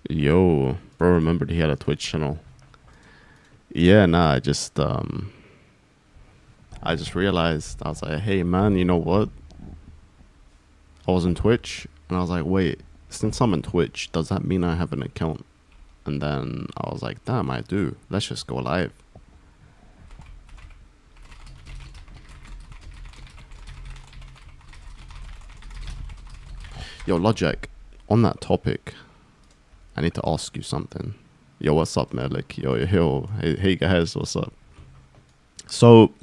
Yo, bro, remembered he had a Twitch channel. Yeah, nah, I just realized I was like, hey man, you know what? I was on Twitch and I was like, wait, since I'm on Twitch, does that mean I have an account? And then I was like, damn, I do. Let's just go live. Yo, Logic, on that topic, I need to ask you something. Yo, what's up, Melik? Yo, hey guys, what's up? So,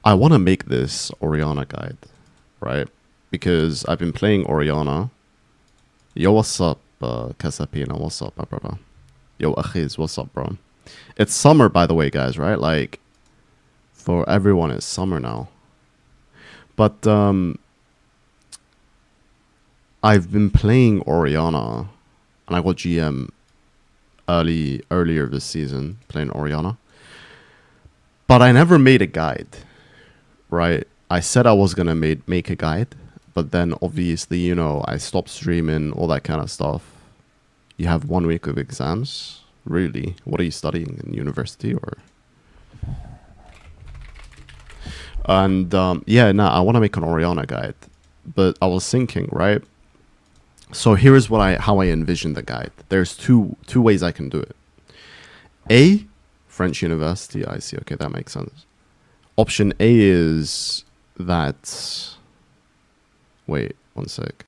I want to make this Oriana guide, right? Because I've been playing Oriana. Yo, what's up, Casapina? What's up, my brother? Yo, Achiz, what's up, bro? It's summer, by the way, guys, right? Like, for everyone, it's summer now. But I've been playing Oriana, and I got GM earlier this season playing Oriana. But I never made a guide, right? I said I was gonna make a guide, but then obviously, I stopped streaming, all that kind of stuff. You have 1 week of exams? Really? What are you studying in university or? And yeah, nah, I want to make an Oriana guide, but I was thinking, right? So here's how I envision the guide. There's two ways I can do it. A, French university. I see. Okay, that makes sense. Option A is that. Wait, one sec.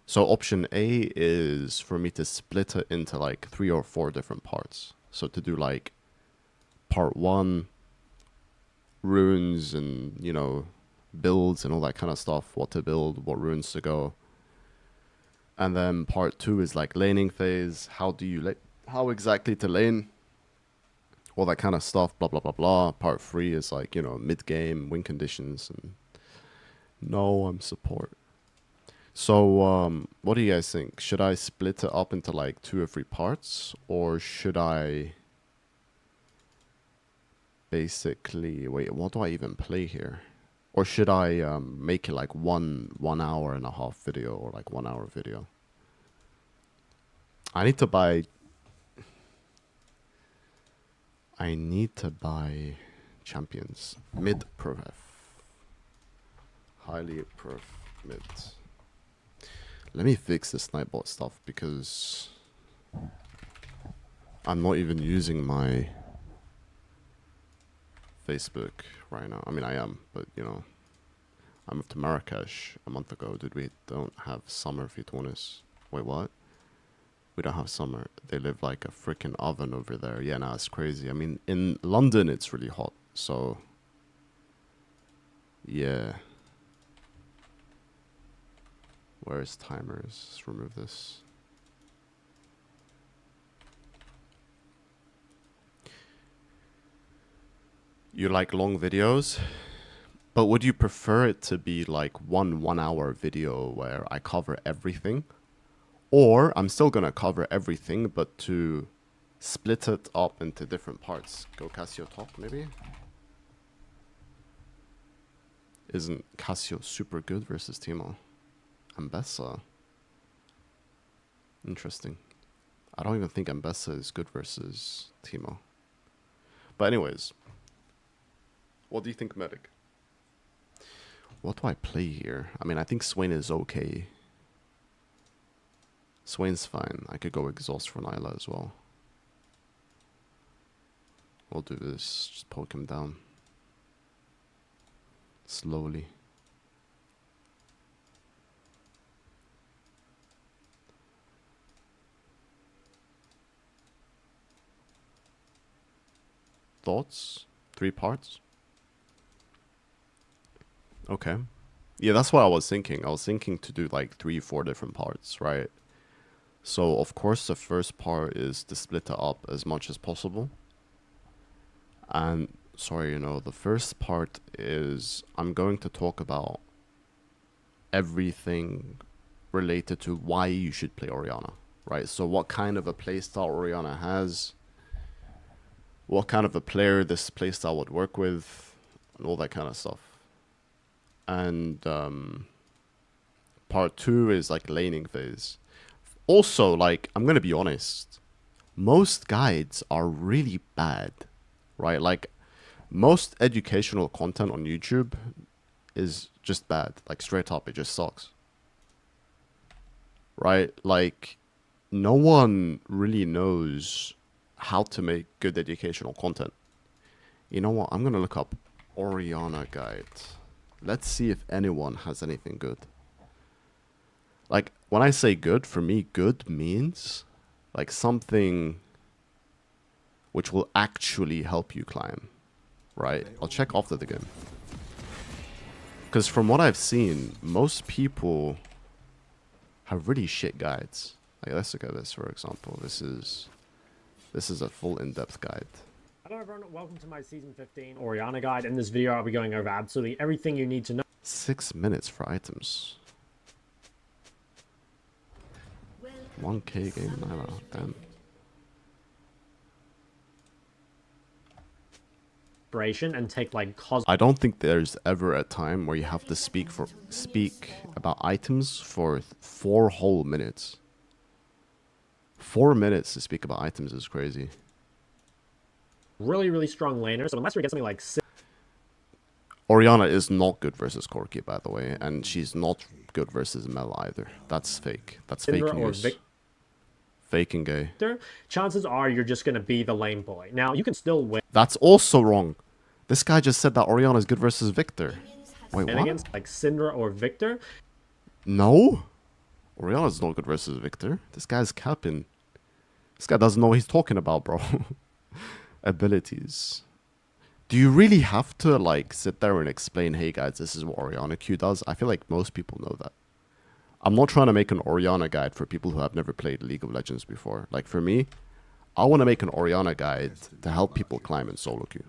So option A is for me to split it into like 3 or 4 different parts. So to do like part 1, runes and, builds and all that kind of stuff, what to build, what runes to go. And then part 2 is like laning phase. How exactly to lane, all that kind of stuff, blah, blah, blah, blah. Part 3 is like, mid-game, win conditions, and no, I'm support. So, what do you guys think? Should I split it up into like 2 or 3 parts, or should I basically wait? What do I even play here? Or should I make it like 1 hour and a half video or like 1 hour video? I need to buy. Champions mid perf, highly perf mid. Let me fix this Nightbot stuff because I'm not even using my Facebook right now. I mean, I am, but I moved to Marrakesh a month ago. Dude, we don't have summer for Tunis. Wait, what? We don't have summer. They live like a freaking oven over there. Yeah, nah, it's crazy. I mean, in London, it's really hot. So, yeah. Where's timers? Let's remove this. You like long videos? But would you prefer it to be like one hour video where I cover everything? Or I'm still gonna cover everything, but to split it up into different parts. Go Cassio top, maybe? Isn't Cassio super good versus Timo? Ambessa. Interesting. I don't even think Ambessa is good versus Timo. But anyways. What do you think, Medic? What do I play here? I mean, I think Swain is okay. Swain's fine. I could go Exhaust for Nyla as well. We'll do this. Just poke him down. Slowly. Thoughts? 3 parts? Okay. Yeah, that's what I was thinking. I was thinking to do like 3, 4 different parts, right? So, of course, the first part is to split it up as much as possible. And, sorry, the first part is I'm going to talk about everything related to why you should play Oriana, right? So, what kind of a playstyle Oriana has, what kind of a player this playstyle would work with, and all that kind of stuff. And part 2 is like laning phase. Also, like, I'm gonna be honest. Most guides are really bad, right? Like, most educational content on YouTube is just bad. Like, straight up, it just sucks. Right? Like, no one really knows how to make good educational content. You know what? I'm gonna look up Oriana guide. Let's see if anyone has anything good. Like, when I say good, for me, good means like something which will actually help you climb, right? I'll check after the game. Because from what I've seen, most people have really shit guides. Like, let's look at this, for example. This is a full in-depth guide. Hello everyone, welcome to my Season 15 Oriana guide. In this video, I'll be going over absolutely everything you need to know. 6 minutes for items. 1k game, Nyla, damn. And take like I don't think there's ever a time where you have to speak about items for 4 whole minutes. 4 minutes to speak about items is crazy. Really strong laners, so unless we get something like Oriana is not good versus Corki, by the way, and she's not good versus Mel either. That's fake. That's fake news. Fake and gay. Chances are you're just gonna be the lane boy. Now you can still win. That's also wrong. This guy just said that Oriana is good versus Victor. Wait, what? Against like Syndra or Victor. No, Oriana's not good versus Victor. This guy's capping. This guy doesn't know what he's talking about, bro. Abilities. Do you really have to like sit there and explain, hey guys, this is what Oriana Q does? I feel like most people know that. I'm not trying to make an Oriana guide for people who have never played League of Legends before. Like for me, I want to make an Oriana guide to help people climb in solo queue.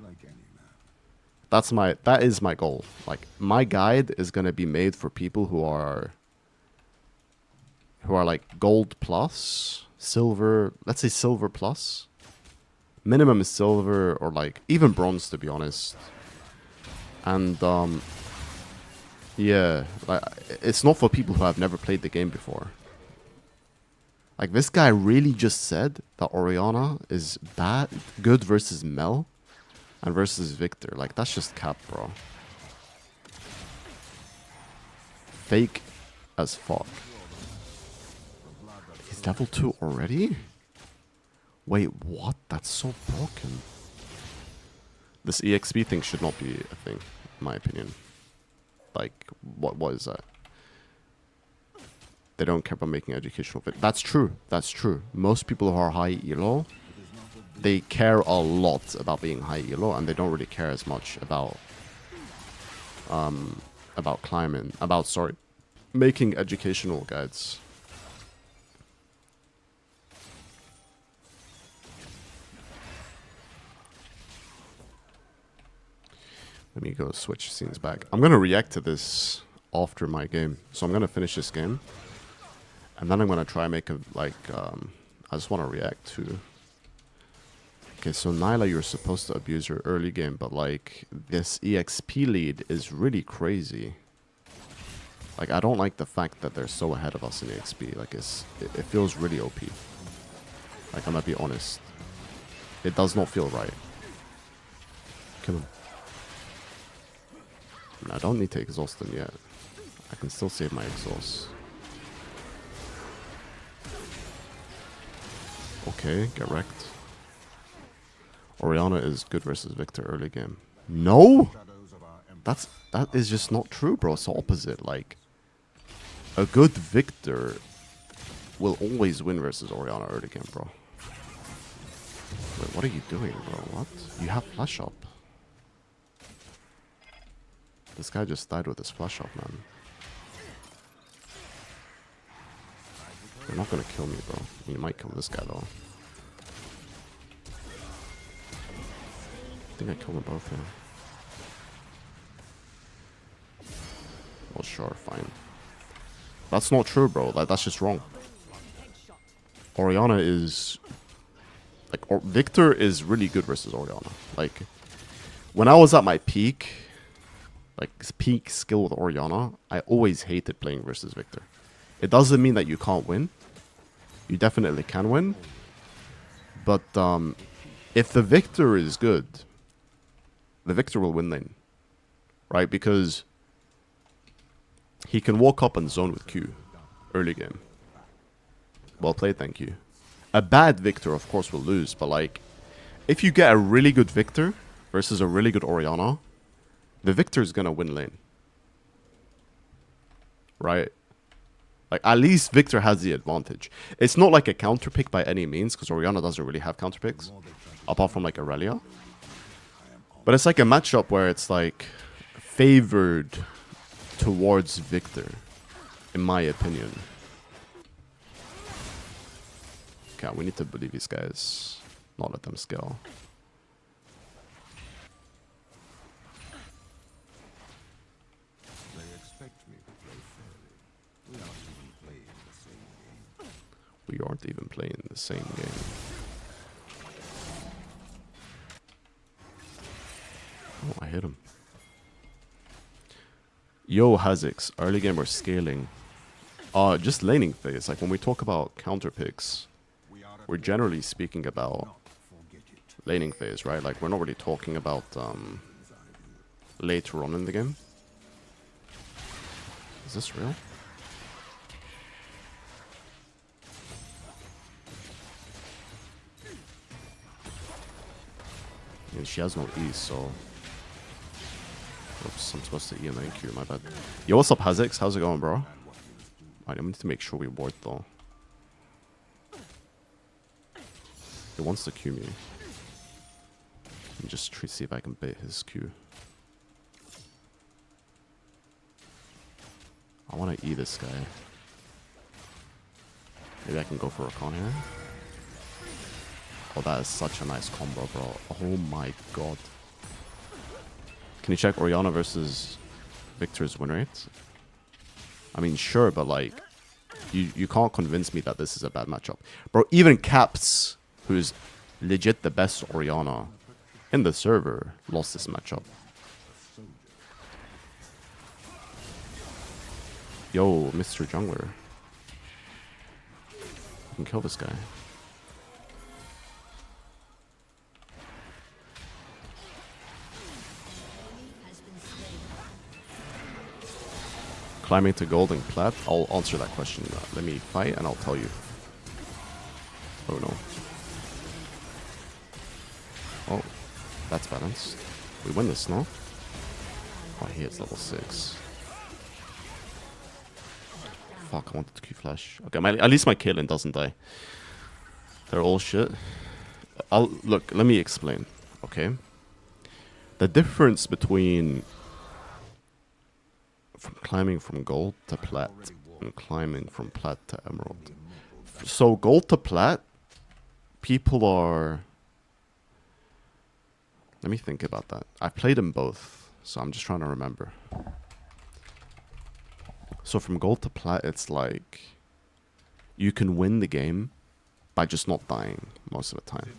That is my goal. Like my guide is gonna be made for people who are like gold plus, silver, let's say silver plus. Minimum is silver or like even bronze, to be honest. And yeah, like it's not for people who have never played the game before. Like this guy really just said that Oriana is good versus Mel and versus Victor. Like that's just cap, bro. Fake as fuck. He's level 2 already? Wait, what? That's so broken. This EXP thing should not be a thing, in my opinion. Like, what is that? They don't care about making educational fit. That's true. That's true. Most people who are high elo, they care a lot about being high elo, and they don't really care as much about climbing, making educational guides. Let me go switch scenes back. I'm going to react to this after my game. So I'm going to finish this game. And then I'm going to try and make a, like, I just want to react to... Okay, so Nyla, you're supposed to abuse your early game, but, like, this EXP lead is really crazy. Like, I don't like the fact that they're so ahead of us in EXP. Like, it feels really OP. Like, I'm going to be honest. It does not feel right. Kill him. I don't need to exhaust them yet. I can still save my exhaust. Okay, get wrecked. Oriana is good versus Victor early game. No! That is just not true, bro. It's the opposite. Like, a good Victor will always win versus Oriana early game, bro. Wait, what are you doing, bro? What? You have flash up. This guy just died with his flash up, man. You're not gonna kill me, bro. You might kill this guy, though. I think I killed them both here. Well, sure, fine. That's not true, bro. Like, that's just wrong. Oriana is... Like, Victor is really good versus Oriana. Like, when I was at my peak... Like, peak skill with Oriana, I always hated playing versus Victor. It doesn't mean that you can't win, you definitely can win. But if the Victor is good, the Victor will win lane, right? Because he can walk up and zone with Q early game. Well played, thank you. A bad Victor, of course, will lose, but like, if you get a really good Victor versus a really good Orianna, the Victor is gonna win lane, right? Like, at least Victor has the advantage. It's not like a counter pick by any means, because Orianna doesn't really have counter picks, apart from like Aurelia. But it's like a matchup where it's like favored towards Victor, in my opinion. Okay, we need to believe these guys, not let them scale. We aren't even playing the same game. Oh, I hit him. Yo, Hazix, early game or scaling? Just laning phase. Like when we talk about counter picks, we're generally speaking about laning phase, right? Like we're not really talking about later on in the game. Is this real? I mean, she has no E, so... Oops, I'm supposed to E and then Q, my bad. Yo, what's up, Hazix? How's it going, bro? Alright, I need to make sure we ward, though. He wants to Q me. Let me just see if I can bait his Q. I want to E this guy. Maybe I can go for a con here. Oh, that is such a nice combo, bro. Oh my god. Can you check Orianna versus Victor's win rate? I mean, sure, but like, you can't convince me that this is a bad matchup. Bro, even Caps, who's legit the best Orianna in the server, lost this matchup. Yo, Mr. Jungler. You can kill this guy. Climbing to gold and plat? I'll answer that question. Let me fight and I'll tell you. Oh no. Oh, that's balanced. We win this, no? Oh, he hits level 6. Fuck, I wanted to Q-flash. Okay, at least my Caitlyn doesn't die. They're all shit. Look, let me explain, okay? The difference between climbing from gold to plat and climbing from plat to emerald. So gold to plat, people are... Let me think about that. I've played them both, so I'm just trying to remember. So from gold to plat, it's like you can win the game by just not dying most of the time.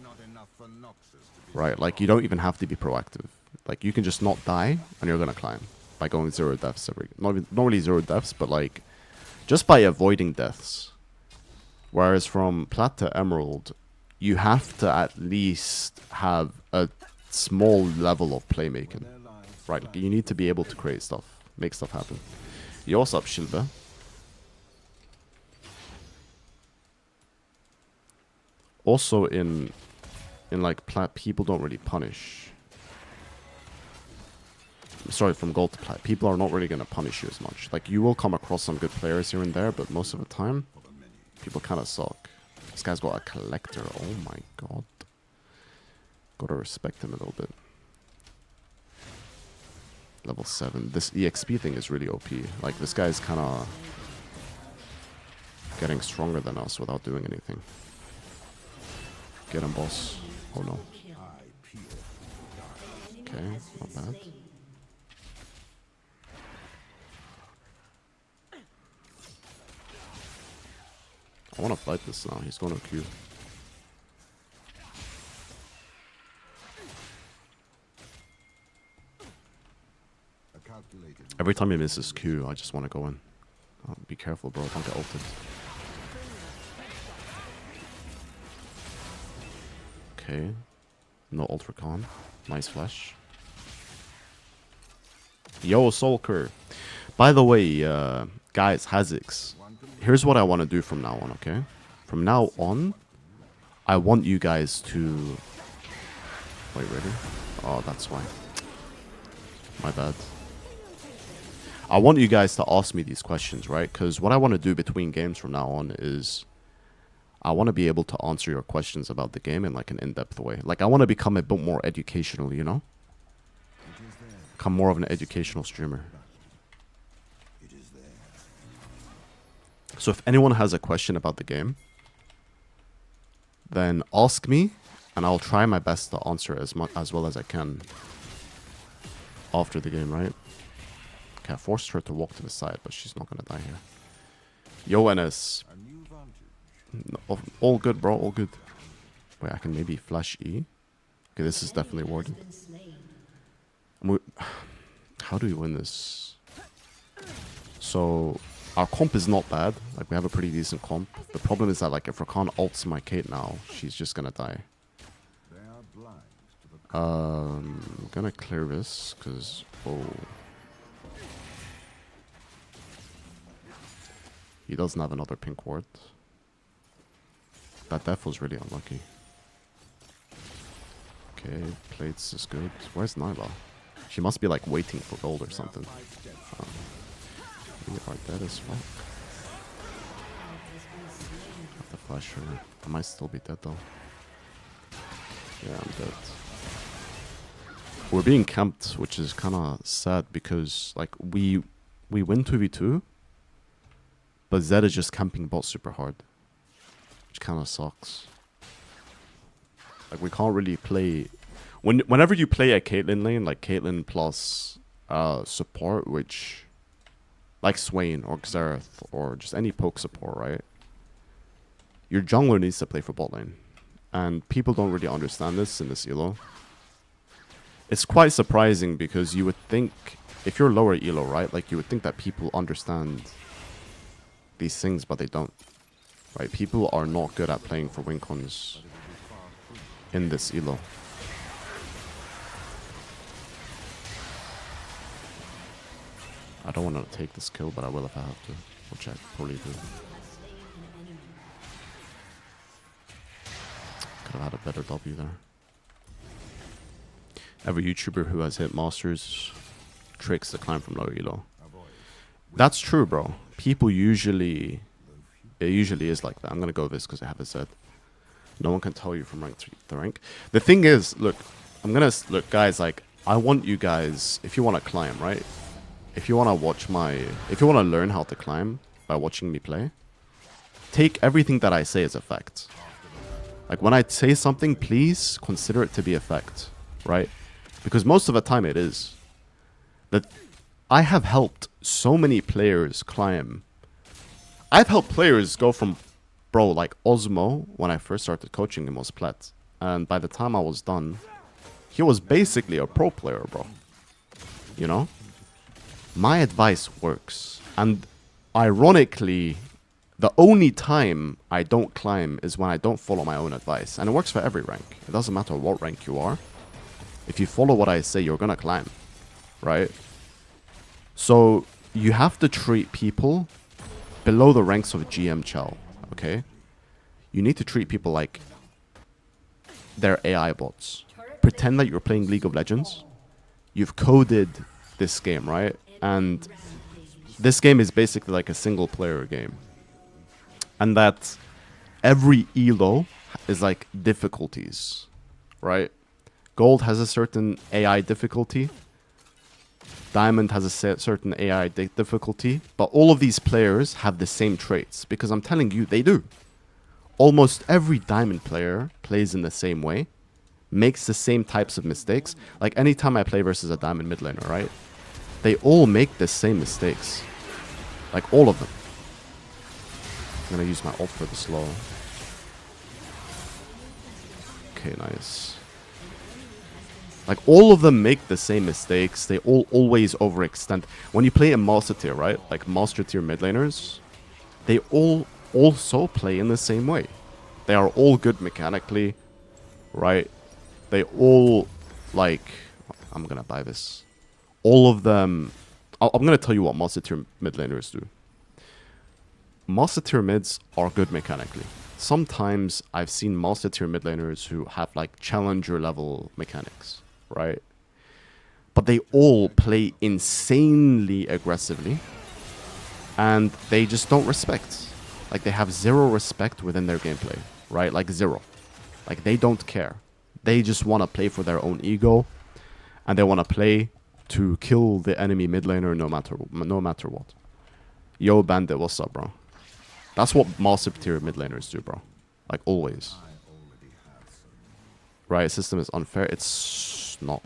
Right? Like you don't even have to be proactive. Like you can just not die and you're gonna climb by going 0 deaths every... Not really 0 deaths, but like just by avoiding deaths. Whereas from plat to emerald, you have to at least have a small level of playmaking. Right? Like you need to be able to create stuff, make stuff happen. Yo, what's up, Shilva? Also in like plat, people don't really punish. Sorry, from gold to plat, people are not really going to punish you as much. Like, you will come across some good players here and there, but most of the time, people kind of suck. This guy's got a collector. Oh my god. Gotta respect him a little bit. Level 7. This EXP thing is really OP. Like, this guy's kind of getting stronger than us without doing anything. Get him, boss. Oh no. Okay, not bad. I want to fight this now. He's going to Q. Every time he misses Q, I just want to go in. Oh, be careful, bro. Don't get ulted. Okay. No Ultra Con. Nice flash. Yo, Solker. By the way, guys, Hazix, here's what I want to do from now on, okay? From now on, I want you guys to... Wait, ready? Oh, that's why. My bad. I want you guys to ask me these questions, right? Because what I want to do between games from now on is... I want to be able to answer your questions about the game in like an in-depth way. Like, I want to become a bit more educational, you know? Become more of an educational streamer. So if anyone has a question about the game, then ask me, and I'll try my best to answer as well as I can after the game, right? Okay, I forced her to walk to the side, but she's not gonna die here. Yo, NS. No, all good, bro, all good. Wait, I can maybe flash E. Okay, this is definitely warded. How do we win this? So... Our comp is not bad. Like, we have a pretty decent comp. The problem is that, like, if Rakan ults my Kate now, she's just gonna die. I'm gonna clear this, because... Oh. He doesn't have another pink ward. That def was really unlucky. Okay, plates is good. Where's Nyla? She must be, like, waiting for gold or something. We are dead as fuck. Have to flash her. I might still be dead though. Yeah, I'm dead. We're being camped, which is kind of sad because like we win 2v2, but Zed is just camping bot super hard, which kind of sucks. Like we can't really play. Whenever you play a Caitlyn lane, like Caitlyn plus support, which. Like Swain or Xerath or just any poke support, right? Your jungler needs to play for bot lane. And people don't really understand this in this elo. It's quite surprising because you would think, if you're lower elo, right? Like you would think that people understand these things, but they don't. Right? People are not good at playing for win cons in this elo. I don't want to take this kill, but I will if I have to, which I probably do. Could have had a better W there. Every YouTuber who has hit Masters tricks the climb from low elo. That's true, bro. People usually... It usually is like that. I'm going to go with this because I have it said. No one can tell you from rank to rank. The thing is, look, I'm going to... Look, guys, like, I want you guys... If you want to climb, right? If you want to watch my... If you want to learn how to climb by watching me play, take everything that I say as a fact. Like, when I say something, please consider it to be a fact, right? Because most of the time it is. That I have helped so many players climb. I've helped players go from, bro, like Osmo, when I first started coaching him, was plat. And by the time I was done, he was basically a pro player, bro. You know? My advice works. And ironically, the only time I don't climb is when I don't follow my own advice. And it works for every rank. It doesn't matter what rank you are. If you follow what I say, you're going to climb. Right? So, you have to treat people below the ranks of GM Chow. Okay? You need to treat people like they're AI bots. Pretend that you're playing League of Legends. You've coded this game, right? And this game is basically like a single player game. And that every elo is like difficulties, right? Gold has a certain AI difficulty. Diamond has a certain AI difficulty. But all of these players have the same traits. Because I'm telling you, they do. Almost every Diamond player plays in the same way. Makes the same types of mistakes. Like anytime I play versus a Diamond mid laner, right? They all make the same mistakes. Like all of them. I'm gonna use my ult for the slow. Okay, nice. Like all of them make the same mistakes. They all always overextend. When you play a master tier, right? Like master tier mid laners, they all also play in the same way. They are all good mechanically, right? They all, like, I'm gonna buy this. All of them, I'm gonna tell you what master tier mid laners do. Master tier mids are good mechanically. Sometimes I've seen master tier mid laners who have like challenger level mechanics, right? But they all play insanely aggressively and they just don't respect. Like they have zero respect within their gameplay, right? Like zero. Like they don't care. They just want to play for their own ego and they want to play to kill the enemy mid laner no matter what. Yo, Bandit, what's up, bro? That's what master tier mid laners do, bro. Like, always. Right, system is unfair. It's not.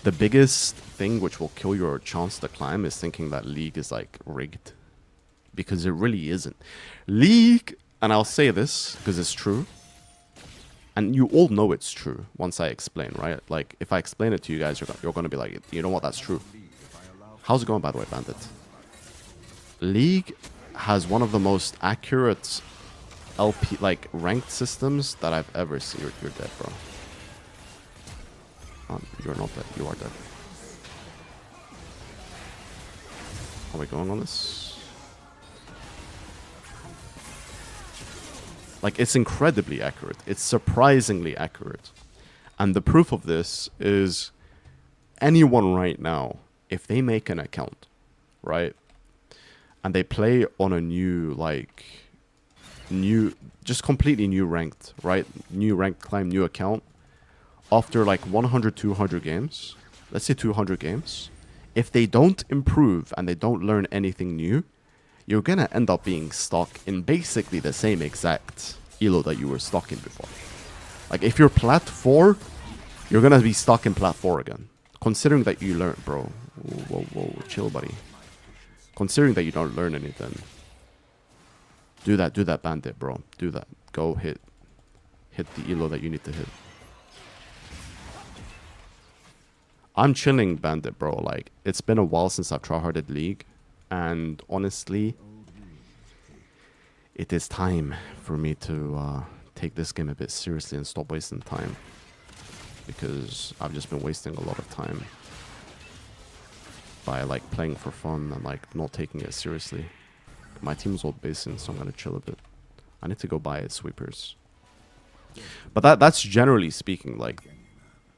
The biggest thing which will kill your chance to climb is thinking that League is, like, rigged. Because it really isn't. League, and I'll say this because it's true. And you all know it's true once I explain, right? Like, if I explain it to you guys, you're going to be like, you know what, that's true. How's it going, by the way, Bandit? League has one of the most accurate LP, like, ranked systems that I've ever seen. You're dead, bro. You're not dead. You are dead. Are we going on this? Like, it's incredibly accurate. It's surprisingly accurate. And the proof of this is anyone right now, if they make an account, right? And they play on a new, like, just completely new ranked, right? New ranked climb, new account. After like 100, 200 games, let's say 200 games, if they don't improve and they don't learn anything new, you're gonna end up being stuck in basically the same exact elo that you were stuck in before. Like if you're plat 4, you're gonna be stuck in plat 4 again. Considering that you learn, bro. Whoa, chill, buddy. Considering that you don't learn anything. Do that, Bandit, bro. Do that. Go hit the elo that you need to hit. I'm chilling, Bandit, bro. Like, it's been a while since I've tryharded League. And honestly, it is time for me to take this game a bit seriously and stop wasting time. Because I've just been wasting a lot of time by like playing for fun and like not taking it seriously. My team's all basin, so I'm gonna chill a bit. I need to go buy sweepers. But that's generally speaking like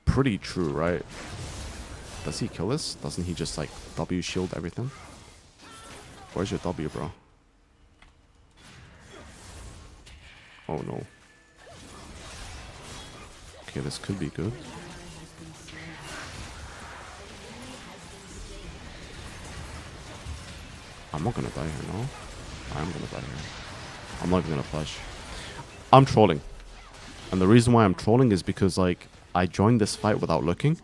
pretty true, right? Does he kill us? Doesn't he just like W shield everything? Where's your W, bro? Oh no. Okay, this could be good. I'm not gonna die here, no? I am gonna die here. I'm not even gonna flash. I'm trolling. And the reason why I'm trolling is because, like, I joined this fight without looking.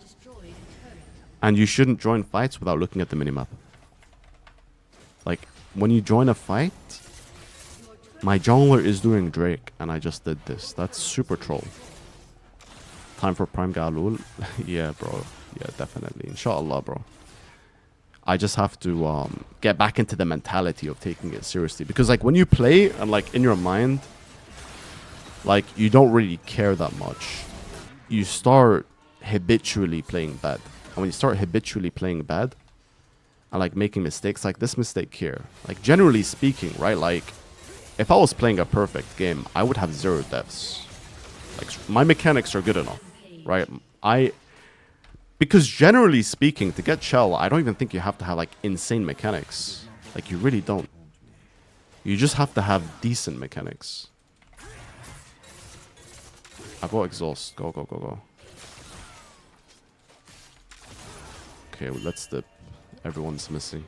And you shouldn't join fights without looking at the minimap. Like, when you join a fight, my jungler is doing Drake, and I just did this. That's super troll. Time for Prime Gaaloul? Yeah, bro. Yeah, definitely. Inshallah, bro. I just have to get back into the mentality of taking it seriously. Because, like, when you play and, like, in your mind, like, you don't really care that much. You start habitually playing bad. And when you start habitually playing bad and, like, making mistakes, like this mistake here. Like, generally speaking, right? Like, if I was playing a perfect game, I would have 0 deaths. Like, my mechanics are good enough, right? Because generally speaking, to get Shell, I don't even think you have to have, like, insane mechanics. Like, you really don't. You just have to have decent mechanics. I've got exhaust. Go, go, go, go. Okay, well, let's dip. Everyone's missing.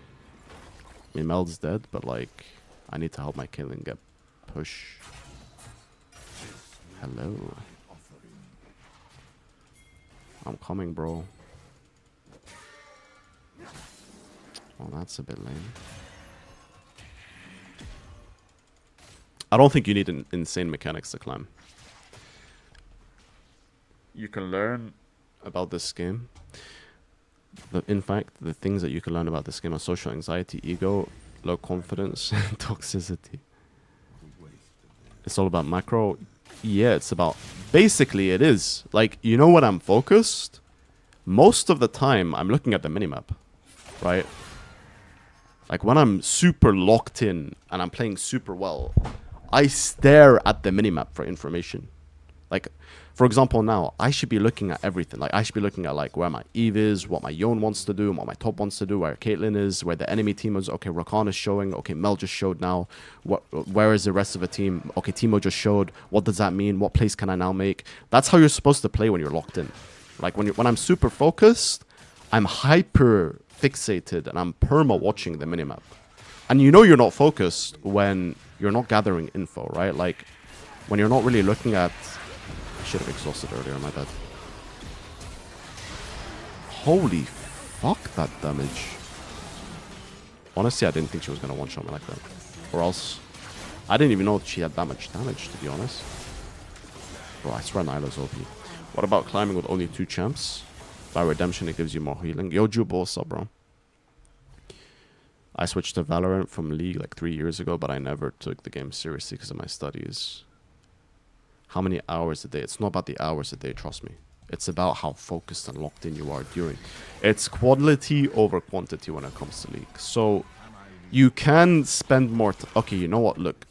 I mean, Meld's dead, but, like, I need to help my Kaylin get push. Hello. I'm coming, bro. Oh, that's a bit lame. I don't think you need insane mechanics to climb. You can learn about this game. In fact, the things that you can learn about this game are social anxiety, ego, low confidence, toxicity. It's all about macro. Yeah, it's about Basically, it is. Like, you know when I'm focused? Most of the time, I'm looking at the minimap, right? Like, when I'm super locked in and I'm playing super well, I stare at the minimap for information. Like, for example, now, I should be looking at everything. Like, I should be looking at, like, where my Eve is, what my Yone wants to do, what my top wants to do, where Caitlyn is, where the enemy team is. Okay, Rakan is showing. Okay, Mel just showed now. Where is the rest of the team? Okay, Timo just showed. What does that mean? What plays can I now make? That's how you're supposed to play when you're locked in. Like, when I'm super focused, I'm hyper fixated and I'm perma watching the minimap. And you know you're not focused when you're not gathering info, right? Like, when you're not really looking at... I should have exhausted earlier, my bad. Holy fuck, that damage. Honestly, I didn't think she was going to one-shot me like that. Or else... I didn't even know she had that much damage, to be honest. Bro, I swear Nyla's OP. What about climbing with only 2 champs? By redemption, it gives you more healing. Yo, Jubo, what's up, bro? I switched to Valorant from League like 3 years ago, but I never took the game seriously because of my studies. How many hours a day? It's not about the hours a day, trust me. It's about how focused and locked in you are during. It's quality over quantity when it comes to League. So, you can spend more... Okay, you know what? Look,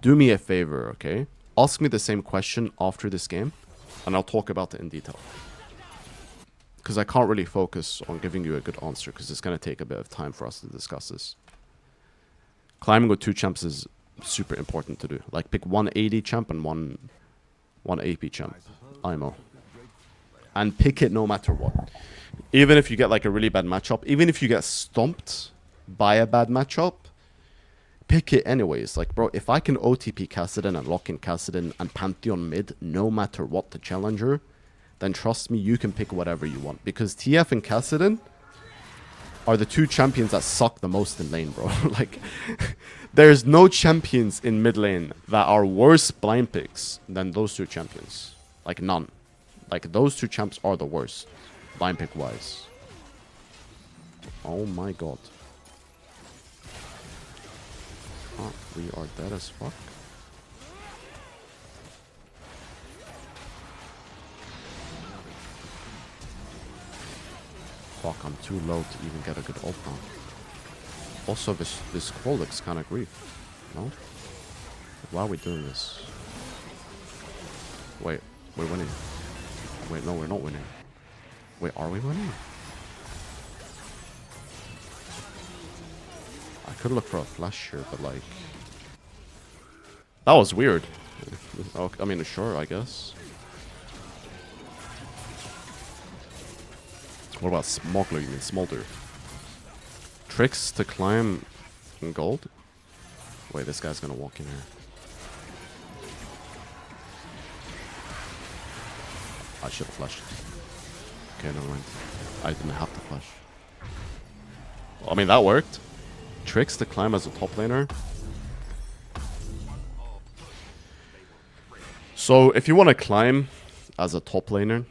do me a favor, okay? Ask me the same question after this game, and I'll talk about it in detail. Because I can't really focus on giving you a good answer, because it's going to take a bit of time for us to discuss this. Climbing with 2 champs is super important to do. Like, pick one AD champ and one AP champ. IMO. And pick it no matter what. Even if you get like a really bad matchup, even if you get stomped by a bad matchup, pick it anyways. Like, bro, if I can OTP Kassadin and lock in Kassadin and Pantheon mid, no matter what the challenger, then trust me, you can pick whatever you want. Because TF and Kassadin are the 2 champions that suck the most in lane, bro. Like, there's no champions in mid lane that are worse blind picks than those 2 champions. Like, none. Like, those 2 champs are the worst, blind pick wise. Oh my god. Oh, we are dead as fuck. Fuck, I'm too low to even get a good ult now. Also, this qual looks kind of grief. No? Why are we doing this? Wait, we're winning. Wait, no, we're not winning. Wait, are we winning? I could look for a flash here, but like... That was weird. I mean, sure, I guess. What about Smuggler? You mean Smolder? Tricks to climb in gold? Wait, this guy's gonna walk in here. I should have flashed. Okay, never mind. I didn't have to flash. Well, I mean, that worked. Tricks to climb as a top laner. So, if you want to climb as a top laner,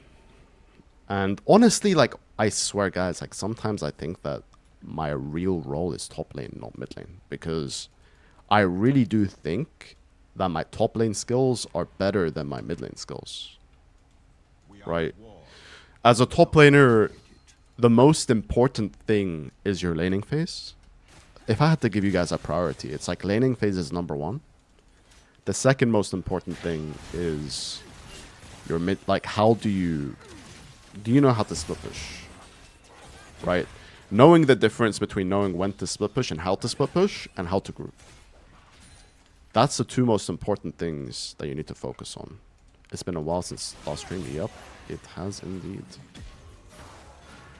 and honestly, like, I swear, guys, like, sometimes I think that my real role is top lane, not mid lane. Because I really do think that my top lane skills are better than my mid lane skills. Right? As a top laner, the most important thing is your laning phase. If I had to give you guys a priority, it's like laning phase is number 1. The second most important thing is your mid, like, how do you know how to split push? Right? Knowing the difference between knowing when to split push and how to split push and how to group. That's the 2 most important things that you need to focus on. It's been a while since last stream. Yep, it has indeed.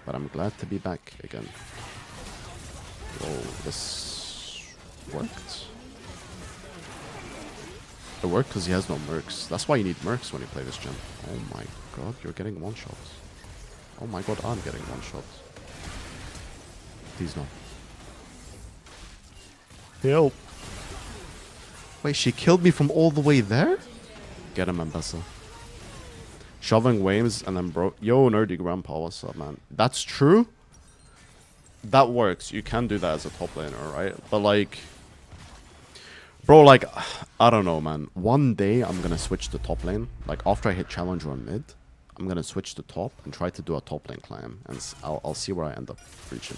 But I'm glad to be back again. Whoa, this worked? It worked because he has no mercs. That's why you need mercs when you play this gem. Oh my god, you're getting one-shots. Oh my god, I'm getting one-shots. Please no. Help. Wait, she killed me from all the way there? Get him, Ambessa. Shoving waves and then broke. Yo, nerdy grandpa, what's up, man? That's true. That works. You can do that as a top laner, right? But like, Bro, like, I don't know, man. One day I'm gonna switch to top lane. Like, after I hit challenger on mid, I'm gonna switch to top and try to do a top lane climb. And I'll see where I end up reaching.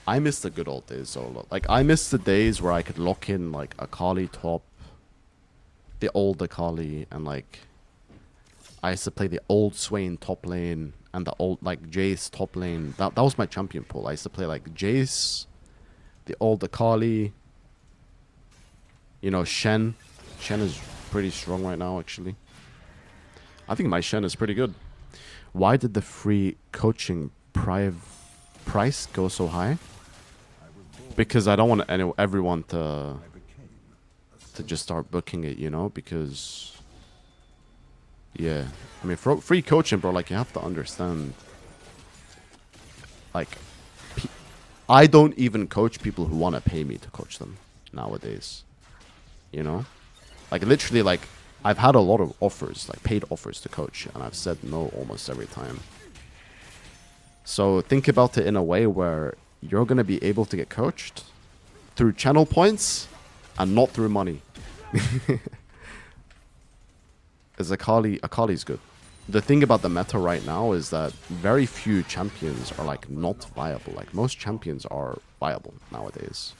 I miss the good old days, Zola. Like, I miss the days where I could lock in, like, Akali top, the old Akali, and, like, I used to play the old Swain top lane, and the old, like, Jace top lane. That was my champion pool. I used to play, like, Jace, the old Akali, you know, Shen. Shen is pretty strong right now, actually. I think my Shen is pretty good. Why did the free coaching price go so high? Because I don't want everyone to just start booking it, you know? Because, yeah. I mean, for free coaching, bro, like, you have to understand. Like, I don't even coach people who want to pay me to coach them nowadays. You know? Like, literally, like, I've had a lot of offers, like, paid offers to coach, and I've said no almost every time. So think about it in a way where you're going to be able to get coached through channel points and not through money. As Akali's good. The thing about the meta right now is that very few champions are, like, not viable. Like, most champions are viable nowadays.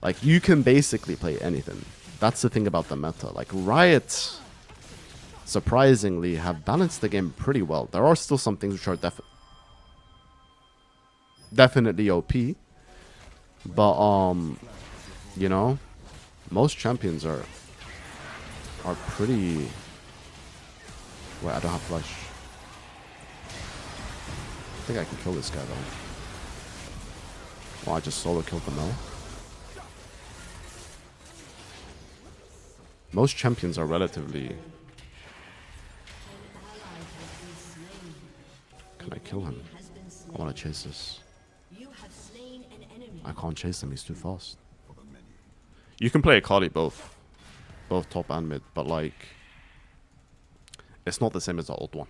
Like, you can basically play anything. That's the thing about the meta. Like, Riot, surprisingly, have balanced the game pretty well. There are still some things which are definitely OP. But, you know, most champions are pretty... Wait, I don't have flash. I think I can kill this guy, though. Oh, I just solo killed them now. Most champions are relatively... Can I kill him? I want to chase this. I can't chase him, he's too fast. You can play Akali both top and mid, but, like, it's not the same as the old one.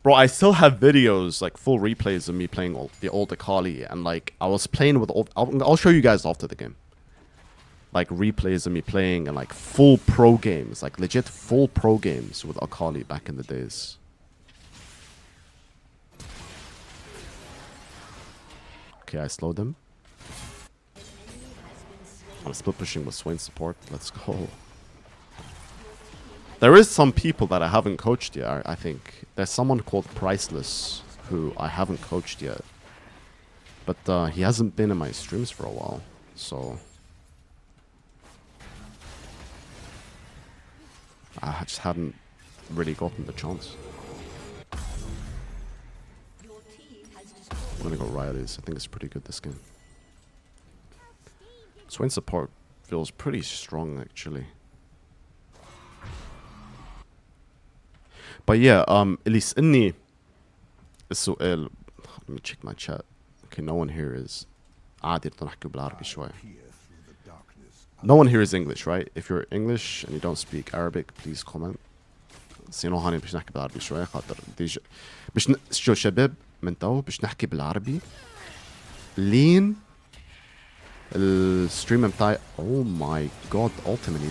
Bro, I still have videos, like, full replays of me playing the old Akali, and, like, I was playing with old... I'll show you guys after the game. Like, replays of me playing and, like, full pro games, like, legit full pro games with Akali back in the days. Okay, I slowed him. I'm split pushing with Swain support. Let's go. There is some people that I haven't coached yet, I think. There's someone called Priceless who I haven't coached yet. But he hasn't been in my streams for a while, so... I just hadn't really gotten the chance. I'm gonna go Riot Ace. I think it's pretty good this game. Swain support feels pretty strong, actually. But yeah, اللي يسألني السؤال. Let me check my chat. Okay, no one here is عادي نحكي بالعربي شوي. No one here is English, right? If you're English and you don't speak Arabic, please comment. سينو هاني باش نحكي بالعربي شوي خاطر ديجا باش شو شباب من تو باش نحكي بالعربي لين الستريم متاعي. Oh my god, ultimately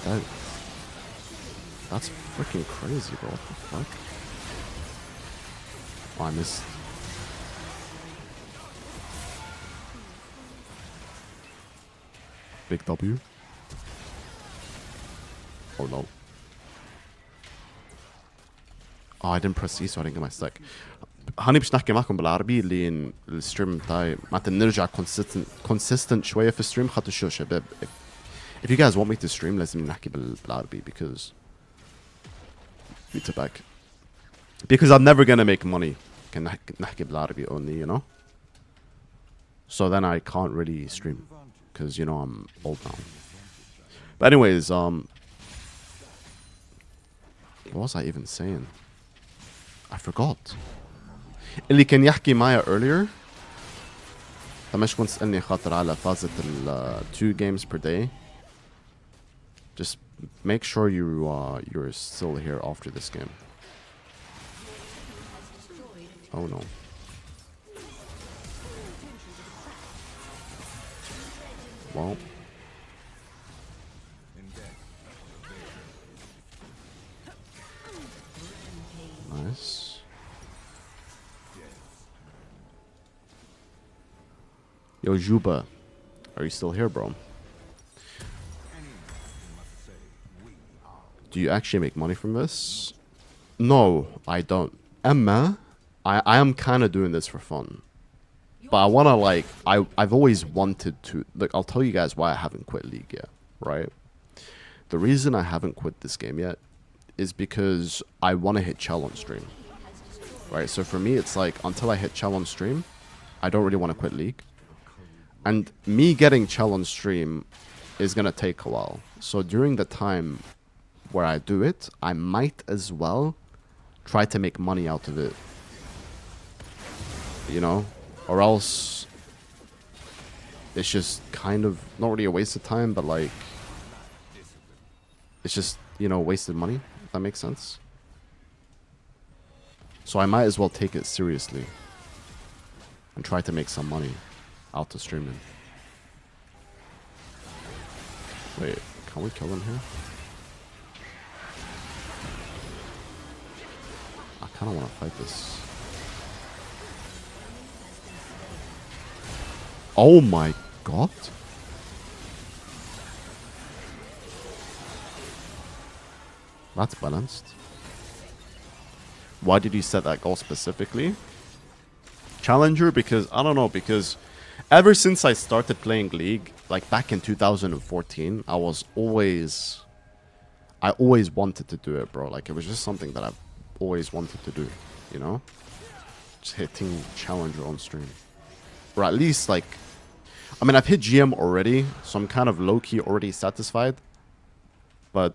that's freaking crazy, bro. What the fuck? Oh, I missed. Big W. Oh no. Oh, I didn't press E, so I didn't get my stack. هاني باش نحكي معكم بالعربي لين الستريم تاعي معناتها نرجع consistent شوية في الستريم خاطر شو شباب. If you guys want me to stream لازم نحكي بالعربي because back. Because I'm never gonna make money كان نحكي بالعربي only, you know. So then I can't really stream because, you know, I'm old now. But anyways, what was I even saying? I forgot. اللي كان يحكي معي earlier مش كنت تسألني خاطر على فازة 2 games per day. Just make sure you're still here after this game. Oh no. Well, Nice. Yo, Juba. Are you still here, bro? Do you actually make money from this? No, I don't. Emma, I am kind of doing this for fun. But I want to, like, I've always wanted to. Like, I'll tell you guys why I haven't quit League yet, right? The reason I haven't quit this game yet is because I want to hit Chell on stream, right? So for me, it's like, until I hit Chell on stream, I don't really want to quit League. And me getting Chell on stream is going to take a while. So during the time where I do it, I might as well try to make money out of it. You know? Or else it's just kind of not really a waste of time, but like it's just, you know, wasted money, if that makes sense. So I might as well take it seriously and try to make some money out of streaming. Wait, can we kill him here? I kind of want to fight this. Oh my god. That's balanced. Why did you set that goal specifically? Challenger, because, I don't know, because ever since I started playing League, like back in 2014, I always wanted to do it, bro. Like, it was just something that I've always wanted to do, you know? Just hitting Challenger on stream. Or at least, like, I mean, I've hit GM already, so I'm kind of low-key already satisfied. But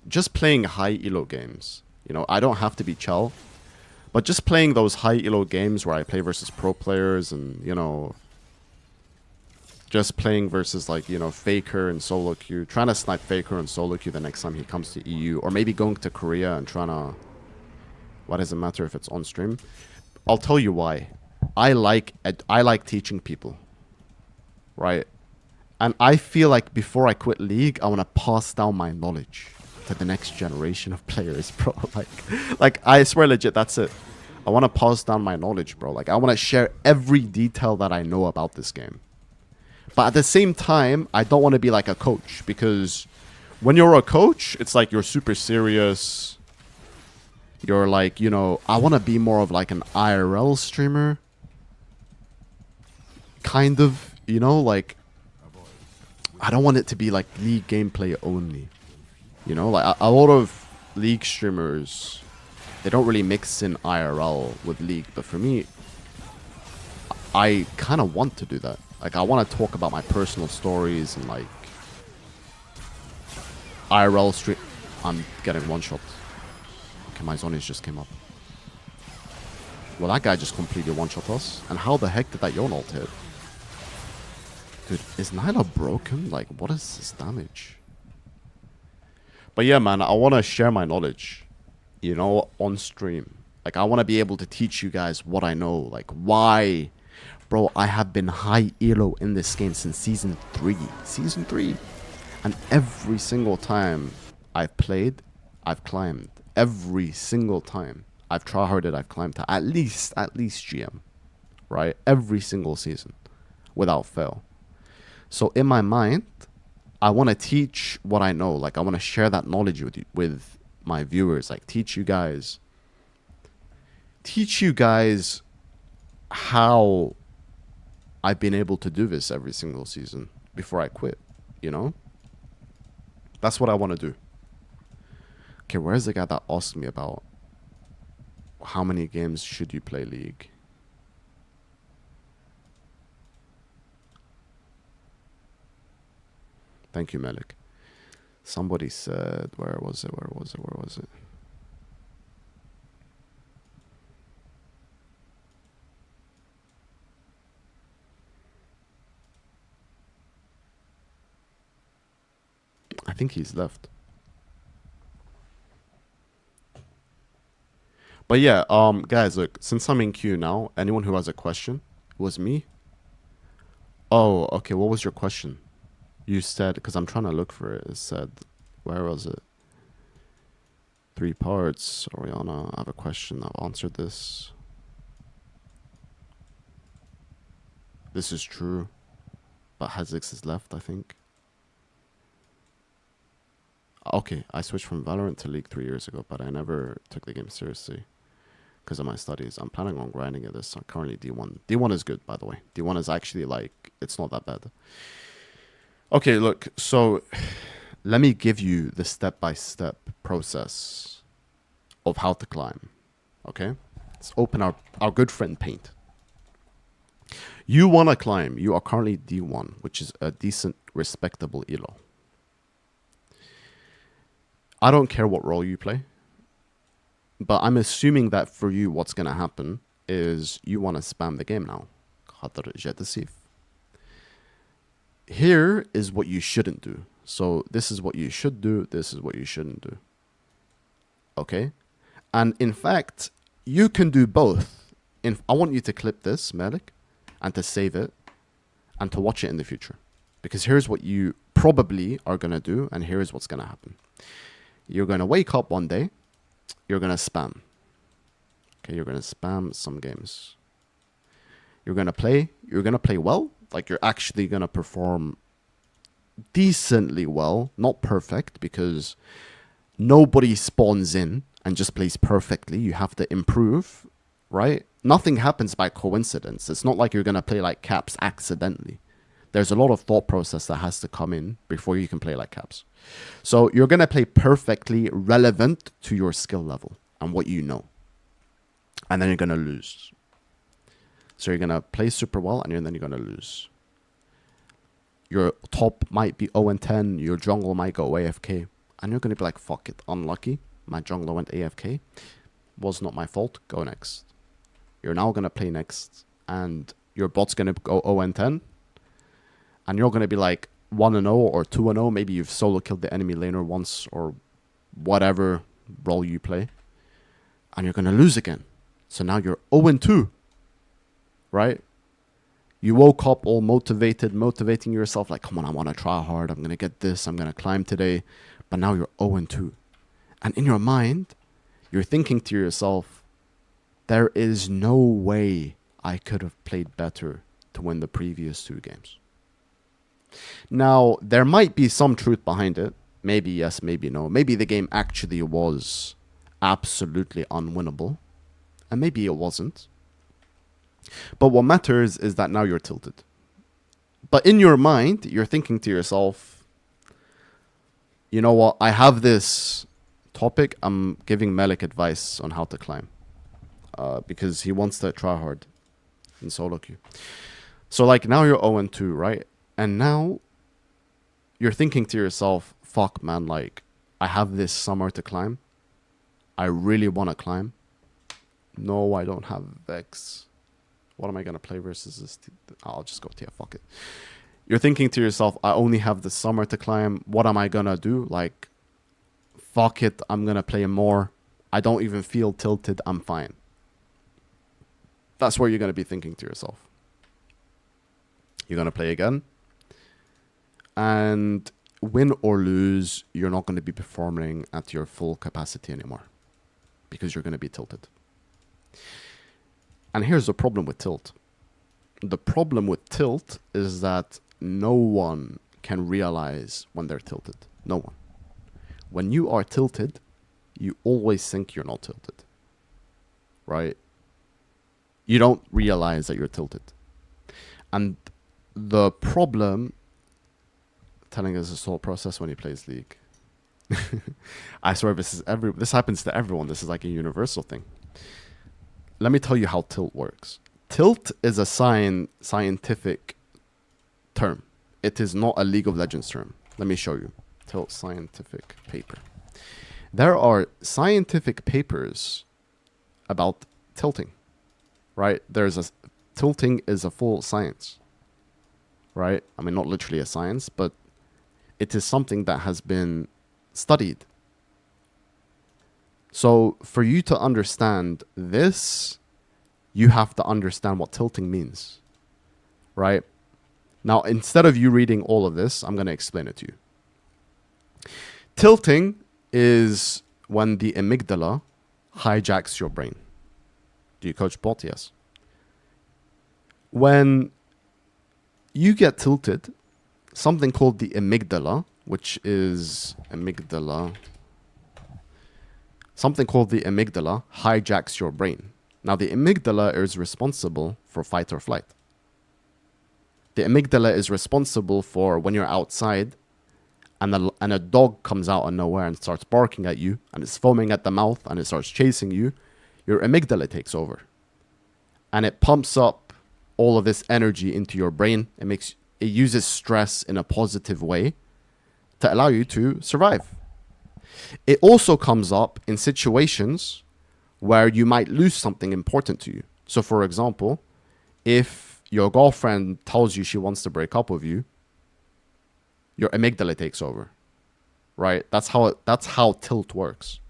just playing high elo games, you know, I don't have to be Chell. But just playing those high elo games where I play versus pro players and, you know, just playing versus, like, you know, Faker and solo queue, trying to snipe Faker and solo queue the next time he comes to EU, or maybe going to Korea and trying to, why does it matter if it's on stream? I'll tell you why. I like teaching people, right? And I feel like before I quit League, I want to pass down my knowledge to the next generation of players, bro. Like I swear, legit, that's it. I want to pass down my knowledge, bro. Like, I want to share every detail that I know about this game. But at the same time, I don't want to be like a coach, because when you're a coach, it's like you're super serious. You're like, you know, I want to be more of like an IRL streamer. Kind of, you know, like, I don't want it to be like League gameplay only. You know, like a lot of League streamers, they don't really mix in IRL with League. But for me, I kind of want to do that. Like, I want to talk about my personal stories and, like, IRL stream. I'm getting one shot. Okay, my zonies just came up. Well, that guy just completely one-shot us. And how the heck did that Yon ult hit? Dude, is Nyla broken? Like, what is this damage? But yeah, man, I want to share my knowledge, you know, on stream. Like, I want to be able to teach you guys what I know. Like, why... Bro, I have been high elo in this game since Season 3. Season 3. And every single time I've played, I've climbed. Every single time I've tryharded, I've climbed to at least GM. Right? Every single season. Without fail. So in my mind, I want to teach what I know. Like, I want to share that knowledge with my viewers. Like, teach you guys how I've been able to do this every single season before I quit, you know? That's what I want to do. Okay, where's the guy that asked me about how many games should you play League? Thank you, Melik. Somebody said, where was it? I think he's left. But yeah, guys, look, since I'm in queue now, anyone who has a question, it was me. Oh, okay, what was your question? You said, because I'm trying to look for it. It said, where was it? 3 parts. Oriana, I have a question. I've answered this. This is true. But Hazix is left, I think. Okay, I switched from Valorant to League 3 years ago, but I never took the game seriously because of my studies. I'm planning on grinding at this. I'm currently D1. D1 is good, by the way. D1 is actually like, it's not that bad. Okay, look, so let me give you the step-by-step process of how to climb. Okay? Let's open our good friend Paint. You want to climb. You are currently D1, which is a decent, respectable elo. I don't care what role you play, but I'm assuming that for you, what's going to happen is you want to spam the game now. Here is what you shouldn't do. So this is what you should do. This is what you shouldn't do. Okay? And in fact, you can do both. I want you to clip this, Malik, and to save it, and to watch it in the future. Because here's what you probably are going to do, and here's what's going to happen. You're going to wake up one day. You're going to spam. Okay, you're going to spam some games. You're going to play. You're going to play well. Like, you're actually going to perform decently well. Not perfect, because nobody spawns in and just plays perfectly. You have to improve, right? Nothing happens by coincidence. It's not like you're going to play like Caps accidentally. There's a lot of thought process that has to come in before you can play like Caps. So you're going to play perfectly relevant to your skill level and what you know. And then you're going to lose. So you're going to play super well, and then you're going to lose. Your top might be 0-10. Your jungle might go AFK. And you're going to be like, fuck it, unlucky. My jungler went AFK. Was not my fault. Go next. You're now going to play next. And your bot's going to go 0-10. And you're going to be like 1-0 or 2-0. Maybe you've solo killed the enemy laner once or whatever role you play. And you're going to lose again. So now you're 0-2. Right? You woke up all motivated, motivating yourself like, come on, I want to try hard. I'm going to get this. I'm going to climb today. But now you're 0-2. And in your mind, you're thinking to yourself, there is no way I could have played better to win the previous 2 games. Now, there might be some truth behind it. Maybe yes, maybe no. Maybe the game actually was absolutely unwinnable. And maybe it wasn't. But what matters is that now you're tilted. But in your mind, you're thinking to yourself, you know what? I have this topic. I'm giving Malik advice on how to climb. Because he wants to try hard in solo queue. So like now you're 0-2, right? And now you're thinking to yourself, fuck man, like I have this summer to climb. I really want to climb. No, I don't have Vex. What am I going to play versus this? I'll just go TF, fuck it. You're thinking to yourself, I only have the summer to climb. What am I going to do? Like, fuck it, I'm going to play more. I don't even feel tilted. I'm fine. That's what you're going to be thinking to yourself. You're going to play again. And win or lose, you're not going to be performing at your full capacity anymore. Because you're going to be tilted. And here's the problem with tilt. The problem with tilt is that no one can realize when they're tilted. No one. When you are tilted, you always think you're not tilted. Right? You don't realize that you're tilted. And the problem, telling us his whole process when he plays League. I swear this happens to everyone. This is like a universal thing. Let me tell you how tilt works. Tilt is a scientific term. It is not a League of Legends term. Let me show you. Tilt scientific paper. There are scientific papers about tilting, right? Tilting is a full science, right? I mean, not literally a science, but it is something that has been studied. So for you to understand this, you have to understand what tilting means, right? Now, instead of you reading all of this, I'm going to explain it to you. Tilting is when the amygdala hijacks your brain. Do you coach bot? Yes. When you get tilted, something called the amygdala, which is something called the amygdala hijacks your brain. Now, the amygdala is responsible for fight or flight. The amygdala is responsible for when you're outside and a dog comes out of nowhere and starts barking at you and it's foaming at the mouth and it starts chasing you, your amygdala takes over. And it pumps up all of this energy into your brain. It uses stress in a positive way to allow you to survive. It also comes up in situations where you might lose something important to you. So for example, if your girlfriend tells you she wants to break up with you, your amygdala takes over, right? That's how tilt works.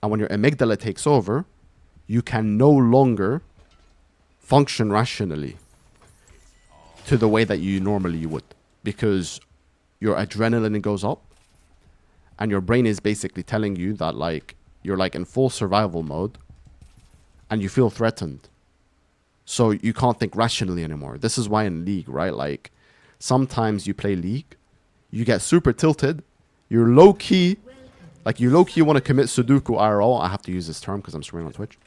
And when your amygdala takes over, you can no longer function rationally to the way that you normally would, because your adrenaline goes up and your brain is basically telling you that like you're like in full survival mode and you feel threatened. So you can't think rationally anymore. This is why in League, right? Like sometimes you play League, you get super tilted, you're low-key, like you low-key want to commit Sudoku IRL. I have to use this term because I'm streaming on Twitch.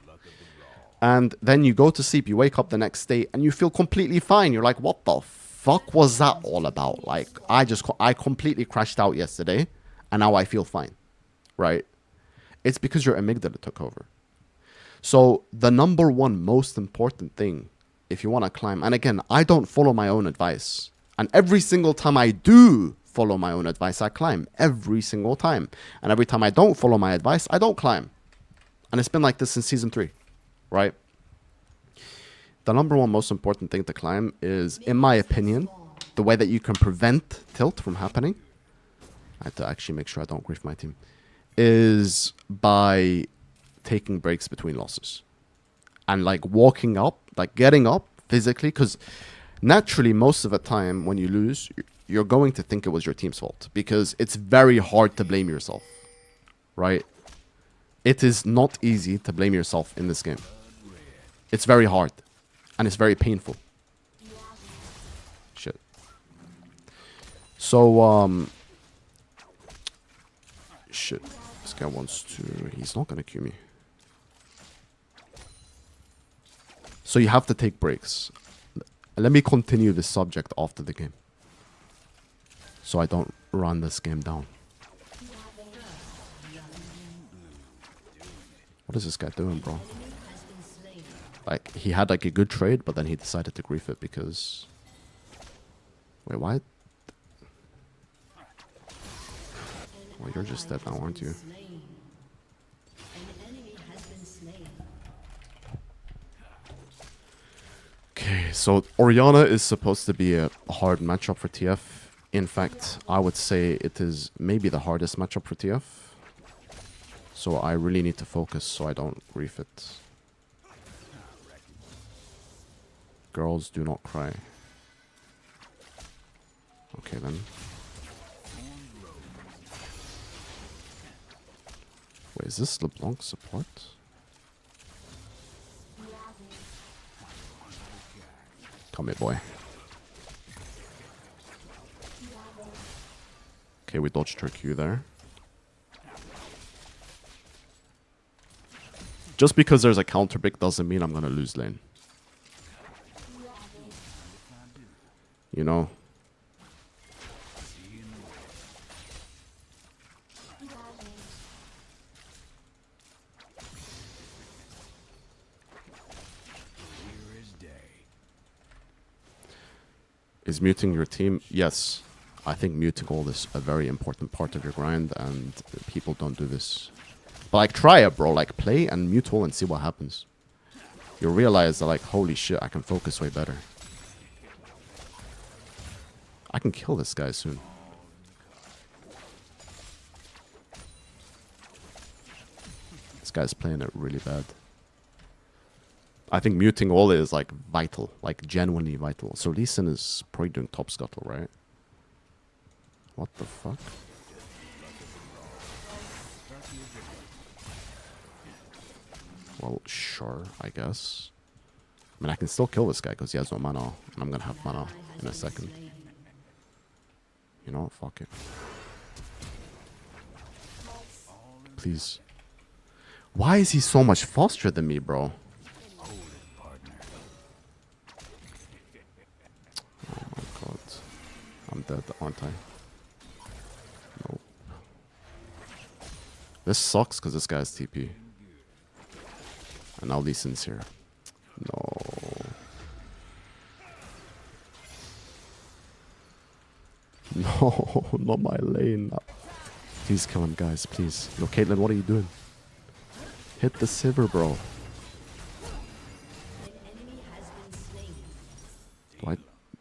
And then you go to sleep, you wake up the next day and you feel completely fine. You're like, what the fuck was that all about? Like I completely crashed out yesterday and now I feel fine, right? It's because your amygdala took over. So the number one most important thing, if you want to climb, and again, I don't follow my own advice. And every single time I do follow my own advice, I climb. Every single time. And every time I don't follow my advice, I don't climb. And it's been like this since season 3, right? The number one most important thing to climb is, in my opinion, the way that you can prevent tilt from happening. I have to actually make sure I don't grief my team. Is by taking breaks between losses and like walking up, like getting up physically, because naturally most of the time when you lose, you're going to think it was your team's fault because it's very hard to blame yourself, right? It is not easy to blame yourself in this game. It's very hard and it's very painful. Shit. So shit, this guy wants to, he's not gonna queue me. So you have to take breaks. Let me continue this subject after the game, so I don't run this game down. What is this guy doing, bro? Like, he had like a good trade, but then he decided to grief it because... Wait, why? Well, you're just dead now, aren't you? Okay, so Orianna is supposed to be a hard matchup for TF. In fact, I would say it is maybe the hardest matchup for TF. So I really need to focus so I don't grief it. Girls do not cry. Okay then. Wait, is this LeBlanc support? Come here, boy. Okay, we dodged her Q there. Just because there's a counter pick doesn't mean I'm gonna lose lane. You know? Is muting your team? Yes. I think muting all is a very important part of your grind, and people don't do this. But like, try it, bro. Like, play and mute all and see what happens. You'll realize that, like, holy shit, I can focus way better. I can kill this guy soon. This guy's playing it really bad. I think muting all is like vital, like genuinely vital. So Lee Sin is probably doing top scuttle, right? What the fuck? Well, sure, I guess. I mean, I can still kill this guy because he has no mana, and I'm gonna have mana in a second. You know what? Fuck it. Please. Why is he so much faster than me, bro? Oh my god. I'm dead, aren't I? Nope. This sucks because this guy has TP. And now Lee Sin's here. No. No, not my lane. Please kill him, guys, please. Yo, Caitlyn, what are you doing? Hit the Sivir, bro.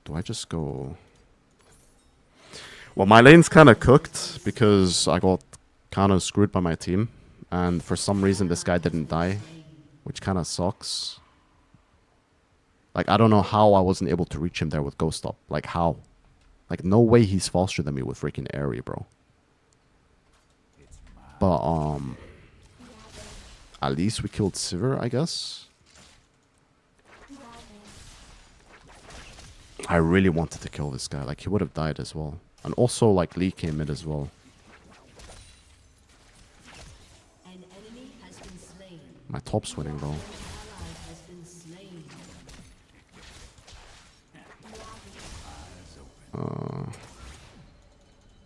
Do I just go... Well, my lane's kind of cooked because I got kind of screwed by my team. And for some reason, this guy didn't die, which kind of sucks. Like, I don't know how I wasn't able to reach him there with Ghost Up. Like, how? Like, no way he's faster than me with freaking Airy, bro. But, at least we killed Sivir, I guess. I really wanted to kill this guy. Like, he would have died as well. And also, like, Lee came in as well. My top's winning, though.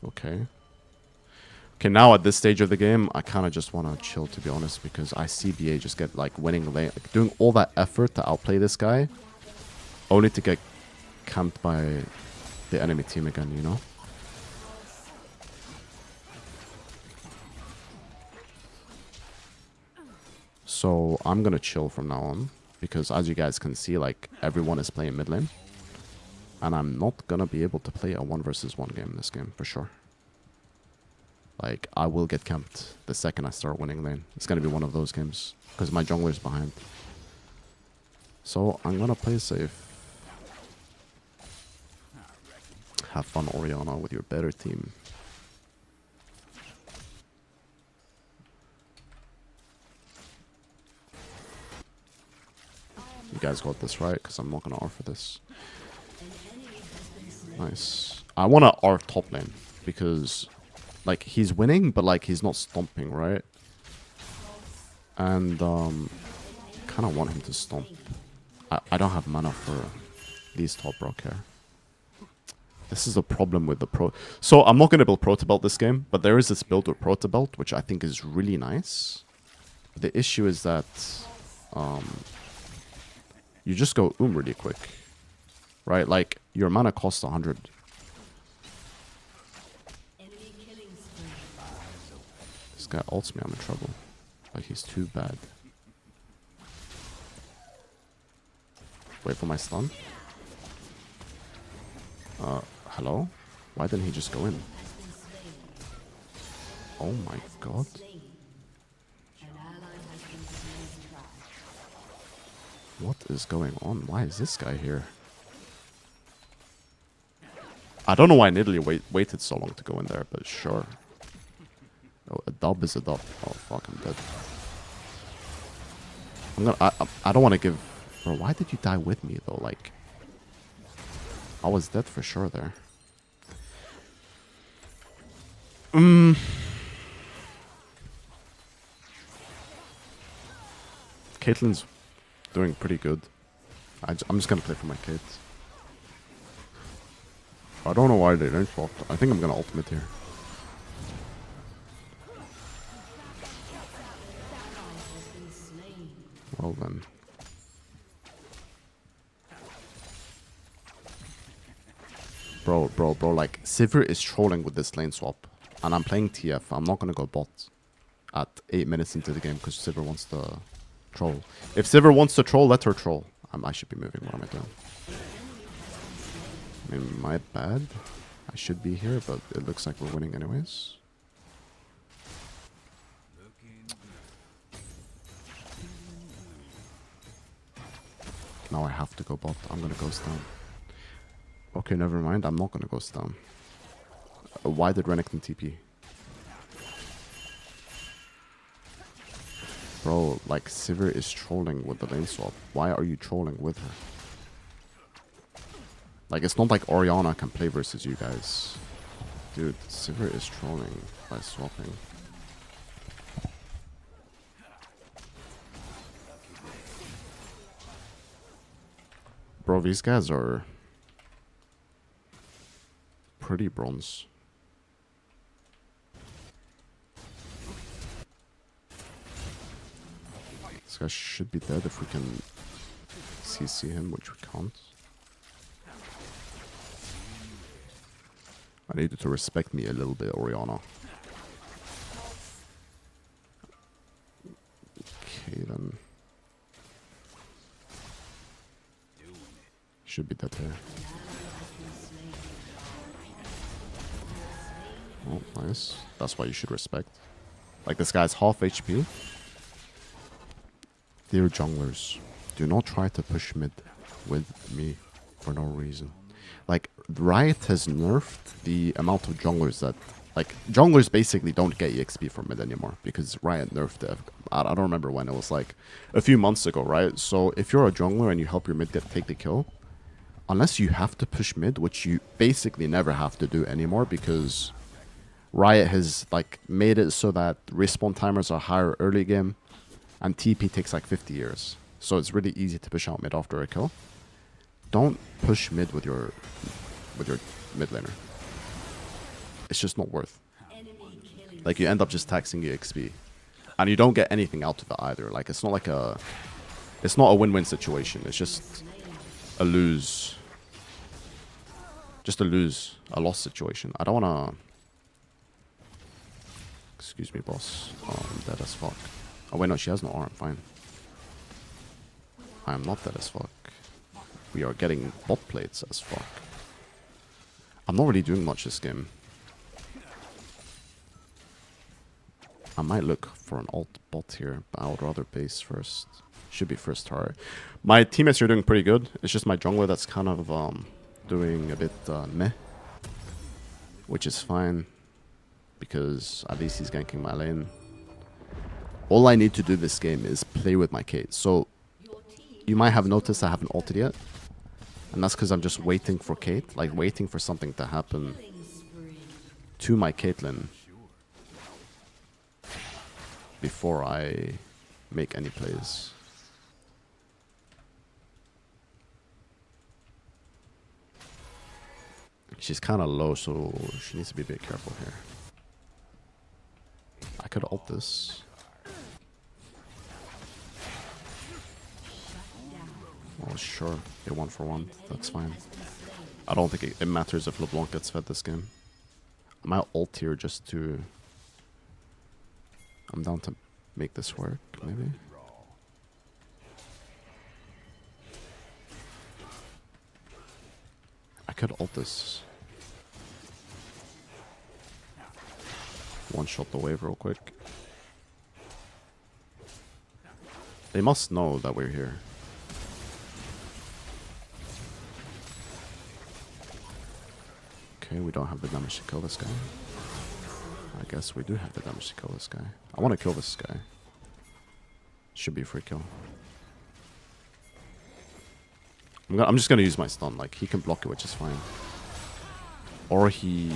Okay. Okay, now at this stage of the game, I kind of just want to chill, to be honest, because I see BA just get, like, winning lane. Like, doing all that effort to outplay this guy, only to get camped by the enemy team again, you know? So, I'm gonna chill from now on, because as you guys can see, like, everyone is playing mid lane. And I'm not gonna be able to play a 1 versus 1 game this game, for sure. Like, I will get camped the second I start winning lane. It's gonna be one of those games, because my jungler's behind. So, I'm gonna play safe. Have fun, Orianna, with your better team. You guys got this right, because I'm not gonna R for this. Nice. I want to R top lane, because... like, he's winning, but, like, he's not stomping, right? And, kind of want him to stomp. I don't have mana for these top rock here. This is a problem with the pro... So, I'm not going to build Protobelt this game, but there is this build with Protobelt, which I think is really nice. The issue is that, you just go really quick. Right? Like, your mana costs 100. This guy ults me, I'm in trouble. Like, he's too bad. Wait for my stun. Hello? Why didn't he just go in? Oh my god. What is going on? Why is this guy here? I don't know why Nidalee waited so long to go in there, but sure. Oh, a dub is a dub. Oh fuck, I'm dead. I don't want to give... Bro, why did you die with me though? Like, I was dead for sure there. Caitlyn's doing pretty good. I'm just gonna play for my kids. I don't know why they didn't swap. I think I'm gonna ultimate here. Well then. Bro, like, Sivir is trolling with this lane swap. And I'm playing TF. I'm not gonna go bot at 8 minutes into the game because Sivir wants to troll. If Sivir wants to troll, let her troll. I should be moving. What am I doing? I mean, my bad. I should be here, but it looks like we're winning anyways. Now I have to go bot. I'm gonna ghost down. Okay, never mind. I'm not gonna ghost down. Why did Renekton TP? Bro, like, Sivir is trolling with the lane swap. Why are you trolling with her? Like, it's not like Orianna can play versus you guys. Dude, Sivir is trolling by swapping. Bro, these guys are pretty bronze. This guy should be dead if we can CC him, which we can't. I need you to respect me a little bit, Orianna. Okay, then. Should be dead here. Oh, nice. That's why you should respect. Like, this guy's half HP. Dear junglers, do not try to push mid with me for no reason. Like, Riot has nerfed the amount of junglers that... Like, junglers basically don't get EXP from mid anymore because Riot nerfed it. I don't remember when. It was like a few months ago, right? So if you're a jungler and you help your mid take the kill, unless you have to push mid, which you basically never have to do anymore because Riot has like made it so that respawn timers are higher early game and TP takes like 50 years. So it's really easy to push out mid after a kill. Don't push mid with your mid laner. It's just not worth. Like, you end up just taxing your XP. And you don't get anything out of it either. Like, it's not like a... It's not a win-win situation. It's just a lose. Just a lose. A loss situation. I don't wanna... Excuse me, boss. Oh, I'm dead as fuck. Oh, wait, no, she has no arm. Fine. I am not dead as fuck. We are getting bot plates as fuck. I'm not really doing much this game. I might look for an alt bot here, but I would rather base first. Should be first tower. My teammates are doing pretty good. It's just my jungler that's kind of doing a bit meh. Which is fine. Because at least he's ganking my lane. All I need to do this game is play with my Kate. So, you might have noticed I haven't ulted yet. And that's because I'm just waiting for Kate. Like, waiting for something to happen to my Caitlyn before I make any plays. She's kind of low, so she needs to be a bit careful here. I could ult this. Oh, sure. Okay, 1 for 1. That's fine. I don't think it matters if LeBlanc gets fed this game. I might ult here just to... I'm down to make this work, maybe. I could ult this. One shot the wave real quick. They must know that we're here. Okay, we don't have the damage to kill this guy. I guess we do have the damage to kill this guy. I want to kill this guy. Should be a free kill. I'm just going to use my stun. Like, he can block it, which is fine. Or he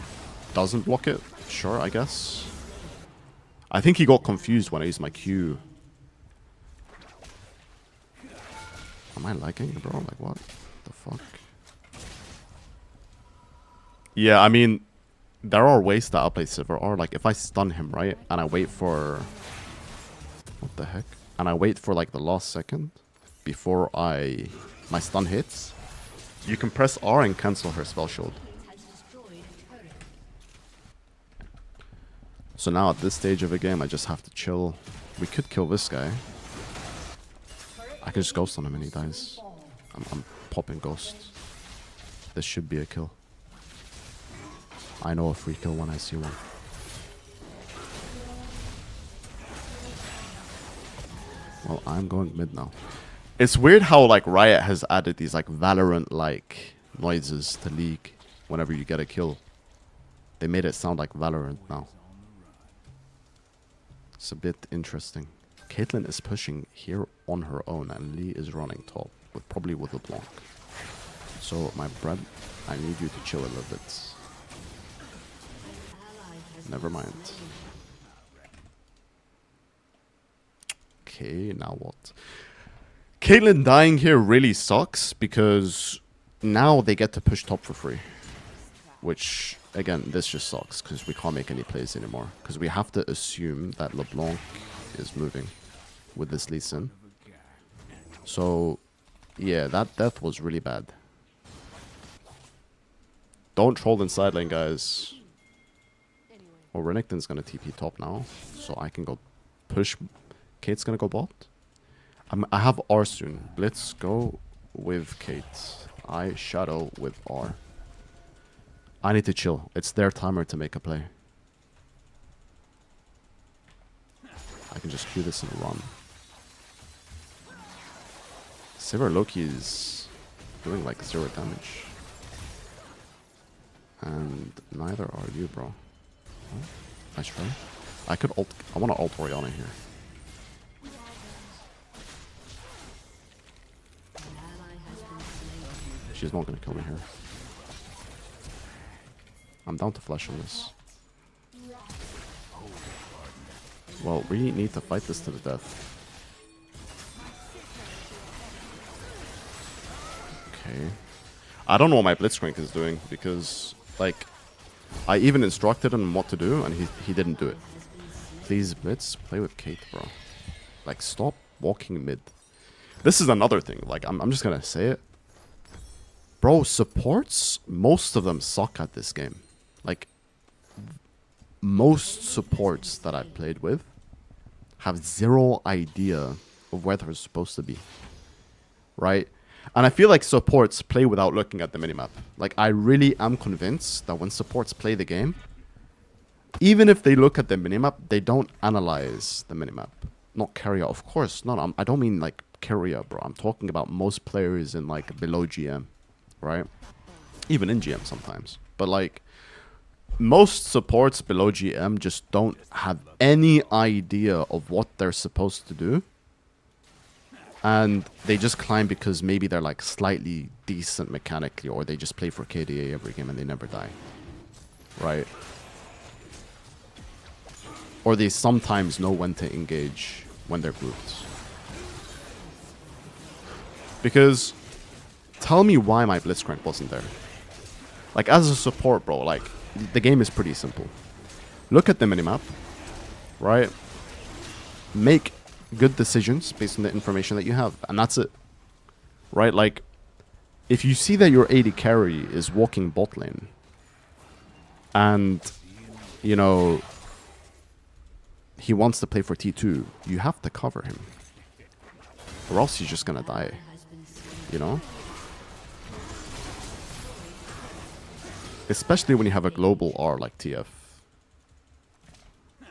doesn't block it. Sure, I guess. I think he got confused when I used my Q. Am I lagging, bro? Like, what the fuck? Yeah, I mean, there are ways that I'll play Sivir. Or, like, if I stun him, right? And I wait for... What the heck? And I wait for, like, the last second before my stun hits. You can press R and cancel her spell shield. So now at this stage of the game, I just have to chill. We could kill this guy. I can just ghost on him and he dies. I'm popping ghost. This should be a kill. I know a free kill when I see one. Well, I'm going mid now. It's weird how like Riot has added these like Valorant-like noises to League whenever you get a kill. They made it sound like Valorant now. It's a bit interesting. Caitlyn is pushing here on her own, and Lee is running top, probably with a block. So, my bread, I need you to chill a little bit. Never mind. Okay, now what? Caitlyn dying here really sucks because now they get to push top for free. Which, again, this just sucks because we can't make any plays anymore. Because we have to assume that LeBlanc is moving with this Lee Sin. So, yeah, that death was really bad. Don't troll in side lane, guys. Oh, Renekton's gonna TP top now, so I can go push. Kate's gonna go bot. I have R soon. Blitz, go with Kate. I shadow with R. I need to chill. It's their timer to make a play. I can just cue this and run. Sivir Loki is doing like 0 damage. And neither are you, bro. Oh, nice try. I could ult. I want to ult Orianna here. She's not gonna kill me here. I'm down to flash on this. Well, we need to fight this to the death. Okay. I don't know what my Blitzcrank is doing because, like, I even instructed him what to do and he didn't do it. Please, Blitz, play with Kate, bro. Like, stop walking mid. This is another thing. Like, I'm just gonna say it. Bro, supports, most of them suck at this game. Like, most supports that I've played with have zero idea of where they're supposed to be. Right? And I feel like supports play without looking at the minimap. Like, I really am convinced that when supports play the game, even if they look at the minimap, they don't analyze the minimap. Not carrier, of course. No, I don't mean, like, carrier, bro. I'm talking about most players in, like, below GM. Right? Even in GM sometimes. But, like, most supports below GM just don't have any idea of what they're supposed to do. And they just climb because maybe they're like slightly decent mechanically, or they just play for KDA every game and they never die. Right? Or they sometimes know when to engage when they're grouped. Because tell me why my Blitzcrank wasn't there. Like, as a support, bro, like, the game is pretty simple. Look at the minimap, right? Make good decisions based on the information that you have, and that's it. Right? Like, if you see that your AD carry is walking bot lane, and, you know, he wants to play for T2, you have to cover him. Or else he's just gonna die. You know? Especially when you have a global R like TF. I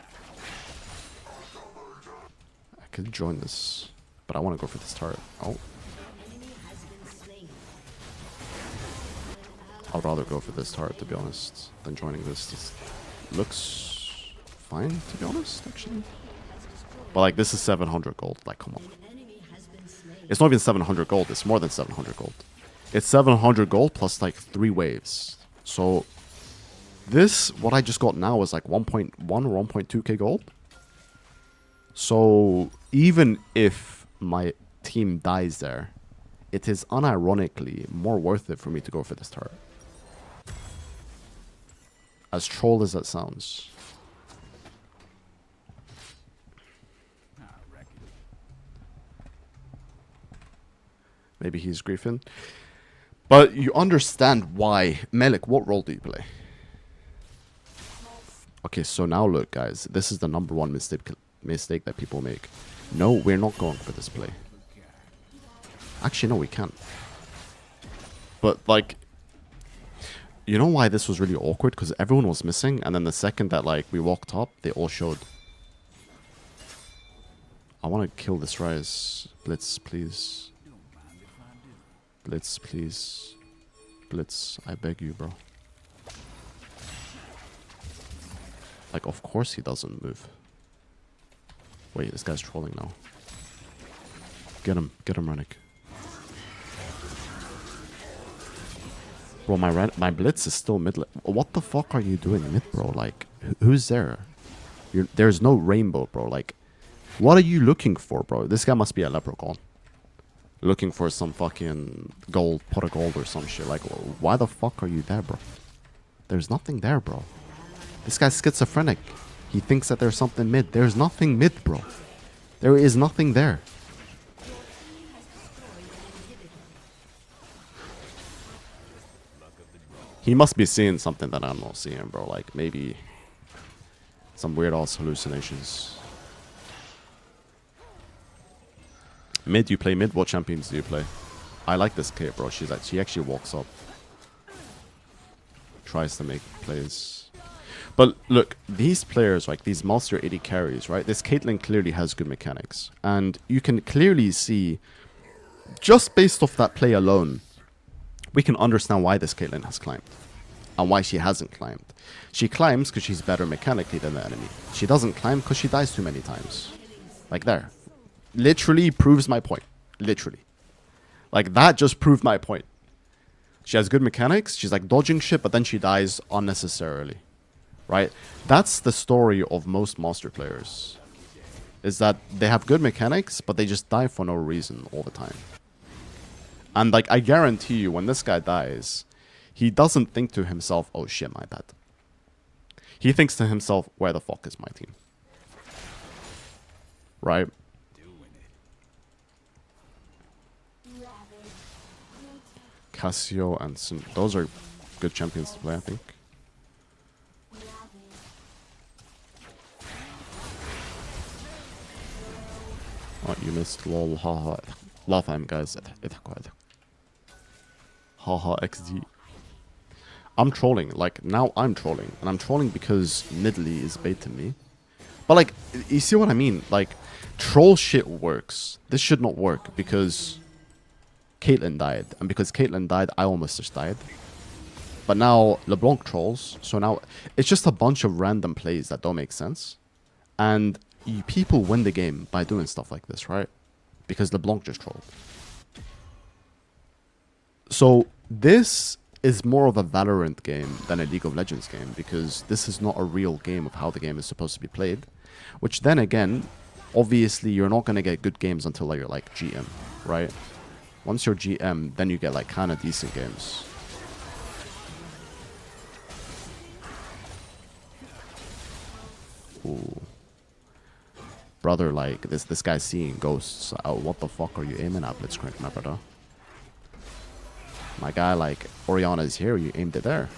could join this, but I want to go for this turret. Oh. I'd rather go for this turret, to be honest, than joining this. This looks fine, to be honest, actually. But, like, this is 700 gold. Like, come on. It's not even 700 gold. It's more than 700 gold. It's 700 gold plus, like, 3 waves. So, this, what I just got now is like 1.1 or 1.2k gold. So, even if my team dies there, it is unironically more worth it for me to go for this turret. As troll as that sounds. Maybe he's griefing. But you understand why. Melik, what role do you play? Okay, so now look, guys. This is the #1 mistake that people make. No, we're not going for this play. Actually, no, we can't. But, like, you know why this was really awkward? Because everyone was missing, and then the second that, like, we walked up, they all showed. I want to kill this Rise. Blitz, please. Blitz, please. Blitz, I beg you, bro. Like, of course he doesn't move. Wait, this guy's trolling now. Get him, Rennick. Bro, my blitz is still mid. What the fuck are you doing mid, bro? Like, who's there? There's no rainbow, bro. Like, what are you looking for, bro? This guy must be a leprechaun. Looking for some fucking gold, pot of gold or some shit. Like, why the fuck are you there, bro? There's nothing there, bro. This guy's schizophrenic. He thinks that there's something mid. There's nothing mid, bro. There is nothing there. He must be seeing something that I'm not seeing, bro. Like, maybe some weird-ass hallucinations. Mid, you play mid? What champions do you play? I like this kid, bro. She actually walks up. Tries to make plays. But look, these players, like these Master 80 carries, right? This Caitlyn clearly has good mechanics. And you can clearly see, just based off that play alone, we can understand why this Caitlyn has climbed. And why she hasn't climbed. She climbs because she's better mechanically than the enemy. She doesn't climb because she dies too many times. Like there. Literally proves my point. Literally. Like that just proved my point. She has good mechanics. She's like dodging shit, but then she dies unnecessarily. Right? That's the story of most Master players. Is that they have good mechanics, but they just die for no reason all the time. And like I guarantee you, when this guy dies, he doesn't think to himself, oh shit, my bad. He thinks to himself, where the fuck is my team? Right? Cassio and Sin, those are good champions to play, I think. Oh, you missed. Lol, haha. Laugh time, guys. Haha, XD. I'm trolling. Like, now I'm trolling. And I'm trolling because Nidalee is baiting me. But, like, you see what I mean? Like, troll shit works. This should not work because Caitlyn died. And because Caitlyn died, I almost just died. But now LeBlanc trolls. So now it's just a bunch of random plays that don't make sense. And people win the game by doing stuff like this, right? Because LeBlanc just trolled. So this is more of a Valorant game than a League of Legends game, because this is not a real game of how the game is supposed to be played. Which then again, obviously you're not going to get good games until you're like GM, right? Once you're GM, then you get like kind of decent games. Ooh. Brother, like, this guy's seeing ghosts. Oh, what the fuck are you aiming at, Blitzcrank, my brother? My guy, like, Orianna's here, you aimed it there.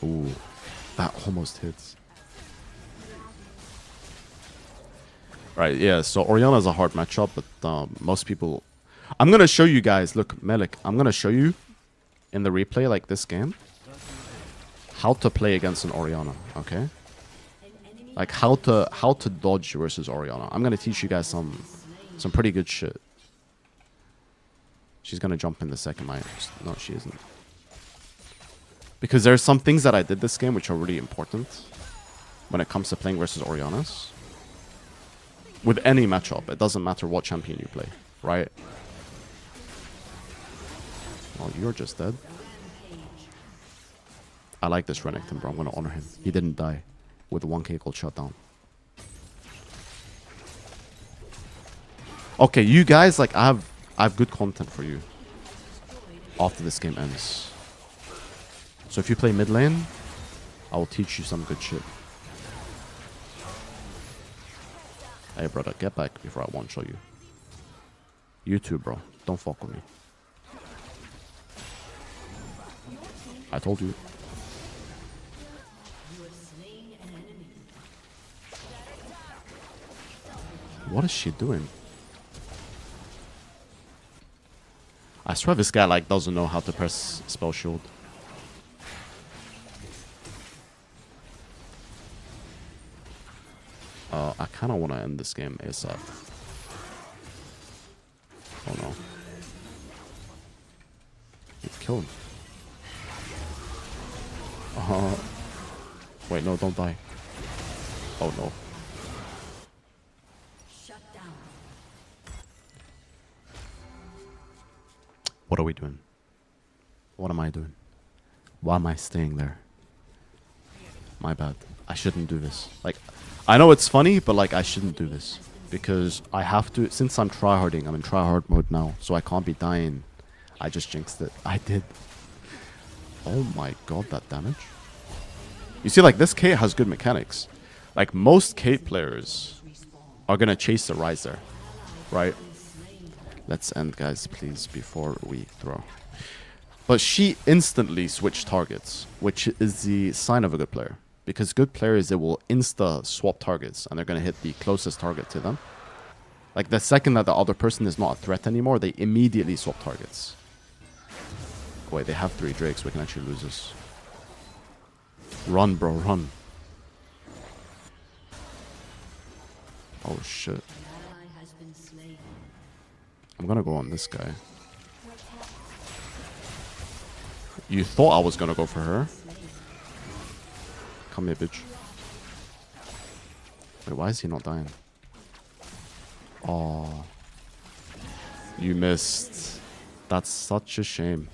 Ooh, that almost hits. Right, yeah, so Orianna's a hard matchup, but most people... I'm gonna show you guys, look, Melik, I'm gonna show you in the replay, like this game, how to play against an Orianna, okay? Like how to dodge versus Orianna. I'm gonna teach you guys some pretty good shit. She's gonna jump in the second line. No, she isn't. Because there's some things that I did this game which are really important when it comes to playing versus Oriannas. With any matchup, it doesn't matter what champion you play, right? Well, you're just dead. I like this Renekton, bro. I'm gonna honor him. He didn't die with the 1k gold shutdown. Okay, you guys, like, I have good content for you after this game ends. So if you play mid lane, I will teach you some good shit. Hey, brother, get back before I one-shot you. You too, bro. Don't fuck with me. I told you. What is she doing? I swear this guy like doesn't know how to press spell shield. I kind of want to end this game ASAP. Oh no. Kill him. Wait, no, don't die. Oh no. What are we doing? What am I doing? Why am I staying there? My bad. I shouldn't do this. Like, I know it's funny, but like, I shouldn't do this. Because I have to, since I'm tryharding, I'm in tryhard mode now, so I can't be dying. I just jinxed it. I did. Oh my god, that damage. You see, like, this Kate has good mechanics. Like, most Kate players are gonna chase the Rise there. Right? Let's end, guys, please, before we throw. But she instantly switched targets, which is the sign of a good player. Because good players, they will insta-swap targets, and they're going to hit the closest target to them. Like, the second that the other person is not a threat anymore, they immediately swap targets. Wait, they have 3 Drakes. We can actually lose this. Run, bro, run. Oh, shit. I'm going to go on this guy. You thought I was going to go for her? Come here, bitch. Wait, why is he not dying? Oh. You missed. That's such a shame.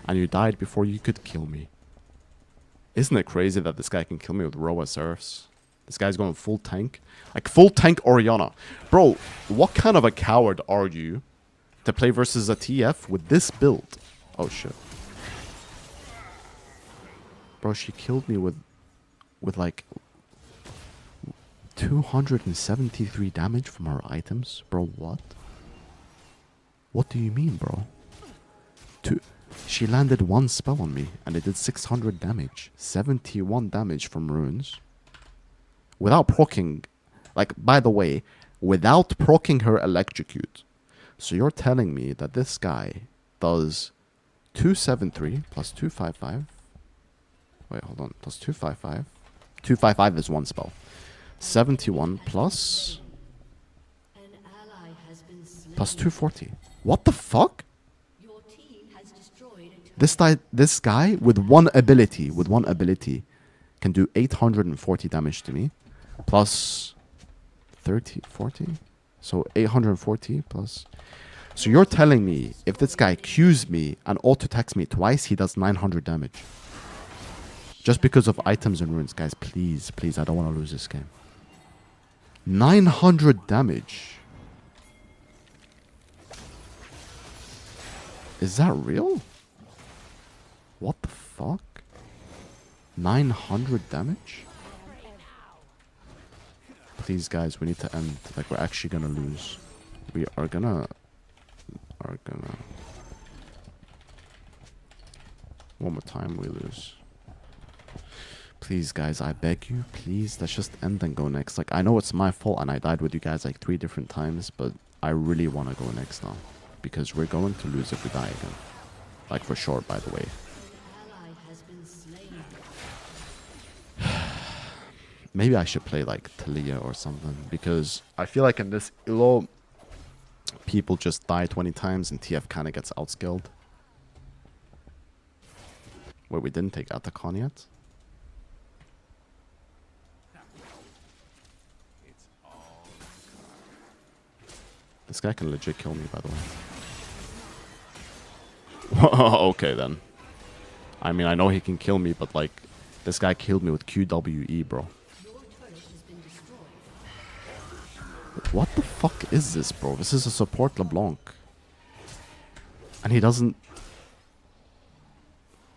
And you died before you could kill me. Isn't it crazy that this guy can kill me with Roa Seraphs? This guy's going full tank. Like, full tank Orianna. Bro, what kind of a coward are you to play versus a TF with this build? Oh, shit. Bro, she killed me with like 273 damage from her items. Bro, what? What do you mean, bro? She landed 1 spell on me and it did 600 damage. 71 damage from runes. Without proccing, like, by the way, without proccing her electrocute. So you're telling me that this guy does 273 plus 255. Wait, hold on. Plus 255. 255 is 1 spell. 71 plus 240. What the fuck? This guy with one ability can do 840 damage to me. Plus 40. So 840 plus. So you're telling me if this guy Qs me and auto-attacks me twice, he does 900 damage. Just because of items and runes, guys, please, please, I don't want to lose this game. 900 damage. Is that real? What the fuck? 900 damage? Please, guys, we need to end. Like, we're actually gonna lose. We are gonna... One more time, we lose. Please, guys, I beg you, please, let's just end and go next. Like, I know it's my fault and I died with you guys like 3 different times, but I really want to go next now. Because we're going to lose if we die again. Like, for sure, by the way. Maybe I should play, like, Talia or something. Because I feel like in this elo, people just die 20 times and TF kind of gets outskilled. Wait, we didn't take Atacon yet? This guy can legit kill me, by the way. Okay, then. I mean, I know he can kill me, but, like, this guy killed me with QWE, bro. What the fuck is this, bro? This is a support LeBlanc. And he doesn't...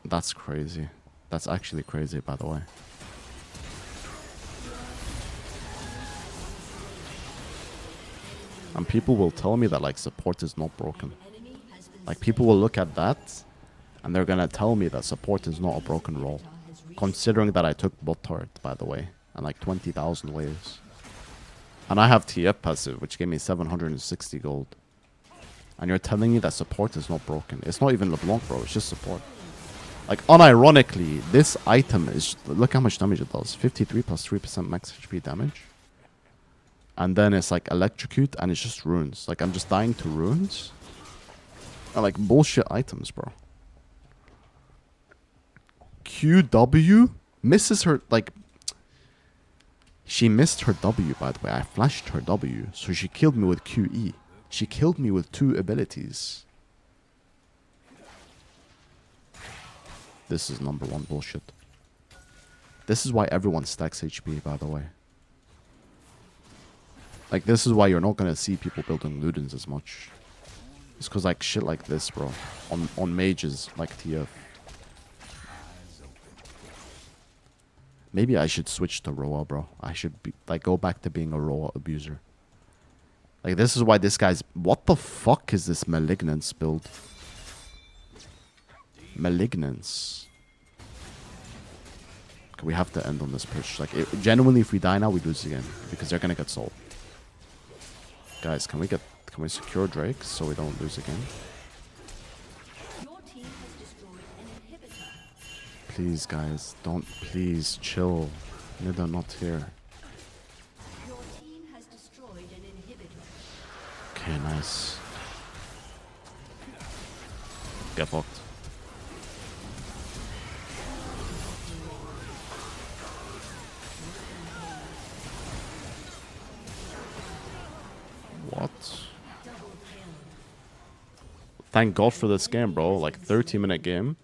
That's crazy. That's actually crazy, by the way. And people will tell me that, like, support is not broken. Like, people will look at that, and they're gonna tell me that support is not a broken role. Considering that I took bot turret, by the way, and like 20,000 waves. And I have TF passive, which gave me 760 gold. And you're telling me that support is not broken. It's not even LeBlanc, bro, it's just support. Like, unironically, this item is... Look how much damage it does. 53 plus 3% max HP damage. And then it's like electrocute, and it's just runes. Like, I'm just dying to runes. And like, bullshit items, bro. QW misses her, like, she missed her W, by the way. I flashed her W, so she killed me with QE. She killed me with 2 abilities. This is number 1 bullshit. This is why everyone stacks HP, by the way. Like, this is why you're not gonna see people building Ludens as much. It's cause, like, shit like this, bro. On mages, like TF. Maybe I should switch to Roa, bro. I should be, like, go back to being a Roa abuser. Like, this is why this guy's... What the fuck is this Malignance build? Malignance. Okay, we have to end on this push. Like, genuinely, if we die now, we lose again. Because they're gonna get sold. Guys, can we secure Drake so we don't lose again? Please, guys, don't, please, chill. They're not here. Your team has destroyed an inhibitor. Okay, nice. Get fucked. What? Thank God for this game, bro. Like, 30-minute game.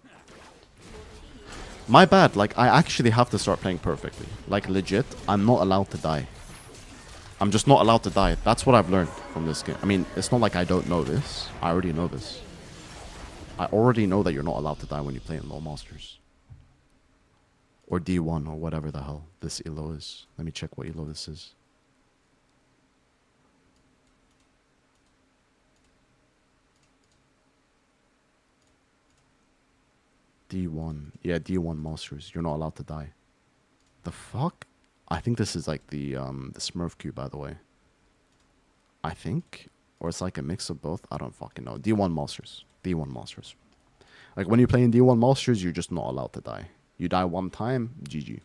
My bad, like, I actually have to start playing perfectly. Like, legit, I'm not allowed to die. I'm just not allowed to die. That's what I've learned from this game. I mean, it's not like I don't know this. I already know this. I already know that you're not allowed to die when you play in LoL Masters. Or D1, or whatever the hell this elo is. Let me check what elo this is. D1. Yeah, D1 Masters. You're not allowed to die. The fuck? I think this is like the Smurf queue, by the way. I think. Or it's like a mix of both. I don't fucking know. D1 Masters. D1 Masters. Like, when you play in D1 Masters, you're just not allowed to die. You die one time, GG.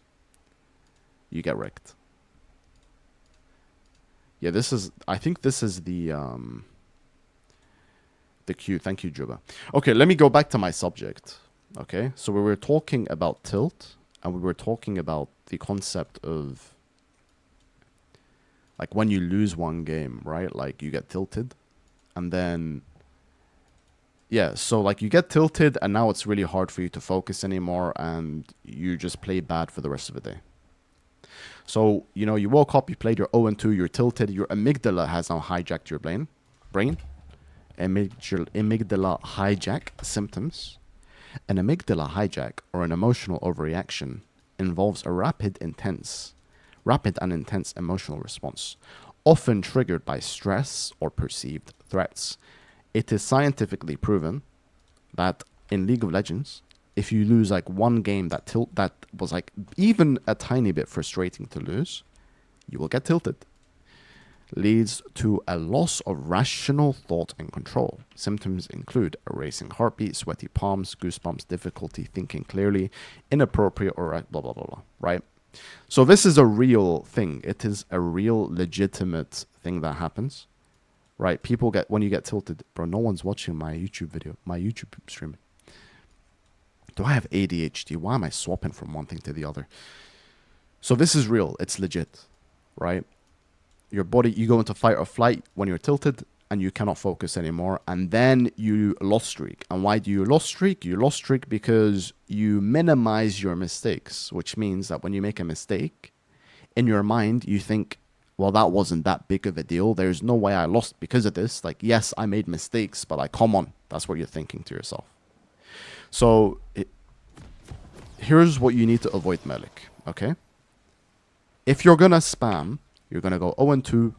You get wrecked. Yeah, this is... I think this is the queue. Thank you, Juba. Okay, let me go back to my subject. Okay, so we were talking about tilt, and we were talking about the concept of, like, when you lose one game, right? Like, you get tilted, and then, yeah, so, like, you get tilted, and now it's really hard for you to focus anymore, and you just play bad for the rest of the day. So, you know, you woke up, you played your 0-2, you're tilted, your amygdala has now hijacked your brain. Amygdala hijack symptoms. An amygdala hijack, or an emotional overreaction, involves a rapid and intense emotional response, often triggered by stress or perceived threats. It is scientifically proven that in League of Legends, if you lose like one game that was like even a tiny bit frustrating to lose, you will get tilted. Leads to a loss of rational thought and control. Symptoms include a racing heartbeat, sweaty palms, goosebumps, difficulty thinking clearly, inappropriate or blah, blah, blah, blah, right? So this is a real thing. It is a real legitimate thing that happens, right? People get, when you get tilted, bro, no one's watching my YouTube video, my YouTube stream. Do I have ADHD? Why am I swapping from one thing to the other? So this is real. It's legit, right? Your body, you go into fight or flight when you're tilted and you cannot focus anymore. And then you lost streak. And why do you lost streak? You lost streak because you minimize your mistakes, which means that when you make a mistake, in your mind, you think, well, that wasn't that big of a deal. There's no way I lost because of this. Like, yes, I made mistakes, but like, come on. That's what you're thinking to yourself. So here's what you need to avoid, Malik, okay? If you're going to spam, you're going to go 0-2,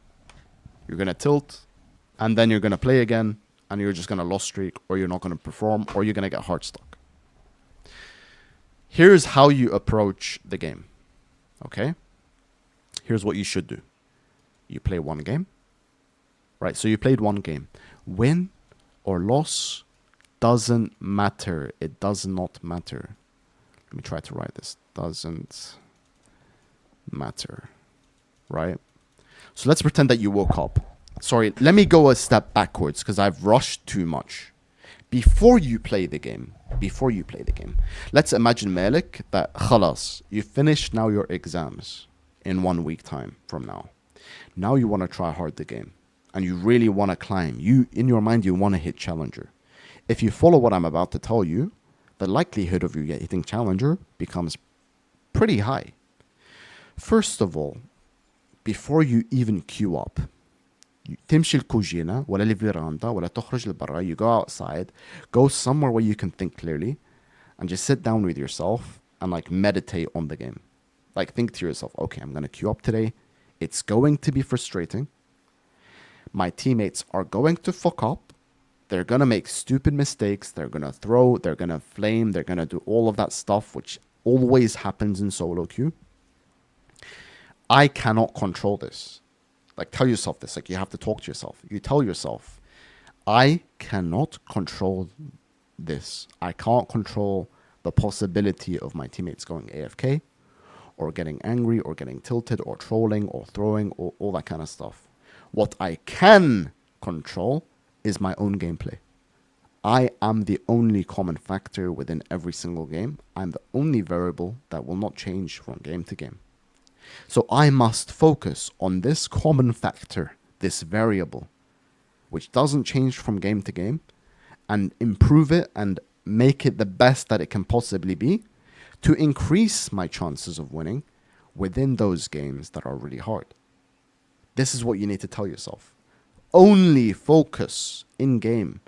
you're going to tilt, and then you're going to play again, and you're just going to lost streak, or you're not going to perform, or you're going to get hard stuck. Here's how you approach the game, okay? Here's what you should do. You play one game, right? So you played one game. Win or loss doesn't matter. It does not matter. Let me try to write this. Doesn't matter. Right? So let's pretend that you woke up. Sorry, let me go a step backwards because I've rushed too much. before you play the game, let's imagine, Malik, that khalas, you finished now your exams in 1 week time from now. Now you want to try hard the game and you really want to climb. You, in your mind, you want to hit Challenger. If you follow what I'm about to tell you, the likelihood of you hitting Challenger becomes pretty high. First of all, before you even queue up, تمشي الكوجينة ولا الفيراندا ولا تخرج لبرا, you go outside, go somewhere where you can think clearly and just sit down with yourself and like meditate on the game. Like think to yourself, okay, I'm going to queue up today. It's going to be frustrating. My teammates are going to fuck up. They're going to make stupid mistakes. They're going to throw, they're going to flame, they're going to do all of that stuff, which always happens in solo queue. I cannot control this. Like, tell yourself this. Like, you have to talk to yourself. You tell yourself, I cannot control this. I can't control the possibility of my teammates going AFK or getting angry or getting tilted or trolling or throwing or all that kind of stuff. What I can control is my own gameplay. I am the only common factor within every single game. I'm the only variable that will not change from game to game. So I must focus on this common factor, this variable, which doesn't change from game to game, and improve it and make it the best that it can possibly be to increase my chances of winning within those games that are really hard. This is what you need to tell yourself. Only focus in game.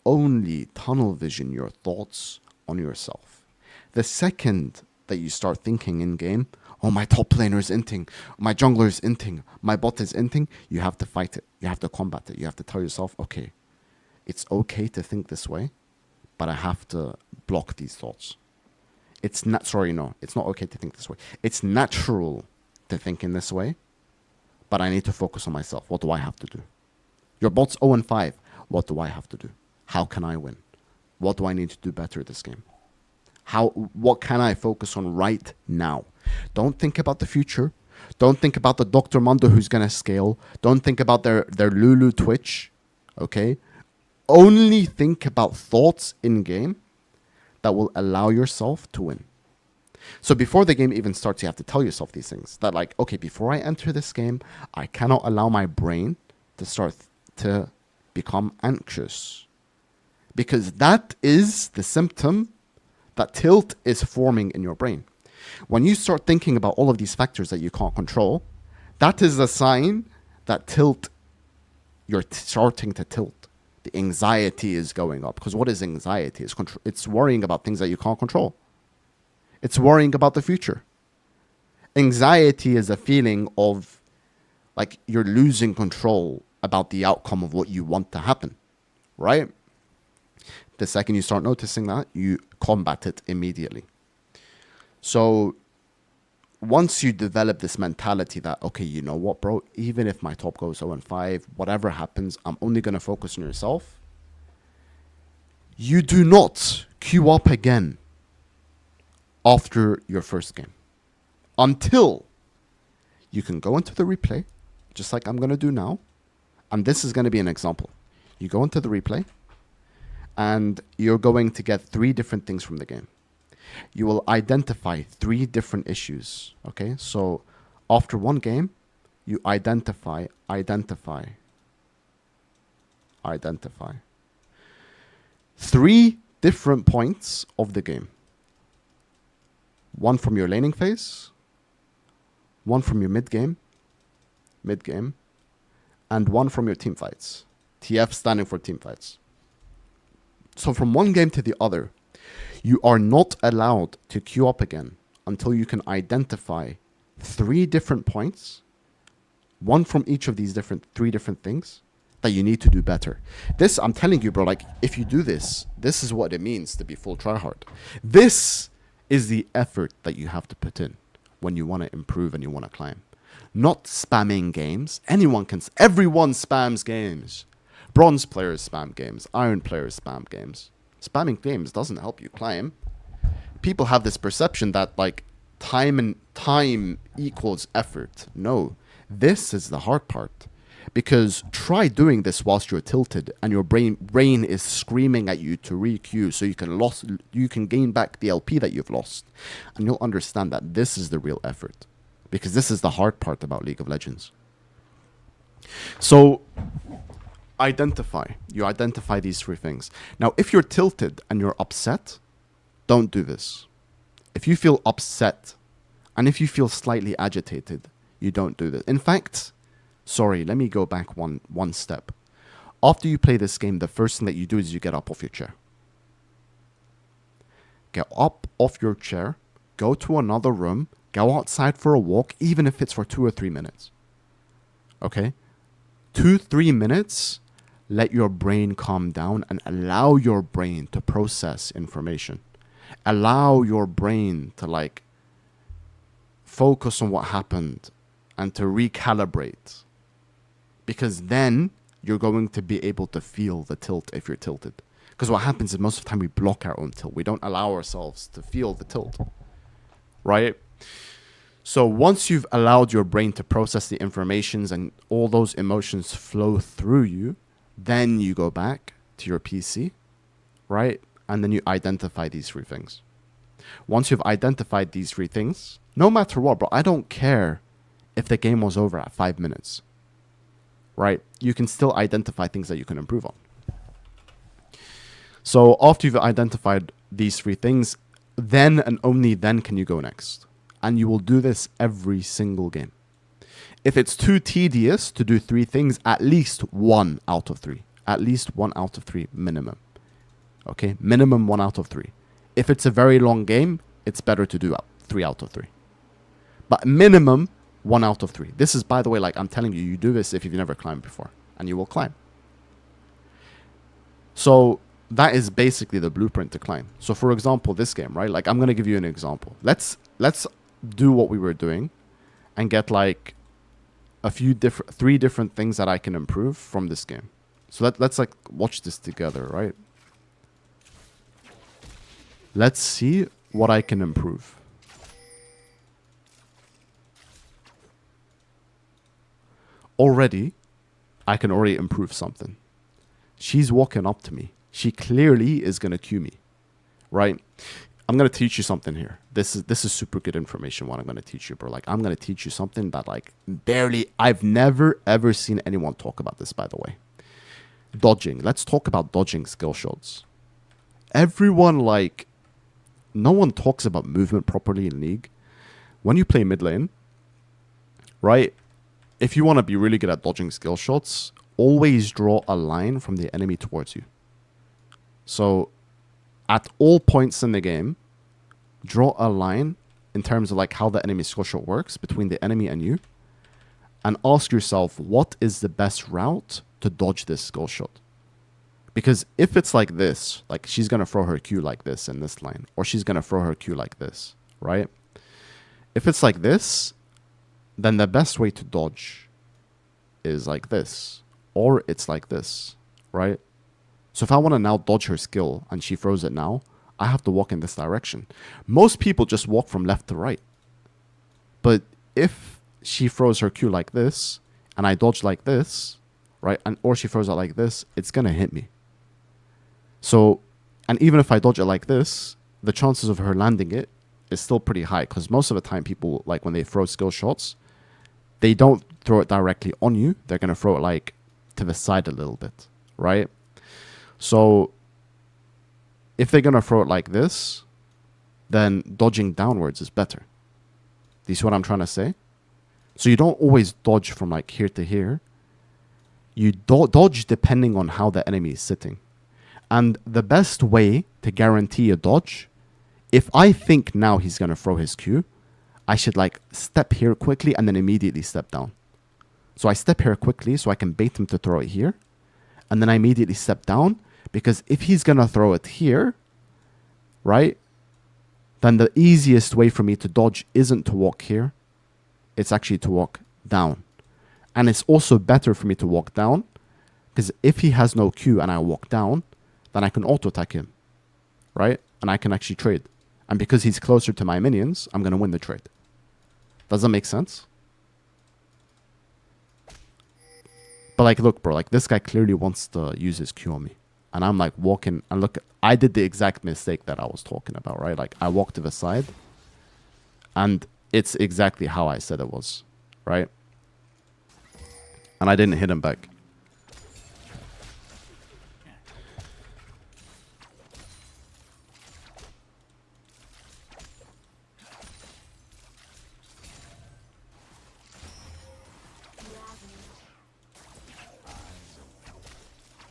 Only tunnel vision your thoughts on yourself. The second that you start thinking in game, oh, my top laner is inting, my jungler is inting, my bot is inting, you have to fight it. You have to combat it. You have to tell yourself, okay, it's okay to think this way, but I have to block these thoughts. It's not, it's not okay to think this way. It's natural to think in this way, but I need to focus on myself. What do I have to do? Your bot's 0-5. What do I have to do? How can I win? What do I need to do better this game? What can I focus on right now? Don't think about the future. Don't think about the Dr. Mondo who's going to scale. Don't think about their Lulu Twitch. Okay? Only think about thoughts in game that will allow yourself to win. So before the game even starts, you have to tell yourself these things. That like, okay, before I enter this game, I cannot allow my brain to start to become anxious. Because that is the symptom that tilt is forming in your brain. When you start thinking about all of these factors that you can't control, that is a sign that you're starting to tilt. The anxiety is going up. Because what is anxiety? It's worrying about things that you can't control. It's worrying about the future. Anxiety is a feeling of like you're losing control about the outcome of what you want to happen, right? The second you start noticing that, you combat it immediately. So once you develop this mentality that, okay, you know what, bro, even if my top goes 0-5, whatever happens, I'm only going to focus on yourself. You do not queue up again after your first game until you can go into the replay, just like I'm going to do now. And this is going to be an example. You go into the replay and you're going to get 3 different things from the game. You will identify 3 different issues. Okay, so after one game, you identify 3 different points of the game. 1 from your laning phase, 1 from your mid game, and 1 from your team fights. TF standing for team fights. So from one game to the other, you are not allowed to queue up again until you can identify 3 different points, 1 from each of these 3 different things that you need to do better. This, I'm telling you, bro, like, if you do this, this is what it means to be full tryhard. This is the effort that you have to put in when you want to improve and you want to climb. Not spamming games. Everyone spams games. Bronze players spam games. Iron players spam games. Spamming games doesn't help you climb. People have this perception that like time equals effort. No, this is the hard part. Because try doing this whilst you're tilted and your brain is screaming at you to re-queue so you can gain back the LP that you've lost. And you'll understand that this is the real effort. Because this is the hard part about League of Legends. So you identify these three things. Now, if you're tilted and you're upset, don't do this. If you feel upset and if you feel slightly agitated, you don't do this. In fact, sorry, let me go back one step. After you play this game, the first thing that you do is you get up off your chair. Get up off your chair, go to another room, go outside for a walk, even if it's for 2 or 3 minutes. Okay? 2-3 minutes, let your brain calm down and allow your brain to process information. Allow your brain to like focus on what happened and to recalibrate. Because then you're going to be able to feel the tilt if you're tilted. Because what happens is most of the time we block our own tilt. We don't allow ourselves to feel the tilt. Right? So once you've allowed your brain to process the informations and all those emotions flow through you, then you go back to your PC, right? And then you identify these three things. Once you've identified these three things, no matter what, bro, I don't care if the game was over at 5 minutes, right? You can still identify things that you can improve on. So after you've identified these three things, then and only then can you go next. And you will do this every single game. If it's too tedious to do 3 things, at least 1 out of 3. At least 1 out of 3 minimum. Okay? Minimum 1 out of 3. If it's a very long game, it's better to do 3 out of 3. But minimum 1 out of 3. This is, by the way, like I'm telling you, you do this if you've never climbed before. And you will climb. So that is basically the blueprint to climb. So for example, this game, right? Like I'm going to give you an example. Let's do what we were doing and get like three different things that I can improve from this game. So let's like watch this together, right? Let's see what I can improve. Already, I can already improve something. She's walking up to me. She clearly is going to cue me, right? I'm going to teach you something here. This is super good information, what I'm going to teach you, bro. Like, I'm going to teach you something that, like, I've never, ever seen anyone talk about this, by the way. Dodging. Let's talk about dodging skill shots. Everyone, like, no one talks about movement properly in League. When you play mid lane, right, if you want to be really good at dodging skill shots, always draw a line from the enemy towards you. So, at all points in the game, draw a line in terms of like how the enemy skill shot works between the enemy and you, and ask yourself, what is the best route to dodge this skill shot? Because if it's like this, like she's going to throw her Q like this in this line, or she's going to throw her Q like this, right? If it's like this, then the best way to dodge is like this, or it's like this, right? So if I want to now dodge her skill and she throws it now, I have to walk in this direction. Most people just walk from left to right. But if she throws her Q like this and I dodge like this, right, or she throws it like this, it's going to hit me. So, and even if I dodge it like this, the chances of her landing it is still pretty high, because most of the time people, like when they throw skill shots, they don't throw it directly on you. They're going to throw it like to the side a little bit, right? So if they're going to throw it like this, then dodging downwards is better. Do you see what I'm trying to say? So you don't always dodge from like here to here. You dodge depending on how the enemy is sitting. And the best way to guarantee a dodge, if I think now he's going to throw his Q, I should like step here quickly and then immediately step down. So I step here quickly so I can bait him to throw it here. And then I immediately step down, because if he's going to throw it here, right, then the easiest way for me to dodge isn't to walk here. It's actually to walk down. And it's also better for me to walk down, because if he has no Q and I walk down, then I can auto-attack him, right? And I can actually trade. And because he's closer to my minions, I'm going to win the trade. Does that make sense? But like, look, bro, like this guy clearly wants to use his Q on me. And I'm like walking, and look, I did the exact mistake that I was talking about, right? Like I walked to the side, and it's exactly how I said it was, right? And I didn't hit him back.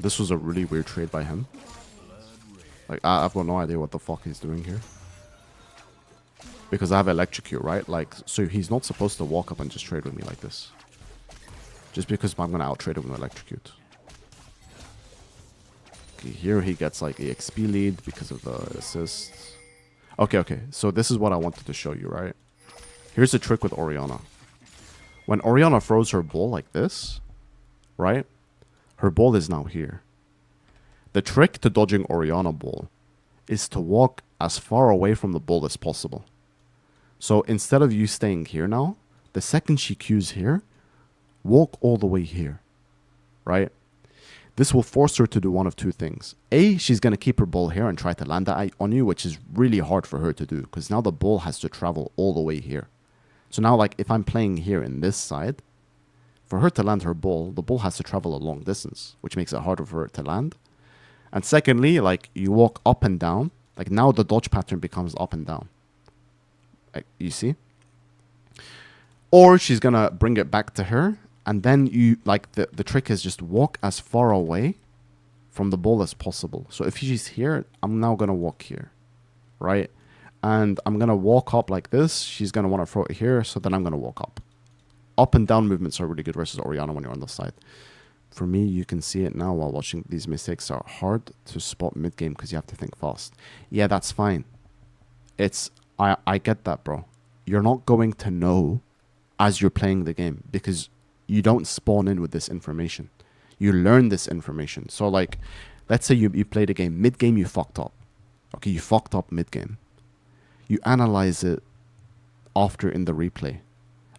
This was a really weird trade by him. Like, I've got no idea what the fuck he's doing here. Because I have electrocute, right? Like, so he's not supposed to walk up and just trade with me like this. Just because I'm gonna out-trade him with electrocute. Okay, here he gets like the XP lead because of the assist. Okay. So this is what I wanted to show you, right? Here's the trick with Orianna. When Orianna throws her ball like this, right? Her ball is now here. The trick to dodging Orianna ball is to walk as far away from the ball as possible. So instead of you staying here now, the second she cues here, walk all the way here, right? This will force her to do one of two things. A, she's going to keep her ball here and try to land that on you, which is really hard for her to do because now the ball has to travel all the way here. So now, like, if I'm playing here in this side, for her to land her ball, the ball has to travel a long distance, which makes it harder for her to land. And secondly, like, you walk up and down. Like, now the dodge pattern becomes up and down. Like, you see? Or she's going to bring it back to her. And then you, like, the trick is just walk as far away from the ball as possible. So if she's here, I'm now going to walk here, right? And I'm going to walk up like this. She's going to want to throw it here. So then I'm going to walk up. Up and down movements are really good versus Orianna when you're on the side. For me, you can see it now while watching. These mistakes are hard to spot mid-game because you have to think fast. Yeah, that's fine. I get that, bro. You're not going to know as you're playing the game because you don't spawn in with this information. You learn this information. So, like, let's say you played a game. Mid-game, you fucked up. Okay, you fucked up mid-game. You analyze it after in the replay.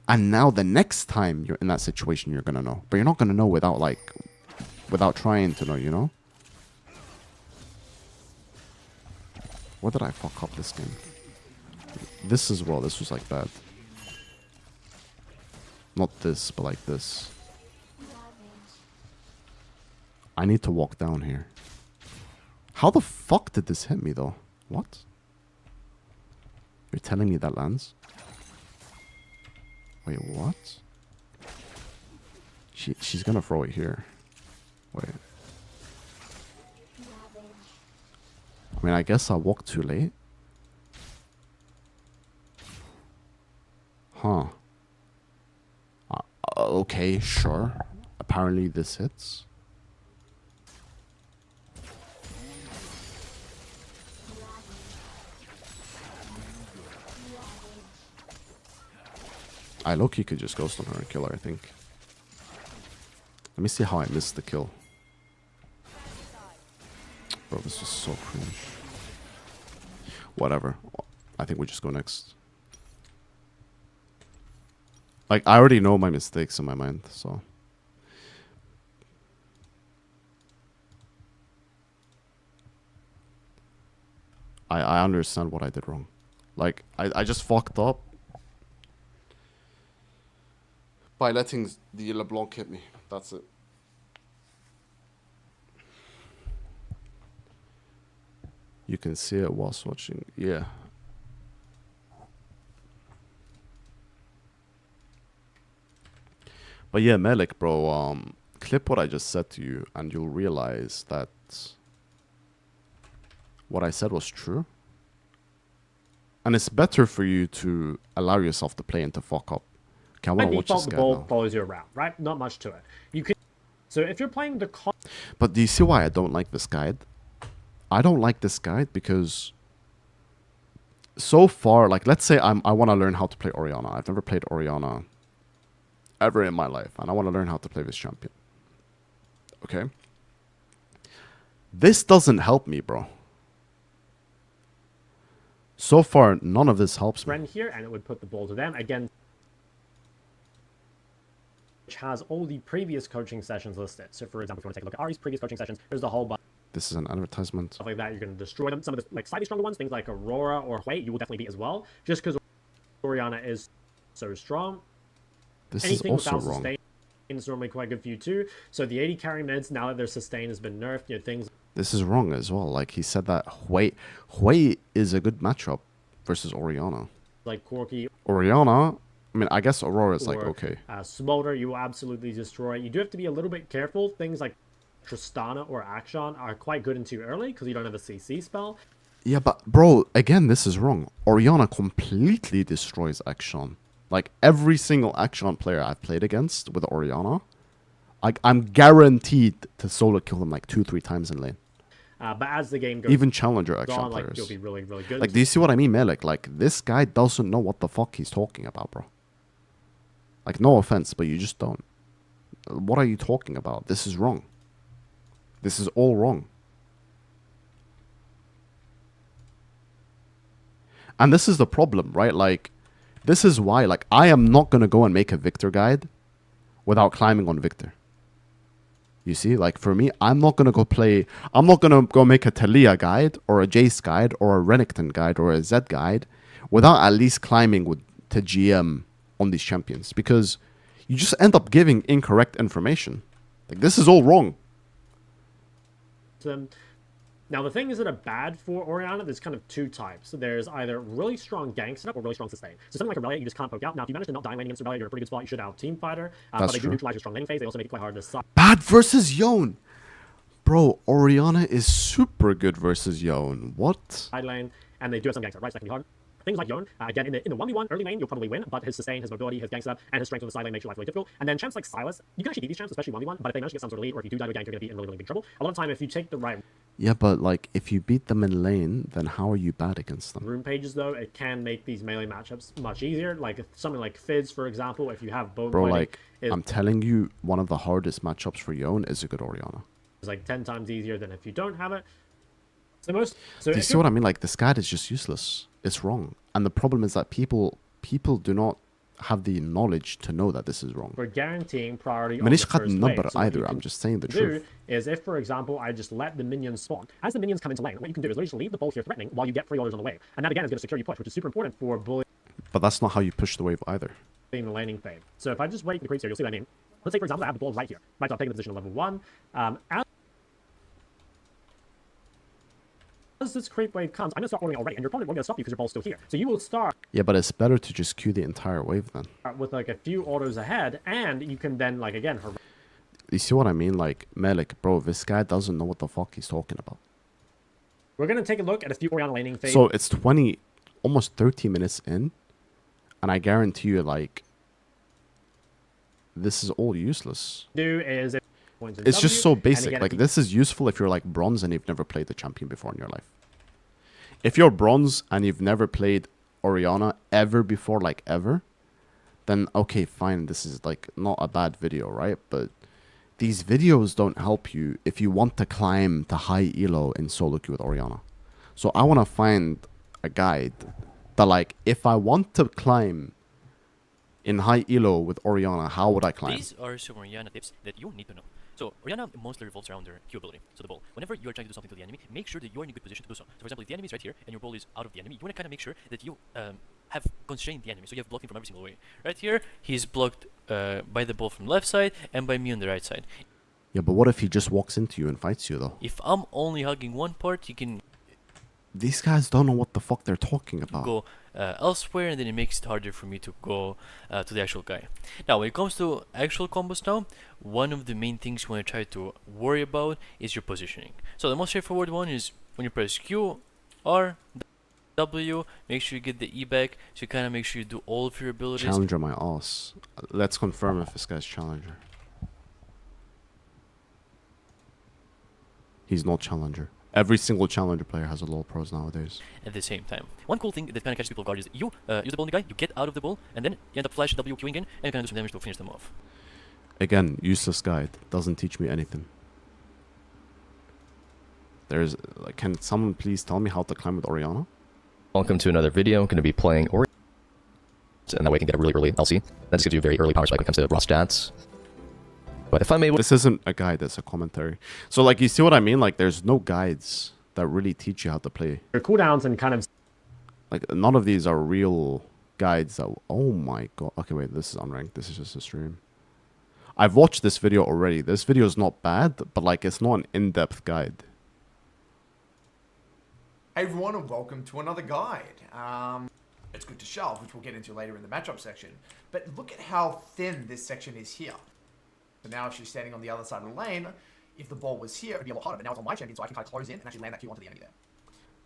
And now the next time you're in that situation, you're going to know. But you're not going to know without trying to know, you know? What did I fuck up this game? This as well. This was like bad. Not this, but like this. I need to walk down here. How the fuck did this hit me though? What? You're telling me that lands? Wait, what? She's gonna throw it here. Wait. I mean, I guess I walked too late. Huh. Okay, sure. Apparently this hits. I low-key could just ghost on her and kill her, I think. Let me see how I missed the kill. Bro, this is so cringe. Whatever. I think we just go next. Like, I already know my mistakes in my mind, so. I understand what I did wrong. Like, I just fucked up by letting the LeBlanc hit me. That's it. You can see it whilst watching. Yeah. But yeah, Melik, bro, clip what I just said to you and you'll realize that what I said was true. And it's better for you to allow yourself to play and to fuck up. Okay, I want to watch this the guy ball now. follows you around, right? Not much to it. You can. So if you're playing the. But do you see why I don't like this guide? I don't like this guide because so far, like, let's say I want to learn how to play Orianna. I've never played Orianna ever in my life, and I want to learn how to play this champion. Okay? This doesn't help me, bro. So far, none of this helps me. Ren here, and it would put the ball to them. Again, which has all the previous coaching sessions listed. So for example, if you want to take a look at Ari's previous coaching sessions, there's the whole bunch. This is an advertisement. Stuff like that, you're going to destroy them. Some of the like slightly stronger ones, things like Aurora or Hui, you will definitely beat as well, just because Orianna is so strong. This Anything is also without wrong. sustain is normally quite good for you too. So the 80 carry mids, now that their sustain has been nerfed, you know, things This is wrong as well. Like he said that Hui is a good matchup versus Orianna. like Corki Orianna, I mean, I guess Aurora is like or okay. Smolder, you will absolutely destroy. You do have to be a little bit careful. Things like Tristana or Akshan are quite good into early because you don't have a CC spell. Yeah, but bro, again, this is wrong. Orianna completely destroys Akshan. Like every single Akshan player I've played against with Orianna, I'm guaranteed to solo kill them like 2-3 times in lane. But as the game goes Even challenger on, Akshan like players. you'll be really, really good. Like, do you see what I mean, Melik? Like, this guy doesn't know what the fuck he's talking about, bro. Like, no offense, but you just don't. What are you talking about? This is wrong. This is all wrong. And this is the problem, right? Like, this is why, like, I am not going to go and make a Victor guide without climbing on Victor. You see, like for me, I'm not going to go make a Talia guide or a Jace guide or a Renekton guide or a Zed guide without at least climbing to GM on these champions, because you just end up giving incorrect information. Like, this is all wrong. Now, the things that are bad for Orianna, there's kind of two types. So there's either really strong gank setup or really strong sustain. So something like Aurelia, you just can't poke out. Now, if you manage to not die laning against Aurelia, you're in a pretty good spot. You should out team fighter. But they do neutralize your strong laning phase. They also make it quite hard to side Bad versus Yone. Bro, Orianna is super good versus Yone. What? lane, and they do have some gank setup, right? So that can be hard. Things like Yone, again, in the 1v1 early lane, you'll probably win, but his sustain, his mobility, his gank setup, and his strength on the side lane makes your life really difficult. And then champs like Silas, you can actually beat these champs, especially 1v1, but if they manage to get some sort of lead, or if you do die to a gank, you're going to be in really, really big trouble. A lot of time, if you take the right Yeah, but like, if you beat them in lane, then how are you bad against them? rune pages, though, it can make these melee matchups much easier. Like something like Fizz, for example, if you have bow Bro, fighting, like, I'm telling you, one of the hardest matchups for Yone is a good Orianna. it's like 10 times easier than if you don't have it. So Do you see what I mean? Like, this guide is just useless. It's wrong. And the problem is that people do not have the knowledge to know that this is wrong. we're guaranteeing priority on the مانيش first خد number wave. So what either. you I'm can just saying the do truth. is if, for example, I just let the minions spawn. As the minions come into lane, what you can do is literally just leave the bolt here threatening while you get free orders on the wave. And that, again, is going to secure you push, which is super important for bullying But that's not how you push the wave either. the laning phase. So if I just wait for the creeps here, you'll see what I mean. Let's say, for example, I have the ball right here. Right, so I'll take the position of level 1. As this creep wave comes, I'm going to start ordering already, and your opponent won't be able to stop you because your ball's still here. So you will start Yeah, but it's better to just queue the entire wave then. with like a few orders ahead, and you can then, like, again, You see what I mean? Like, Melik, bro, this guy doesn't know what the fuck he's talking about. we're going to take a look at a few Orianna laning phase. So it's 20, almost 30 minutes in, and I guarantee you, like, this is all useless. Do is It's just so basic. Like, this is useful if you're like bronze and you've never played the champion before in your life. If you're bronze and you've never played Orianna ever before, like ever, then okay, fine. This is like not a bad video, right? But these videos don't help you if you want to climb to high elo in solo queue with Orianna. So I want to find a guide that, like, if I want to climb in high elo with Orianna, how would I climb? These are some Orianna tips that you need to know. So, Orianna mostly revolves around their Q ability, so the ball. Whenever you are trying to do something to the enemy, make sure that you are in a good position to do so. So, for example, if the enemy is right here, and your ball is out of the enemy, you want to kind of make sure that you have constrained the enemy, so you have blocked him from every single way. Right here, he's blocked by the ball from the left side, and by me on the right side. Yeah, but what if he just walks into you and fights you, though? If I'm only hugging one part, you can These guys don't know what the fuck they're talking about. go elsewhere, and then it makes it harder for me to go to the actual guy. Now, when it comes to actual combos now, one of the main things you want to try to worry about is your positioning. So the most straightforward one is when you press Q, R, W, make sure you get the E back, so you kind of make sure you do all of your abilities. Challenger my ass. Let's confirm if this guy's challenger. He's not challenger. Every single challenger player has a LoL pros nowadays. At the same time. One cool thing that kind of catches people off guard is you use the ball on the guy, you get out of the ball, and then you end up flash W queuing in, and you kind of do some damage to finish them off. Again, useless guide. Doesn't teach me anything. There's... Like, can someone please tell me how to climb with Orianna? Welcome to another video. I'm going to be playing Ori, and that way I can get a really early LC. That just gives you a very early power spike when it comes to raw stats. But if I'm able This isn't a guide, it's a commentary. So like, you see what I mean? Like, there's no guides that really teach you how to play. Your cooldowns and kind of Like, none of these are real guides that... Oh my god. Okay, wait, this is unranked. This is just a stream. I've watched this video already. This video is not bad, but like, it's not an in-depth guide. Hey everyone, and welcome to another guide. It's good to shove, which we'll get into later in the matchup section. But look at how thin this section is here. So now if she's standing on the other side of the lane, if the ball was here, it'd be a lot harder. But now it's on my champion, so I can kind of close in and actually land that Q onto the enemy there.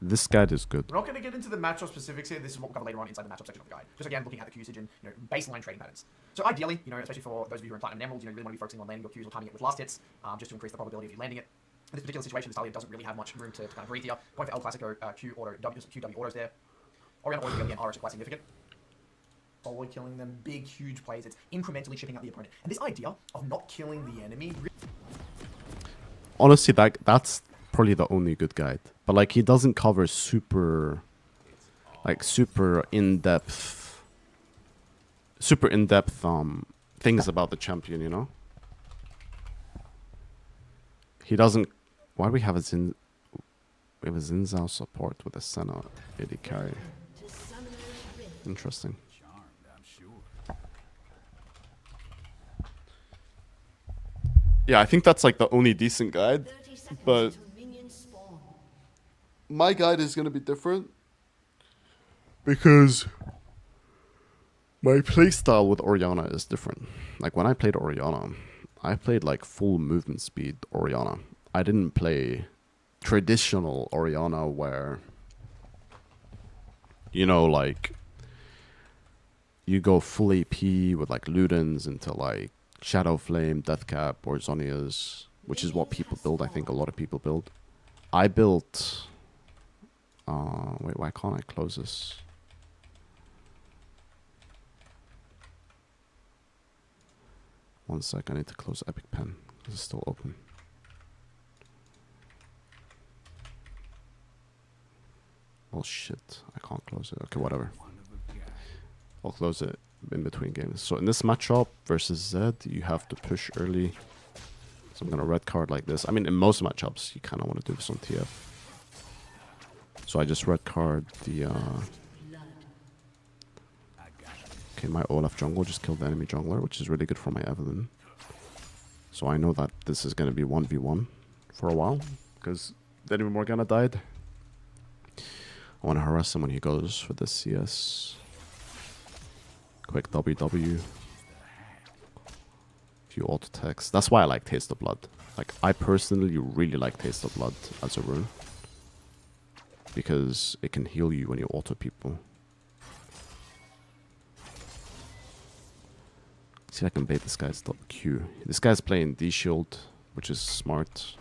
This guide is good. We're not going to get into the matchup specifics here. This is what we'll cover later on inside the matchup section of the guide. Just again, looking at the Q usage and baseline trading patterns. So ideally, especially for those of you who are in Platinum and Emerald, you really want to be focusing on landing your Qs or timing it with last hits, just to increase the probability of you landing it. In this particular situation, Natalia doesn't really have much room to kind of breathe here. Going for El Clasico, Q QW autos there. Oriana always again, RS are quite significant. Forward killing them, big, huge plays. It's incrementally chipping out the opponent. And this idea of not killing the enemy... Honestly, that's probably the only good guide. But like, he doesn't cover super in-depth things about the champion, you know? He doesn't... Why do we have a Xin... We have a Xin Zhao support with a Senna AD carry. Interesting. Yeah, I think that's like the only decent guide. 30 seconds But until minions spawn. my guide is going to be different. Because my playstyle with Oriana is different. Like, when I played Oriana, I played like full movement speed Oriana. I didn't play traditional Oriana where, like, you go full AP with like Ludens into like Shadow Flame, Deathcap, or Zhonya's, which is what people build. I think a lot of people build. I built... wait, why can't I close this? One sec, I need to close Epic Pen. This is still open. Oh shit, I can't close it. Okay, whatever. I'll close it in between games. So in this matchup versus Zed, you have to push early. So I'm gonna red card like this. I mean, in most matchups, you kind of want to do this on TF. So I just red card the... Okay, my Olaf jungle just killed the enemy jungler, which is really good for my Evelyn. So I know that this is gonna be 1v1 for a while, because the enemy Morgana died. I want to harass him when he goes for the CS. Quick WW. Few auto attacks. That's why I like Taste of Blood. Like, I personally really like Taste of Blood as a rune. Because it can heal you when you auto people. See if I can bait this guy's Q. This guy's playing D-Shield, which is smart.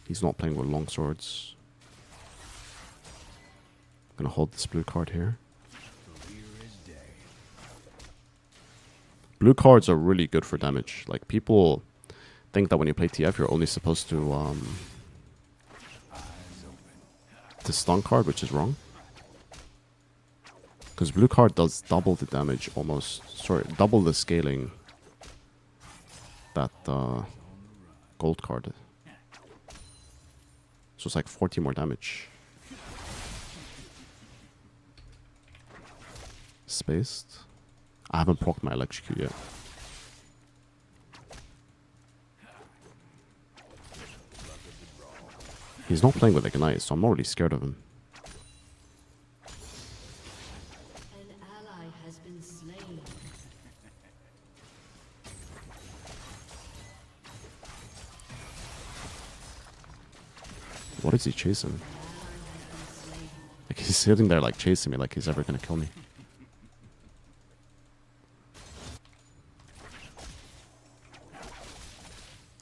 He's not playing with long swords. I'm gonna hold this blue card here. Blue cards are really good for damage. Like, people think that when you play TF, you're only supposed to stun card, which is wrong. Because blue card does double the damage almost. Sorry, double the scaling that gold card. So it's like 40 more damage. Spaced. I haven't procced my electrocute yet. He's not playing with Ignite, so I'm already scared of him. An ally has been slain. What is he chasing? Like, he's sitting there like chasing me like he's ever gonna kill me.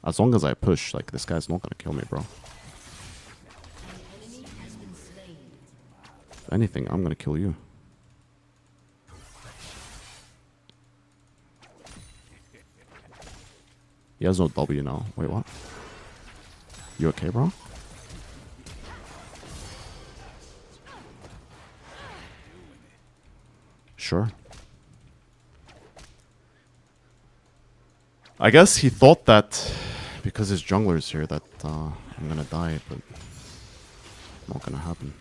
As long as I push, like, this guy's not gonna kill me, bro. If anything, I'm gonna kill you. He has no W now. Wait, what? You okay, bro? Sure. I guess he thought that because his jungler's here that I'm gonna die, but not gonna happen.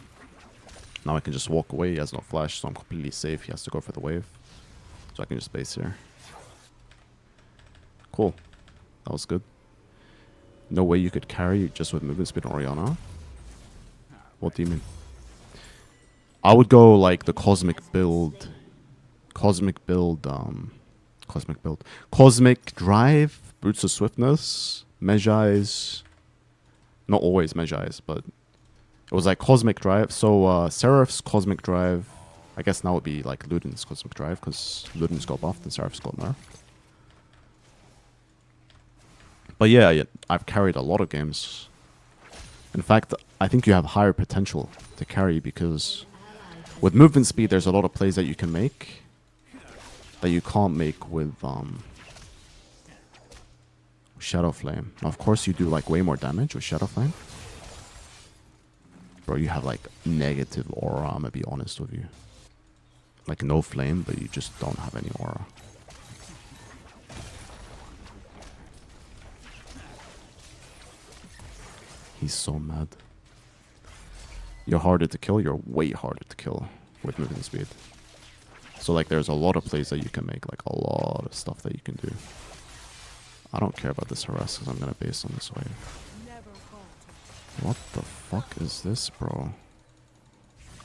Now I can just walk away. He has no flash, so I'm completely safe. He has to go for the wave, so I can just base here. Cool. That was good. No way you could carry just with movement speed on Orianna? What do you mean? I would go like the cosmic build. Cosmic build, Cosmic drive, boots of swiftness, Mejai's. Not always Mejai's, but it was like cosmic drive. So Seraph's cosmic drive, I guess now would be like Luden's cosmic drive, because Luden's got buffed and Seraph's got nerfed. But yeah, I've carried a lot of games. In fact, I think you have higher potential to carry because with movement speed, there's a lot of plays that you can make that you can't make with Shadow Flame. Now, of course, you do like way more damage with Shadow Flame. Bro, you have like negative aura, I'm gonna be honest with you. Like no flame, but you just don't have any aura. He's so mad. You're harder to kill, you're way harder to kill with movement speed. So like there's a lot of plays that you can make, like a lot of stuff that you can do. I don't care about this harass because I'm gonna base on this wave. What the fuck is this, bro?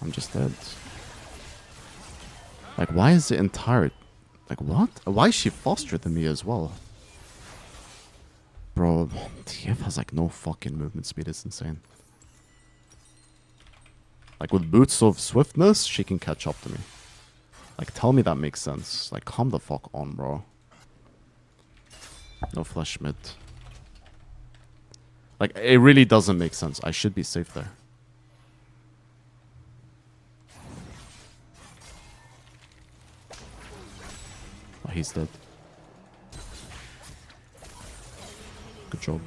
I'm just dead. Like why is the entire... Like what? Why is she faster than me as well? Bro, TF has like no fucking movement speed, it's insane. Like with boots of swiftness, she can catch up to me. Like tell me that makes sense. Like calm the fuck on, bro. No flash mid. Like it really doesn't make sense. I should be safe there. Oh, he's dead. Good job.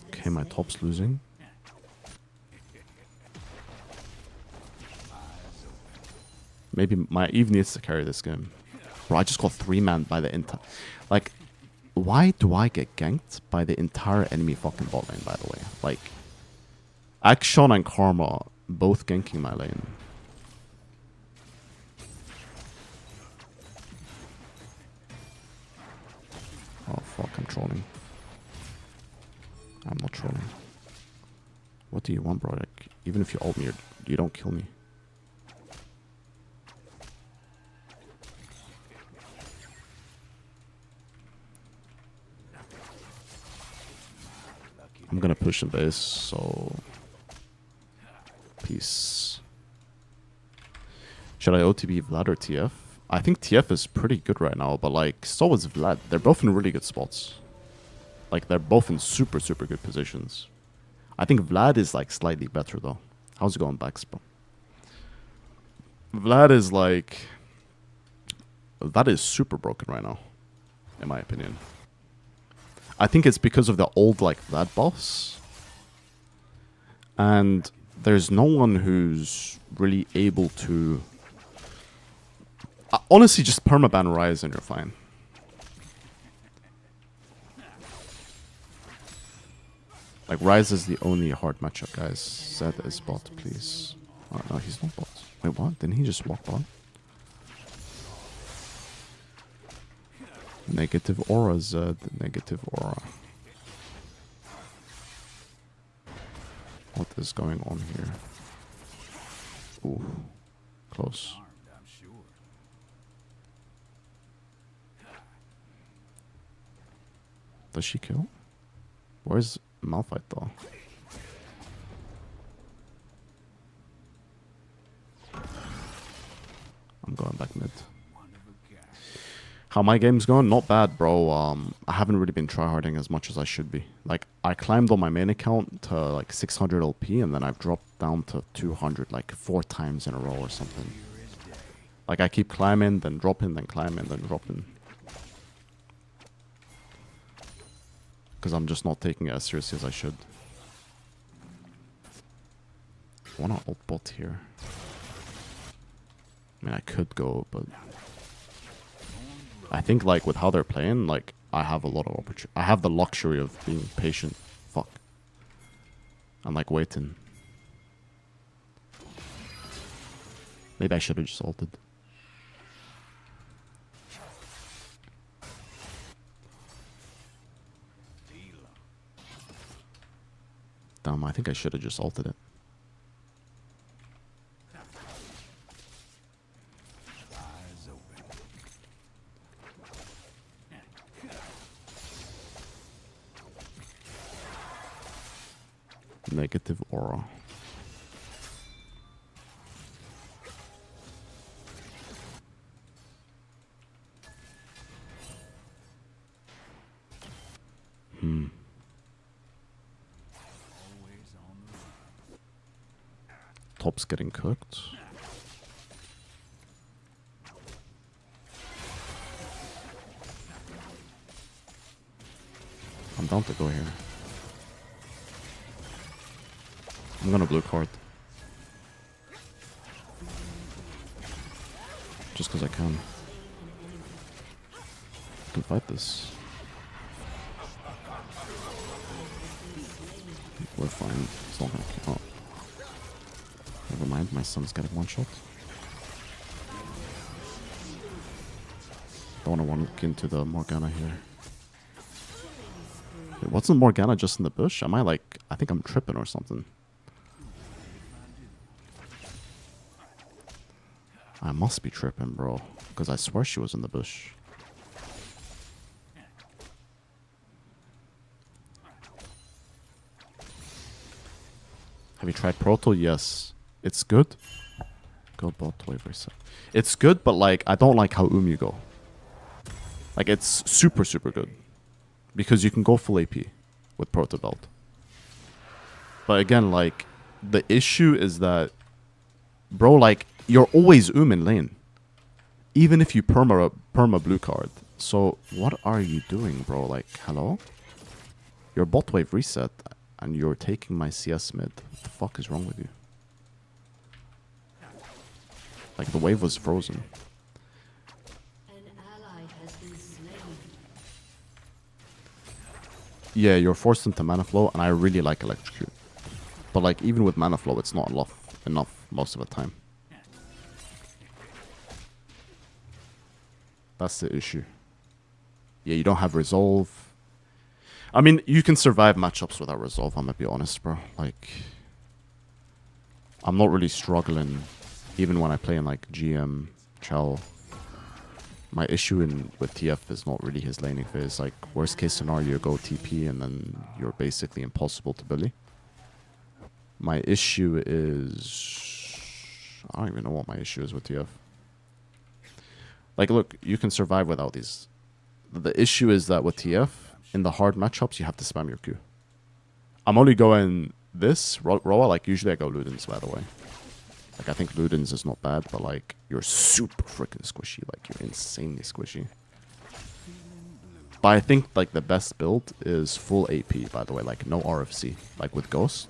Okay, my top's losing. Maybe my Eve needs to carry this game. Bro, I just got 3-man by the entire... Like, why do I get ganked by the entire enemy fucking bot lane, by the way? Like, Akshan and Karma both ganking my lane. Oh fuck, I'm trolling. I'm not trolling. What do you want, bro? Like, even if you ult me, you don't kill me. I'm gonna push in base, so... Peace. Should I OTB Vlad or TF? I think TF is pretty good right now, but like, so is Vlad. They're both in really good spots. Like, they're both in super, super good positions. I think Vlad is like slightly better though. How's it going, Backs, bro? Vlad is like... Vlad is super broken right now, in my opinion. I think it's because of the old like Vlad buffs. And there's no one who's really able to... honestly, just permaban Ryze and you're fine. Like, Ryze is the only hard matchup, guys. Zed is bot, please. Oh, no, he's not bot. Wait, what? Didn't he just walk bot? Negative aura, Zed. Negative aura. What is going on here? Ooh. Close. Does she kill? Where's Malphite though? I'm going back mid. How my game's going? Not bad, bro. I haven't really been tryharding as much as I should be. Like, I climbed on my main account to like 600 LP and then I've dropped down to 200 like 4 times in a row or something. Like, I keep climbing, then dropping, then climbing, then dropping. Because I'm just not taking it as seriously as I should. I want to ult bot here. I mean, I could go, but... I think like with how they're playing, like I have a lot of opportunity. I have the luxury of being patient. Fuck. I'm like waiting. Maybe I should have just ulted. Damn, I think I should have just ulted it. Negative aura. Top's getting cooked. I'm down to go here. I'm gonna blue card. Just because I can. I can fight this. We're fine. It's not gonna kill. Oh. Never mind, my son's getting one shot. Don't want to walk into the Morgana here. Wait, wasn't Morgana just in the bush? Am I like... I think I'm tripping or something. I must be tripping, bro. Because I swear she was in the bush. Have you tried Proto? Yes. It's good. Go bot wave reset. It's good, but like, I don't like how you go. Like, it's super, super good. Because you can go full AP with Proto belt. But again, like, the issue is that, bro, like, you're always in lane. Even if you perma blue card. So, what are you doing, bro? Like, hello? Your bot wave reset, and you're taking my CS mid. What the fuck is wrong with you? Like, the wave was frozen. An ally has been slain. Yeah, you're forced into mana flow, and I really like electrocute. But like, even with mana flow, it's not enough most of the time. That's the issue. Yeah, you don't have resolve. I mean, you can survive matchups without resolve, I'm gonna be honest, bro. Like, I'm not really struggling, even when I play in like GM, Chell. My issue with TF is not really his laning phase. Like, worst case scenario, you go TP and then you're basically impossible to bully. My issue is... I don't even know what my issue is with TF. Like, look, you can survive without these. The issue is that with TF, in the hard matchups, you have to spam your Q. I'm only going this, Roa, like, usually I go Ludens, by the way. Like, I think Ludens is not bad, but, like, you're super freaking squishy. Like, you're insanely squishy. But I think, like, the best build is full AP, by the way. Like, no RFC. Like, with Ghost.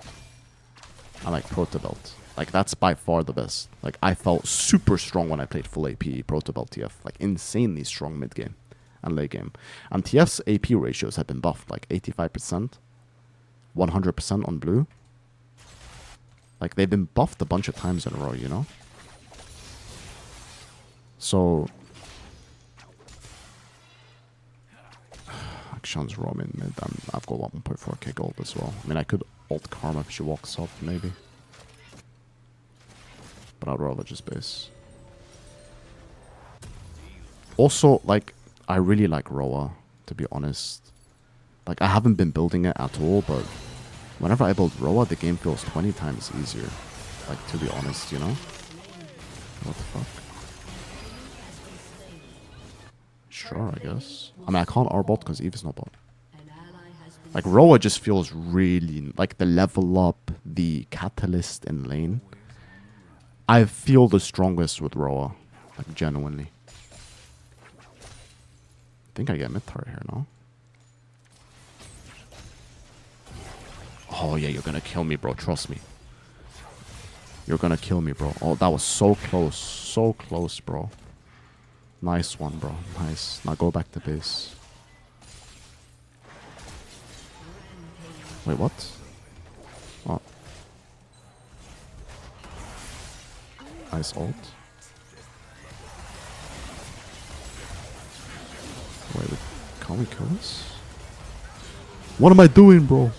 I like Proto Belt. Like, that's by far the best. Like, I felt super strong when I played full AP Proto Belt TF. Like, insanely strong mid-game and late game. And TF's AP ratios have been buffed. Like, 85%. 100% on blue. Like, they've been buffed a bunch of times in a row, you know? So... Action's roaming mid. I've got 1.4k gold as well. I mean, I could ult Karma if she walks up, maybe. But I'd rather just base. Also, like, I really like Roa, to be honest. Like, I haven't been building it at all, but whenever I build Roa, the game feels 20 times easier. Like, to be honest, you know? What the fuck? Sure, I guess. I mean, I can't R-bot because Eve is not bot. Like, Roa just feels really... Like, the level up, the catalyst in lane. I feel the strongest with Roa. Like, genuinely. I think I get mid turret here, no? Oh, yeah, you're gonna kill me, bro. Trust me. You're gonna kill me, bro. Oh, that was so close. So close, bro. Nice one, bro. Nice. Now go back to base. Wait, what? Oh. Nice ult. Wait, can't we kill this? What am I doing, bro?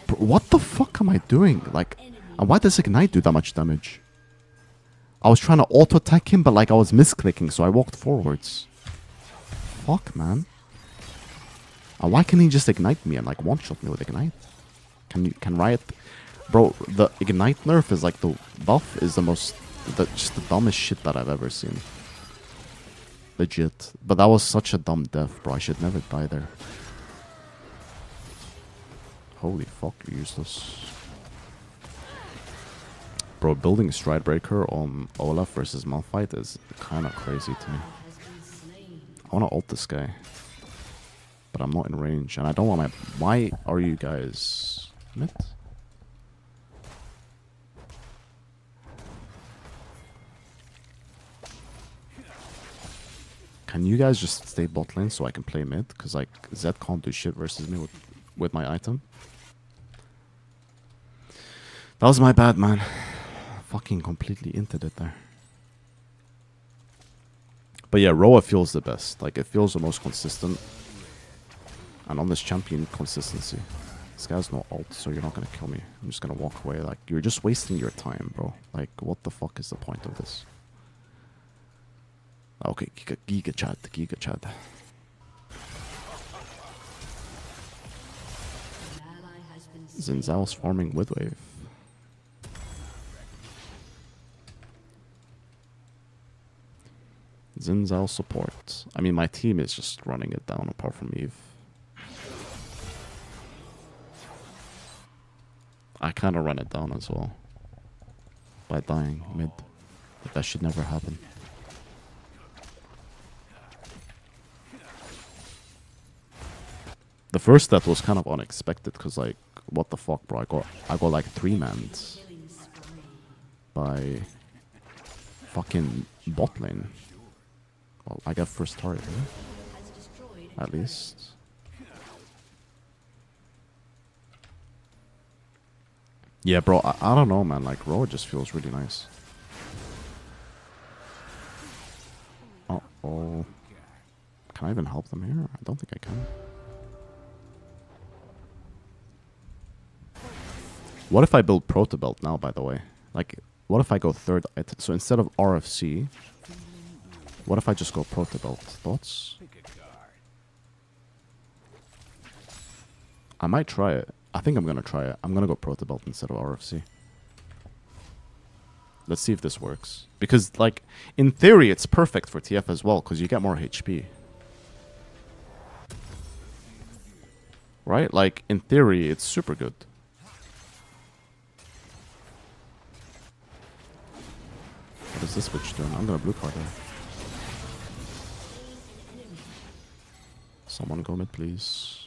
Bro, what the fuck am I doing? Like, and why does Ignite do that much damage? I was trying to auto-attack him, but like I was misclicking, so I walked forwards. Fuck, man. And why can't he just Ignite me and like one-shot me with Ignite? Can Riot... Bro, the Ignite nerf is like the buff is the most... just the dumbest shit that I've ever seen. Legit. But that was such a dumb death, bro. I should never die there. Holy fuck, you're useless. Bro, building Stridebreaker on Olaf versus Malphite is kind of crazy to me. I want to ult this guy. But I'm not in range. And I don't want my... Why are you guys... mid? Can you guys just stay bot lane so I can play mid? Because like Zed can't do shit versus me with my item. That was my bad, man. Fucking completely inted it there. But yeah, Roa feels the best. Like it feels the most consistent. And on this champion, consistency. This guy's no ult, so you're not gonna kill me. I'm just gonna walk away. Like you're just wasting your time, bro. Like what the fuck is the point of this? Okay, Giga Chad, Giga Chad. Xin Zhao's farming with wave. Xin Zhao support. I mean, my team is just running it down apart from Eve. I kind of run it down as well. By dying mid. But that should never happen. The first death was kind of unexpected because like, what the fuck, bro? I got like 3-mans by fucking bot lane. Well, I got first target here, at least. Yeah, bro, I don't know, man. Like, Roa just feels really nice. Uh-oh. Can I even help them here? I don't think I can. What if I build Protobelt now, by the way? Like, what if I go third item? So instead of RFC, what if I just go Protobelt? Thoughts? I might try it. I think I'm gonna try it. I'm gonna go Protobelt instead of RFC. Let's see if this works. Because, like, in theory, it's perfect for TF as well, because you get more HP. Right? Like, in theory, it's super good. What is this switch doing? I'm gonna blue card her. Someone go mid, please.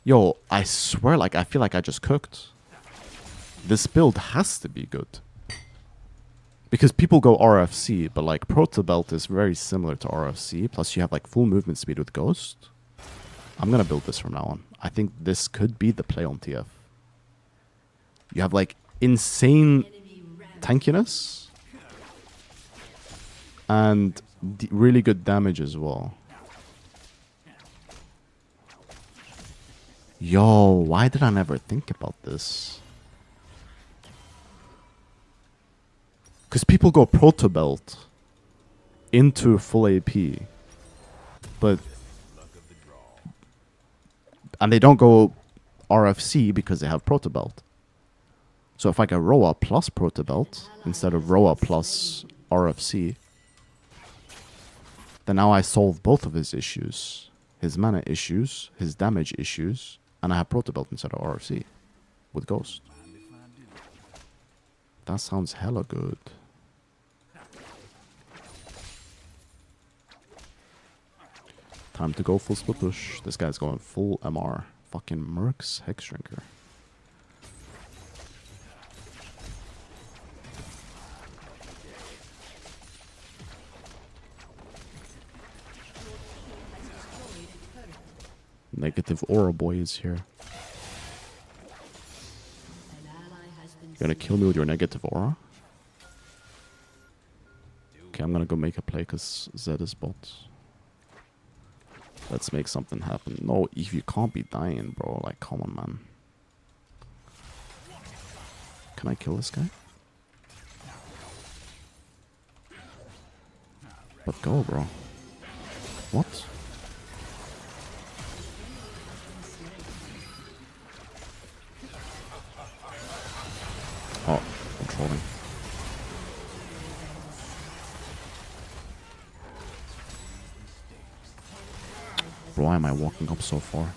Yo, I swear, like, I feel like I just cooked. This build has to be good. Because people go RFC, but, like, Protobelt is very similar to RFC. Plus, you have, like, full movement speed with Ghost. I'm gonna build this from now on. I think this could be the play on TF. You have, like, insane tankiness. And really good damage as well. Yo, why did I never think about this? Because people go Protobelt into full AP, but and they don't go RFC because they have Protobelt. So if I go Roa plus Protobelt instead of Roa plus RFC, then now I solve both of his issues. His mana issues, his damage issues, and I have Protobelt instead of RFC with Ghost. That sounds hella good. Time to go full split push. This guy's going full MR. Fucking Mercs Hexdrinker. Negative aura boy is here. An ally has been You're gonna kill me with your negative aura? Okay, I'm gonna go make a play because Zed is bot. Let's make something happen. No, Eve, you can't be dying, bro. Like, come on, man. Can I kill this guy? But go, bro. What? Oh, I'm trolling. Bro, why am I walking up so far?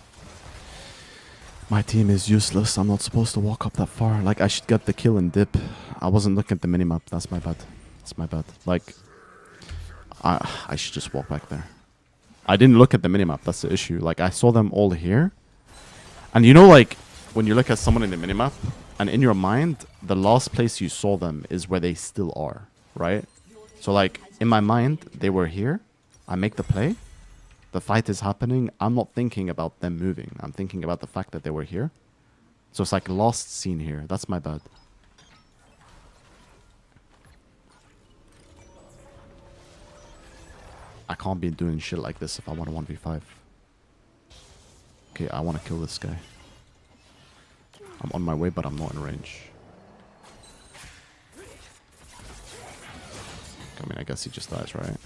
My team is useless. I'm not supposed to walk up that far. Like, I should get the kill and dip. I wasn't looking at the minimap. That's my bad. That's my bad. Like, I should just walk back there. I didn't look at the minimap. That's the issue. Like, I saw them all here. And you know, like, when you look at someone in the minimap, and in your mind, the last place you saw them is where they still are, right? So, like, in my mind, they were here. I make the play. The fight is happening. I'm not thinking about them moving. I'm thinking about the fact that they were here. So it's like lost scene here. That's my bad. I can't be doing shit like this if I want a 1v5. Okay, I want to kill this guy. I'm on my way, but I'm not in range. I mean, I guess he just dies, right?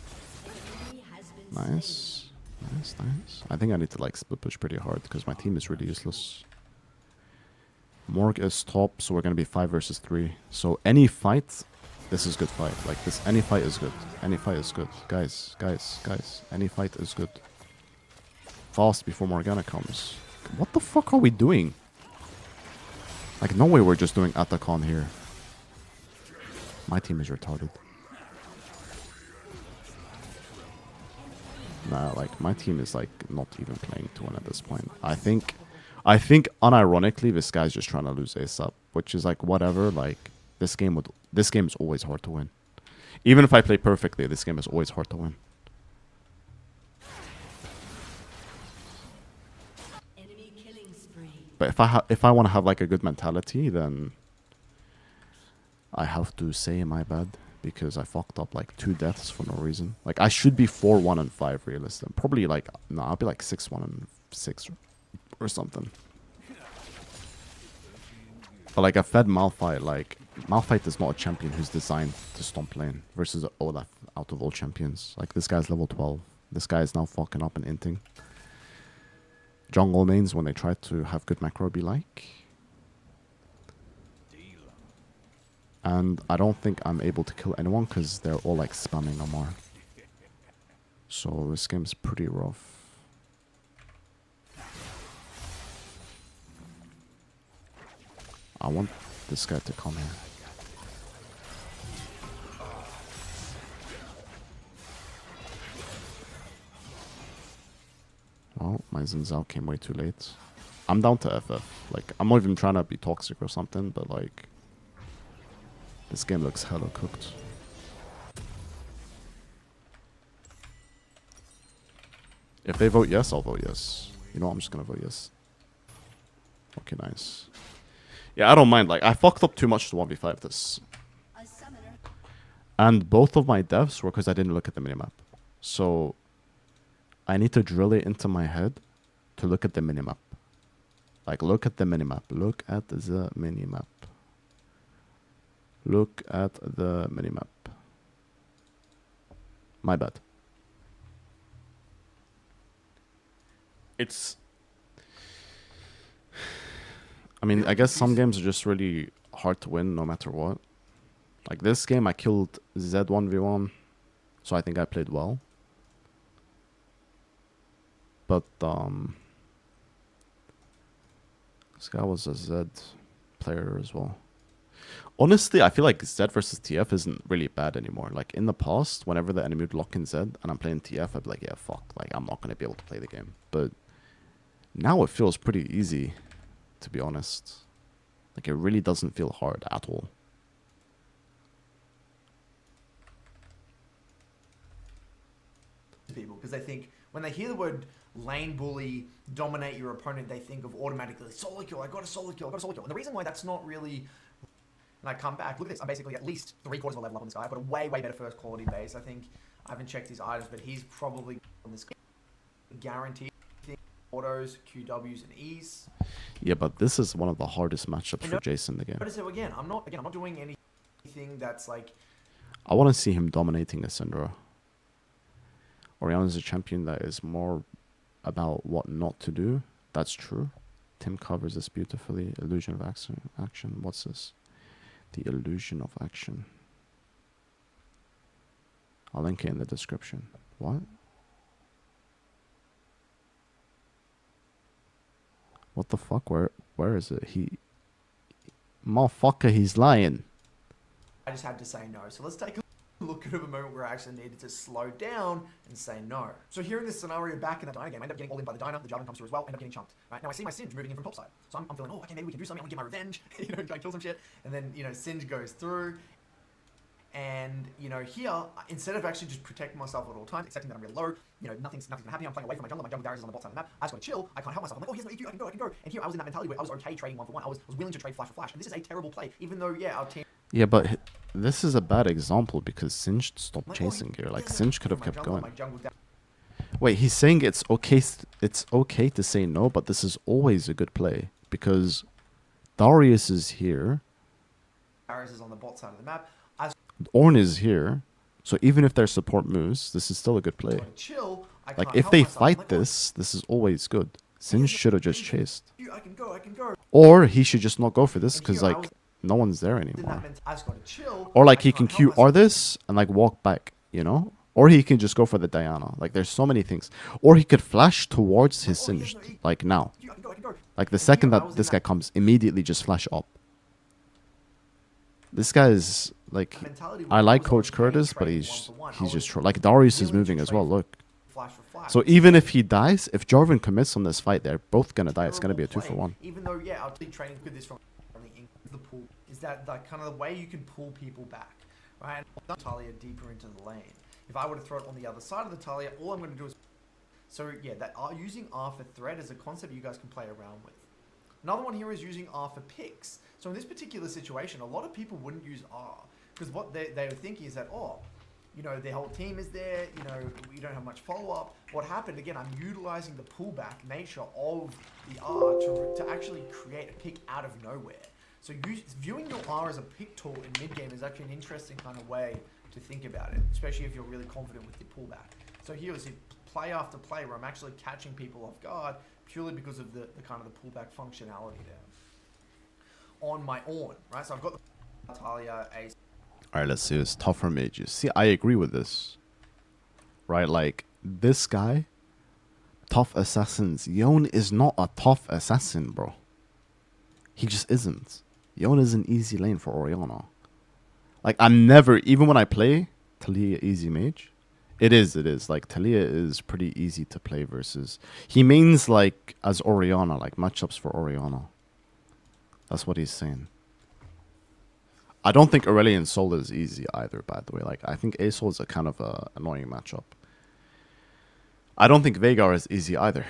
Nice. Nice, nice. I think I need to like split push pretty hard because my team is really useless. Morg is top, so we're gonna be 5 versus 3. So any fight, this is good fight. Like this, any fight is good. Any fight is good. Guys, guys, guys. Any fight is good. Fast before Morgana comes. What the fuck are we doing? Like no way we're just doing Atacon here. My team is retarded. Nah, like my team is like not even playing to win at this point. I think unironically this guy's just trying to lose ASAP, which is like whatever. Like this game is always hard to win. Even if I play perfectly, this game is always hard to win. enemy killing spree. But if I want to have like a good mentality, then I have to say my bad. Because I fucked up like 2 deaths for no reason. Like I should be 4-1 and 5 realistic. Probably like no, I'll be like 6-1 and 6 or something. But like I fed Malphite. Like Malphite is not a champion who's designed to stomp lane versus Olaf out of all champions. Like this guy's level 12. This guy is now fucking up and inting. Jungle mains when they try to have good macro be like. And I don't think I'm able to kill anyone because they're all like spamming Amar. So this game's pretty rough. I want this guy to come here. Well, my Xin Zhao came way too late. I'm down to FF. Like, I'm not even trying to be toxic or something, but like... This game looks hella cooked. If they vote yes, I'll vote yes. You know, I'm just gonna vote yes. Okay, nice. Yeah, I don't mind. Like, I fucked up too much to 1v5 this. A summoner. And both of my deaths were because I didn't look at the minimap. So, I need to drill it into my head to look at the minimap. Like, look at the minimap. Look at the minimap. Look at the minimap. My bad. It's... I mean, I guess some games are just really hard to win no matter what. Like this game, I killed Zed 1v1, so I think I played well. But, this guy was a Zed player as well. Honestly, I feel like Zed versus TF isn't really bad anymore. Like, in the past, whenever the enemy would lock in Zed and I'm playing TF, I'd be like, yeah, fuck. Like, I'm not going to be able to play the game. But now it feels pretty easy, to be honest. Like, it really doesn't feel hard at all. People, because they think When they hear the word lane bully, dominate your opponent, they think of automatically solo kill. I got a solo kill. I got a solo kill. And the reason why that's not really. And I come back, look at this. I'm basically at least 3/4 of a level up on this guy. I've got a way better first quality base. I think I haven't checked his items, but he's probably on this guaranteed autos, QWs, and E's. Yeah, but this is one of the hardest matchups for Jason in the game. Notice it again. I'm not doing anything that's like. I want to see him dominating a Syndra. Orianna is a champion that is more about what not to do. That's true. Tim covers this beautifully. Illusion of action. What's this? The illusion of action. I'll link it in the description. What? What the fuck? Where is it? Motherfucker, he's lying. I just had to say no. So let's take a look at a moment where I actually needed to slow down and say no. So here in this scenario back in the Dino game, I end up getting all in by the Dino. The Javelin comes through as well. End up getting chunked. Right now, I see my Singe moving in from topside. So I'm feeling, oh, okay, maybe we can do something. I'm gonna get my revenge. Try and kill some shit. And then Singe goes through. And here, instead of actually just protecting myself at all times, accepting that I'm really low, nothing's gonna happen. I'm playing away from my jungle. My jungle barriers is on the bot side of the map. I just gotta chill. I can't help myself. I'm like, oh, here's no EQ. I can go. And here I was in that mentality where I was okay trading 1-for-1. I was willing to trade flash for flash. And this is a terrible play, even though our team. Yeah, but this is a bad example because Singe stopped chasing here. Like Singe could have kept going. Wait, he's saying it's okay. It's okay to say no, but this is always a good play because Darius is here. Darius is on the bot side of the map. Ornn is here, so even if their support moves, this is still a good play. Like if they fight this is always good. Singe should have just chased, I can go. or he should just not go for this because like no one's there anymore. Or like he can QR this and like walk back, or he can just go for the Diana. Like there's so many things, or he could flash towards his Singed like now. Like the second that this guy comes, immediately just flash up. This guy is like, I like Coach Curtis, but he's just like Darius is moving as well. Look, so even if he dies, if Jarvan commits on this fight, they're both gonna die. It's gonna be a 2-for-1. Even though our team training with this from the pool is that like kind of the way you can pull people back, right? And Talia deeper into the lane. If I were to throw it on the other side of the Talia, all I'm going to do is that using R for threat is a concept you guys can play around with. Another one here is using R for picks. So in this particular situation, a lot of people wouldn't use R because what they were thinking is that, the whole team is there, we don't have much follow-up. What happened, again, I'm utilizing the pullback nature of the R to actually create a pick out of nowhere. So viewing your R as a pick tool in mid-game is actually an interesting kind of way to think about it, especially if you're really confident with your pullback. So here is play after play where I'm actually catching people off guard purely because of the kind of the pullback functionality there. On my Ornn, right? So I've got the Talia Ace. Alright, let's see this. Tougher mages. See, I agree with this. Right, like, this guy, tough assassins. Yone is not a tough assassin, bro. He just isn't. Yone is an easy lane for Orianna. Like, I'm never, even when I play Talia easy mage, it is. Like, Talia is pretty easy to play versus... He means, like, as Orianna, like, matchups for Orianna. That's what he's saying. I don't think Aurelion Sol is easy either, by the way. Like, I think A-Sol is a kind of a annoying matchup. I don't think Veigar is easy either.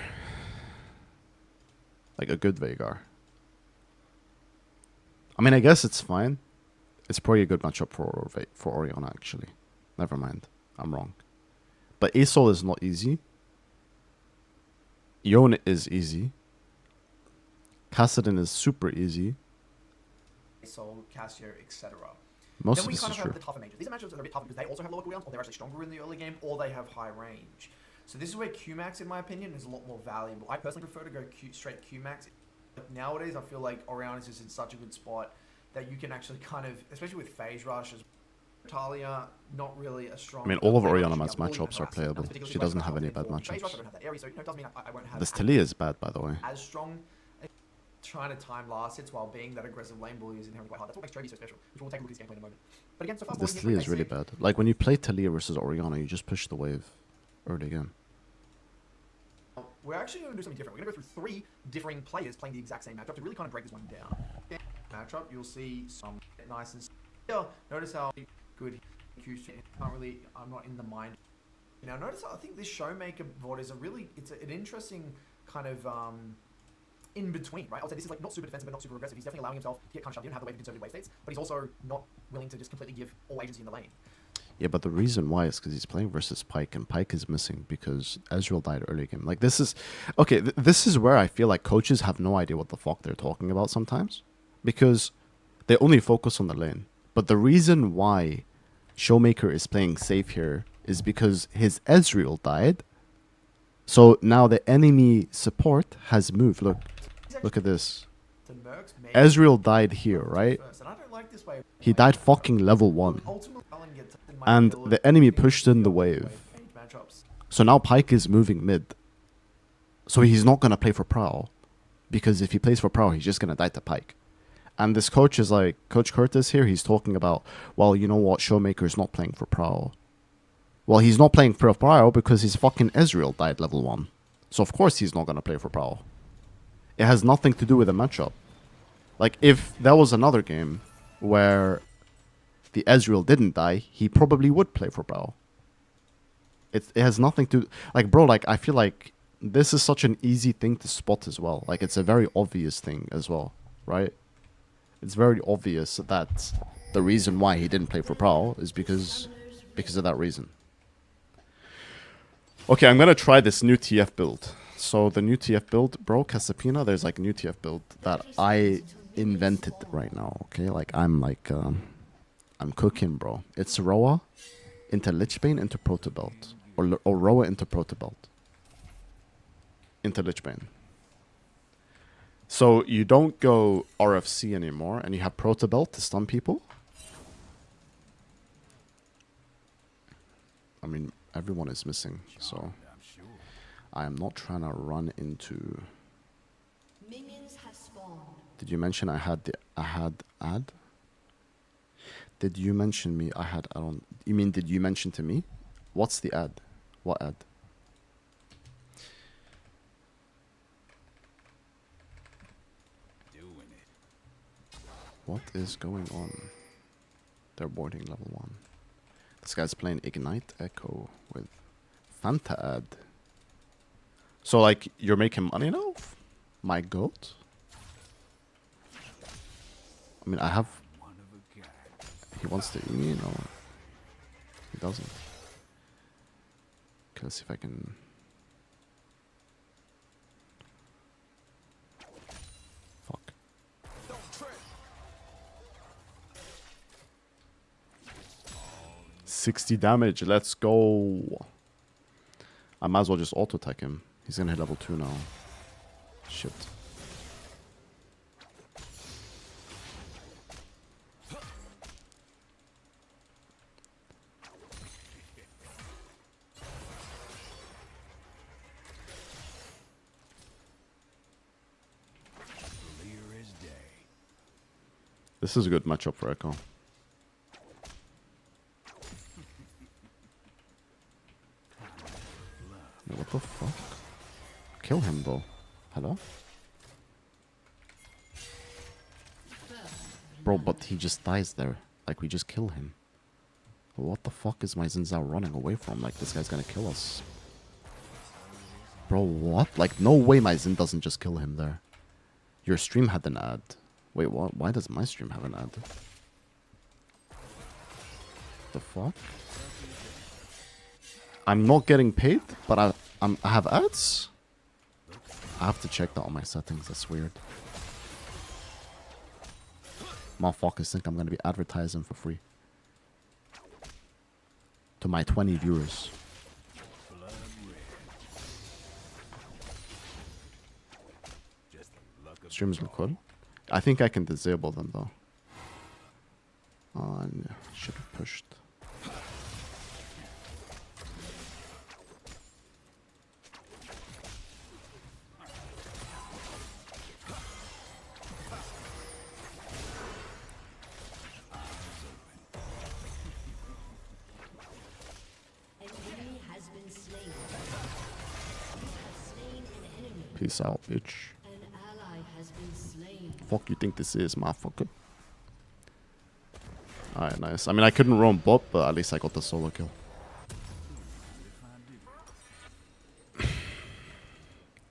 Like, a good Veigar. I mean, I guess it's fine. It's probably a good matchup for Orianna, actually. Never mind. I'm wrong. But A-Sol is not easy. Yone is easy. Kassadin is super easy. Soul, Cassio, etc. Most then of we this kind is of true. have the tougher mages. These are matchups that are a bit tougher because they also have lower cooldowns, or they're actually stronger in the early game, or they have high range. So this is where Qmax, in my opinion, is a lot more valuable. I personally prefer to go straight Qmax. But nowadays, I feel like Orianna is just in such a good spot that you can actually kind of, especially with Phase Rush, as Talia, not really a strong... I mean, all of Orianna's matchups are playable. She doesn't have any bad matchups. This Talia is bad, by the way. As strong... Trying to time last hits while being that aggressive lane bully is inherently quite hard. That's what makes Trady so special, which we'll take a look at this gameplay in a moment. But again, so far, this Talia is really bad. Like, when you play Talia versus Orianna, you just push the wave early game. We're actually going to do something different. We're going to go through 3 differing players playing the exact same matchup to really kind of break this one down. Matchup, you'll see some nice and... Notice how good... I'm not in the mind Now, notice I think this Showmaker board is an interesting kind of in between, right? I'll say this is like not super defensive but not super aggressive. He's definitely allowing himself to get kind of shoved in, have the wave of conservative wave states, but he's also not willing to just completely give all agency in the lane. Yeah, but the reason why is because he's playing versus Pyke, and Pyke is missing because Ezreal died early game. Like, this is... Okay, this is where I feel like coaches have no idea what the fuck they're talking about sometimes. Because they only focus on the lane. But the reason why Showmaker is playing safe here is because his Ezreal died. So now the enemy support has moved. Look at this. Ezreal died here, right? He died fucking level 1. And the enemy pushed in the wave. So now Pyke is moving mid. So he's not going to play for Prowl. Because if he plays for Prowl, he's just going to die to Pyke. And this coach is like, Coach Curtis here, he's talking about, well, you know what, Showmaker's not playing for Prowl. Well, he's not playing for Prowl because his fucking Ezreal died level 1. So of course he's not going to play for Prowl. It has nothing to do with the matchup. Like, if there was another game where the Ezreal didn't die, he probably would play for Prowl. It has nothing to... Like, bro, like, I feel like this is such an easy thing to spot as well. Like, it's a very obvious thing as well, right? It's very obvious that the reason why he didn't play for Prowl is because of that reason. Okay, I'm gonna try this new TF build. So the new TF build, bro, Casapina, there's like a new TF build that I invented right now, okay? Like, I'm cooking, bro. It's Roa into Lichbane into Protobelt. Or Roa into Protobelt. Into Lichbane. So you don't go RFC anymore, and you have Protobelt to stun people. I mean, everyone is missing, so I am not trying to run into... Minions have spawned. Did you mention I had ad? Did you mention me? I don't... You mean, did you mention to me? What's the ad? What ad? What is going on? They're boarding level 1. This guy's playing Ignite Echo with Fanta ad. So, like, you're making money now? My goat? I mean, I have... He wants to eat me? No. He doesn't. Okay, let's see if I can... Fuck. 60 damage, let's go. I might as well just auto-attack him. He's gonna hit level 2 now. Shit. This is a good matchup for Echo. What the fuck? Kill him, bro. Hello? Bro, but he just dies there. Like, we just kill him. What the fuck is my Zinzao running away from? Like, this guy's gonna kill us. Bro, what? Like, no way my Zin doesn't just kill him there. Your stream had an ad. Wait, what? Why does my stream have an ad? The fuck? I'm not getting paid, but I have ads? I have to check that on my settings, that's weird. Motherfuckers think I'm gonna be advertising for free. To my 20 viewers. Streams record? I think I can disable them though. Oh, yeah. Should have pushed. Peace out, bitch. Fuck you think this is, motherfucker? Alright, nice. I mean, I couldn't roam bot, but at least I got the solo kill.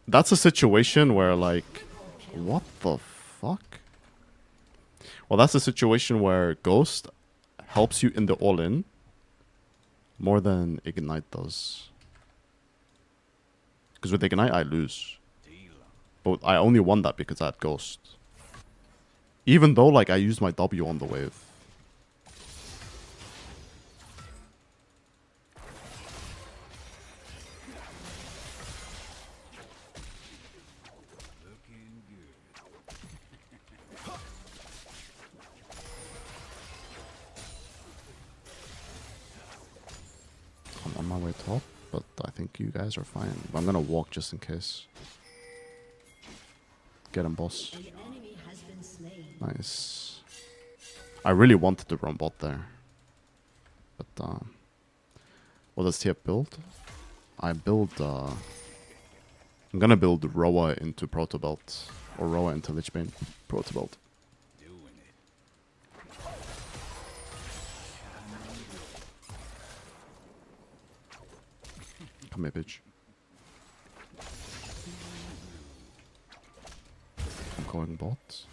That's a situation where, like, what the fuck? Well, that's a situation where Ghost helps you in the all-in more than Ignite does. Because with Ignite, I lose. But I only won that because I had Ghost. Even though, like, I used my W on the wave. I'm on my way top, but I think you guys are fine. I'm gonna walk just in case. Get him, boss. An enemy has been slain. Nice. I really wanted to run bot there. But, what does TF build? I build, I'm gonna build Roa into Protobelt. Or Roa into Lichbane Protobelt. Come here, bitch. I'm going bot.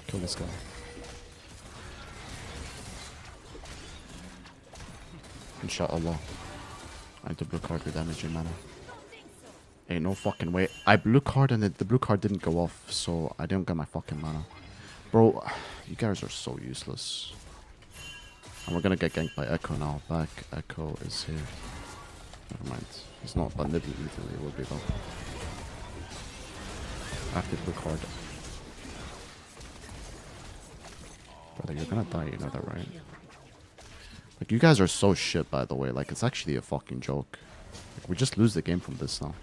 Kill this guy. Inshallah. I need to blue card with damage in mana. Ain't no fucking way. I blue card and the blue card didn't go off, so I didn't get my fucking mana. Bro, you guys are so useless. And we're gonna get ganked by Echo now. Back, Echo is here. Never mind. He's not, but literally will be though. After blue card. Brother, you're gonna die, you know that, right? Like, you guys are so shit, by the way. Like, it's actually a fucking joke. Like, we just lose the game from this now.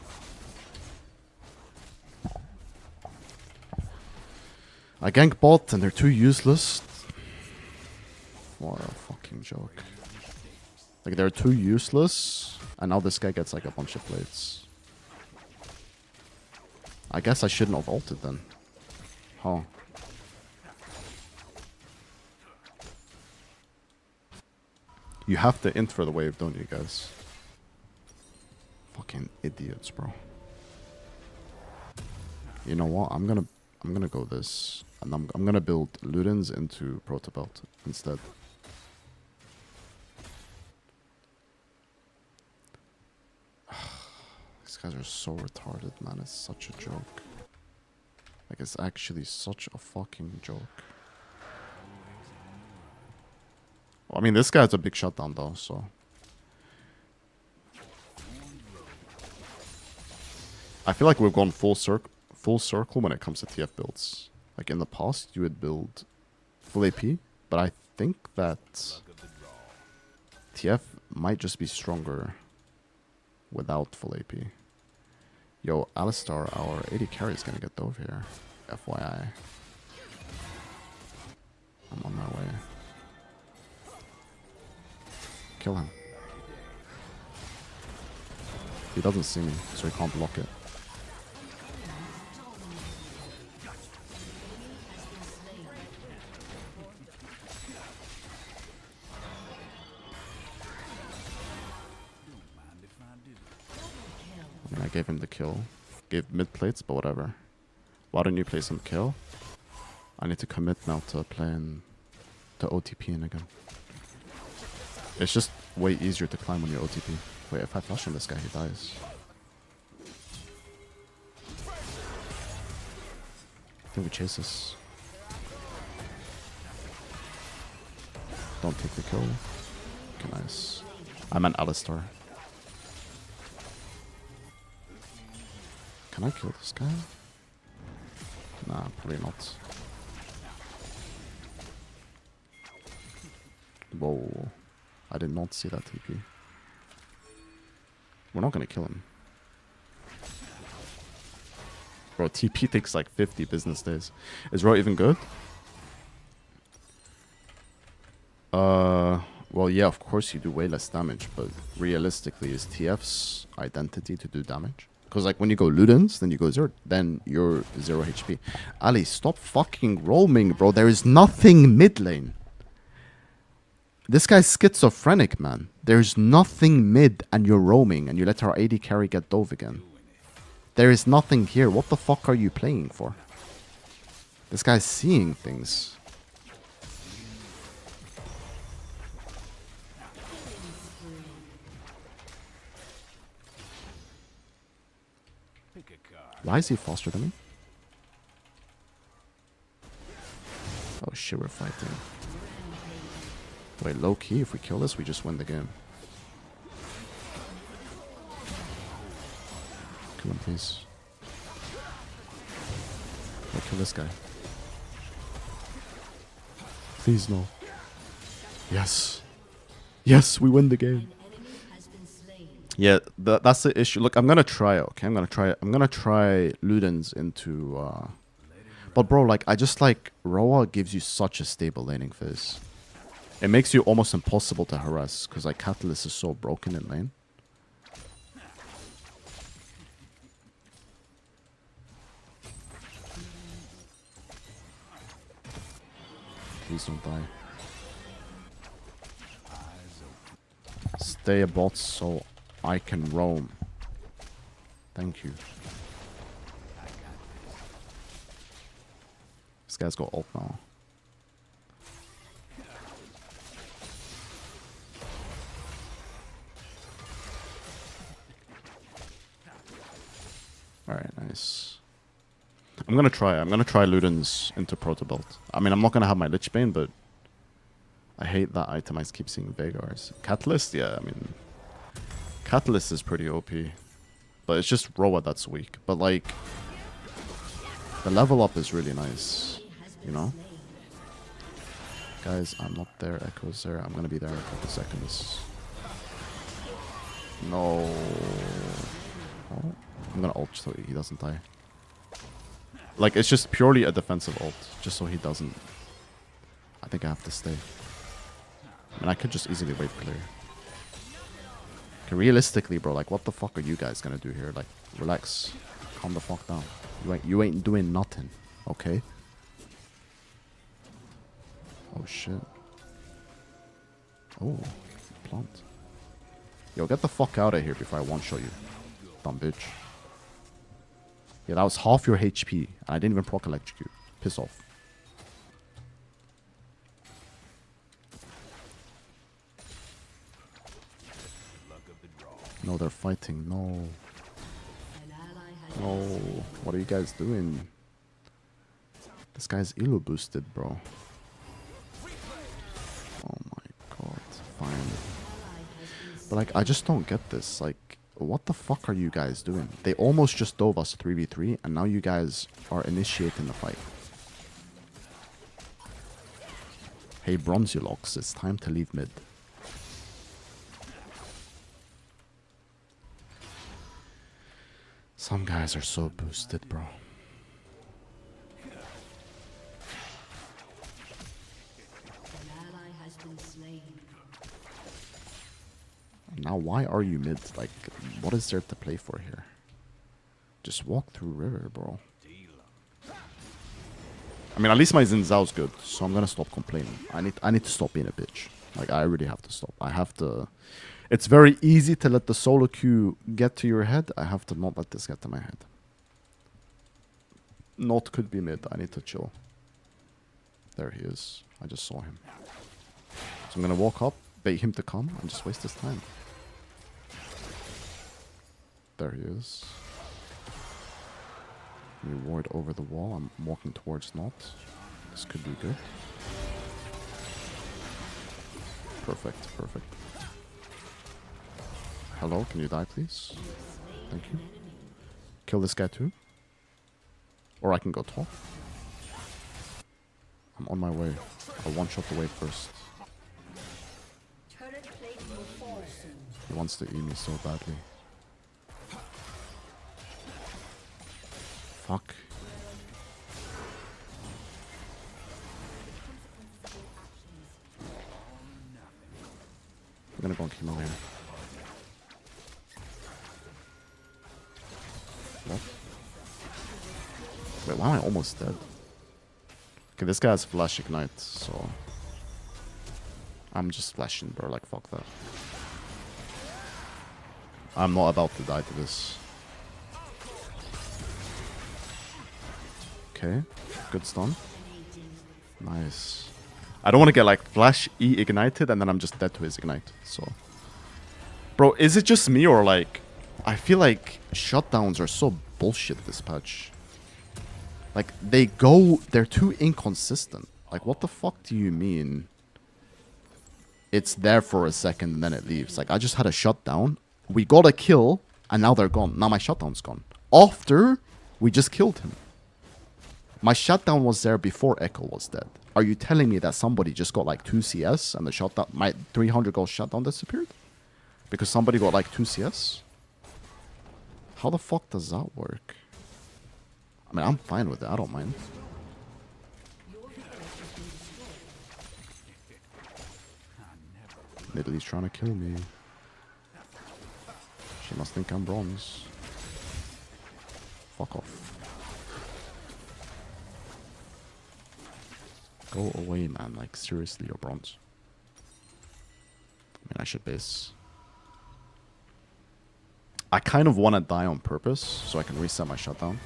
I gank bot and they're too useless. What a fucking joke. Like, they're too useless, and now this guy gets, like, a bunch of plates. I guess I shouldn't have ulted then. Huh. You have to int for the wave, don't you guys? Fucking idiots, bro. You know what? I'm gonna go this, and I'm gonna build Ludens into Protobelt instead. These guys are so retarded, man. It's such a joke. Like, it's actually such a fucking joke. Well, I mean, this guy's a big shutdown though, so. I feel like we've gone full circle when it comes to TF builds. Like, in the past, you would build full AP, but I think that TF might just be stronger without full AP. Yo, Alistar, our 80 carry is gonna get dove here. FYI. I'm on my way. Kill him. He doesn't see me, so he can't block it. I mean, I gave him the kill. Gave mid plates, but whatever. Why don't you play some kill? I need to commit now to playing to OTP in again. It's just way easier to climb when you're OTP. Wait, if I flash on this guy, he dies. I think we chase this. Don't take the kill. Okay, nice. I meant Alistar. Can I kill this guy? Nah, probably not. Whoa. I did not see that TP. We're not gonna kill him. Bro, TP takes like 50 business days. Is Ro even good? Well, yeah, of course you do way less damage, but realistically, is TF's identity to do damage? Because like when you go Ludens, then you go 0, then you're 0 HP. Ali, stop fucking roaming, bro. There is nothing mid lane. This guy's schizophrenic, man. There's nothing mid and you're roaming and you let our AD carry get dove again. There is nothing here. What the fuck are you playing for? This guy's seeing things. Why is he faster than me? Oh shit, we're fighting. Wait, low key, if we kill this, we just win the game. Kill him, please. Wait, kill this guy. Please, no. Yes. Yes, we win the game. Yeah, that's the issue. Look, I'm gonna try it, okay? I'm gonna try Ludens into but bro, like I just like Roa gives you such a stable laning phase. It makes you almost impossible to harass because like Catalyst is so broken in lane. Please don't die. Stay a bot so I can roam. Thank you. This guy's got ult now. Alright, nice. I'm gonna try Ludens into Proto Belt. I mean, I'm not gonna have my Lich Bane, but I hate that item. I keep seeing Vegars. Catalyst, yeah, I mean, Catalyst is pretty OP, but it's just Roa that's weak. But like, the level up is really nice, you know? Guys, I'm not there. Echo's there. I'm gonna be there in a couple seconds. No. Oh, I'm gonna ult so he doesn't die. Like, it's just purely a defensive ult, just so he doesn't. I think I have to stay. I mean, I could just easily wait clear. Okay, realistically, bro, like, what the fuck are you guys gonna do here? Like, relax. Calm the fuck down. You ain't doing nothing, okay? Oh, shit. Oh, plant. Yo, get the fuck out of here before I one-shot you. Dumb bitch. Yeah, that was half your HP, and I didn't even proc electrocute. Piss off. No, they're fighting. No. No. What are you guys doing? This guy's elo boosted, bro. Oh my god. Fine. But like, I just don't get this. Like, what the fuck are you guys doing? They almost just dove us 3v3, and now you guys are initiating the fight. Hey, Bronzulocks, it's time to leave mid. Some guys are so boosted, bro. Now, why are you mid? Like, what is there to play for here? Just walk through river, bro. I mean, at least my Xin Zhao's good, so I'm gonna stop complaining. I need to stop being a bitch. Like, I really have to stop. I have to. It's very easy to let the solo queue get to your head. I have to not let this get to my head. Not could be mid. I need to chill. There he is. I just saw him. So I'm gonna walk up, bait him to come, and just waste his time. There he is. We ward over the wall. I'm walking towards not. This could be good. Perfect, perfect. Hello, can you die, please? Thank you. Kill this guy too. Or I can go top. I'm on my way. I'll one-shot the wave first. He wants to E me so badly. Fuck. I'm gonna go and chemo here. What? Wait, why am I almost dead? Okay, this guy has Flash Ignite, so... I'm just flashing, bro. Like, fuck that. I'm not about to die to this. Okay. Good stun. Nice. I don't want to get, like, flash E ignited and then I'm just dead to his ignite. So... Bro, is it just me or, like... I feel like shutdowns are so bullshit this patch. Like, they're too inconsistent. Like, what the fuck do you mean? It's there for a second and then it leaves. Like, I just had a shutdown. We got a kill, and now they're gone. Now my shutdown's gone. After we just killed him. My shutdown was there before Echo was dead. Are you telling me that somebody just got like 2 CS and the shutdown, my 300 gold shutdown disappeared? Because somebody got like 2 CS? How the fuck does that work? I mean, I'm fine with it. I don't mind. Nidalee's trying to kill me. She must think I'm bronze. Fuck off. Go away, man. Like, seriously, you're bronze. I mean, I should base. I kind of want to die on purpose so I can reset my shutdown.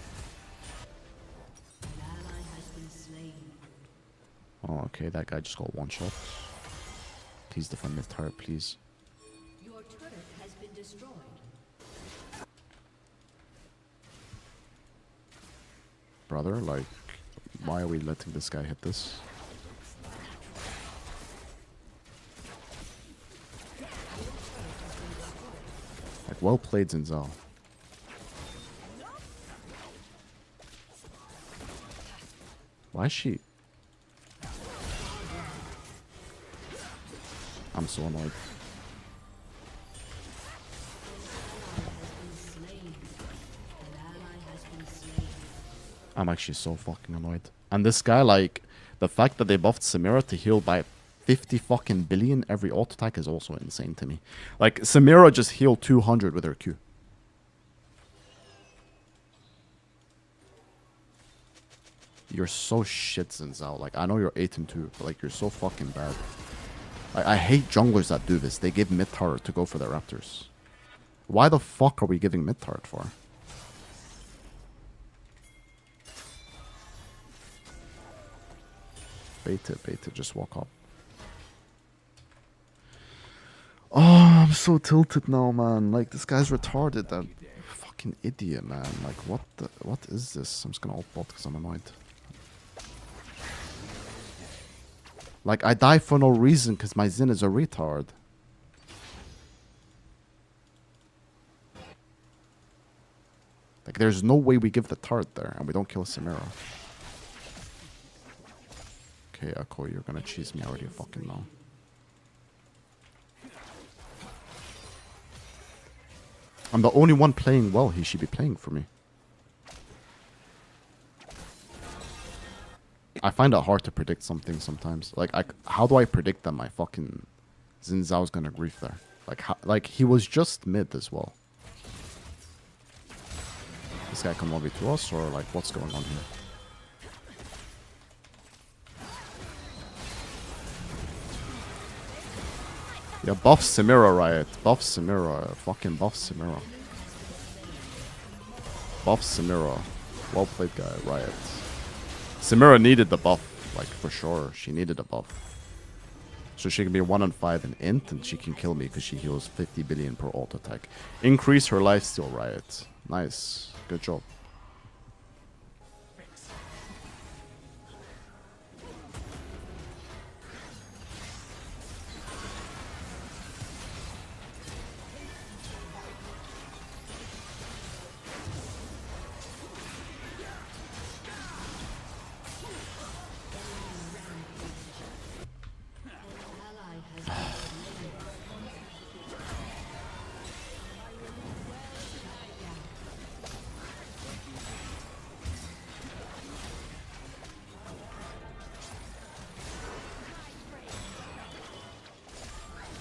Oh, okay. That guy just got one shot. Please defend mid turret, please. Your turret has been destroyed. Brother, like, why are we letting this guy hit this? Like, well played, Zinzao. Why is she... I'm so annoyed. I'm actually so fucking annoyed. And this guy, like, the fact that they buffed Samira to heal by 50 fucking billion every auto attack is also insane to me. Like, Samira just healed 200 with her Q. You're so shit, Zinzao. Like, I know you're 8-2, but like, you're so fucking bad. I hate junglers that do this. They give mid turret to go for their raptors. Why the fuck are we giving mid turret for? Bait it, just walk up. Oh, I'm so tilted now, man. Like, this guy's retarded. That fucking idiot, man. Like, what is this? I'm just gonna ult bot because I'm annoyed. Like, I die for no reason because my Zin is a retard. Like, there's no way we give the turret there and we don't kill Samira. Okay, Echo, you're gonna cheese me already fucking now. I'm the only one playing well. He should be playing for me. I find it hard to predict something sometimes. Like, how do I predict that my fucking Zinzao's gonna grief there? Like, he was just mid as well. This guy come 1v2 us, or like, what's going on here? Yeah, buff Samira, Riot. Buff Samira. Fucking buff Samira. Buff Samira. Well played, guy. Riot. Samira needed the buff. Like, for sure. She needed a buff. So she can be 1-on-5 in int, and she can kill me because she heals 50 billion per auto attack. Increase her lifesteal, Riot. Nice. Good job.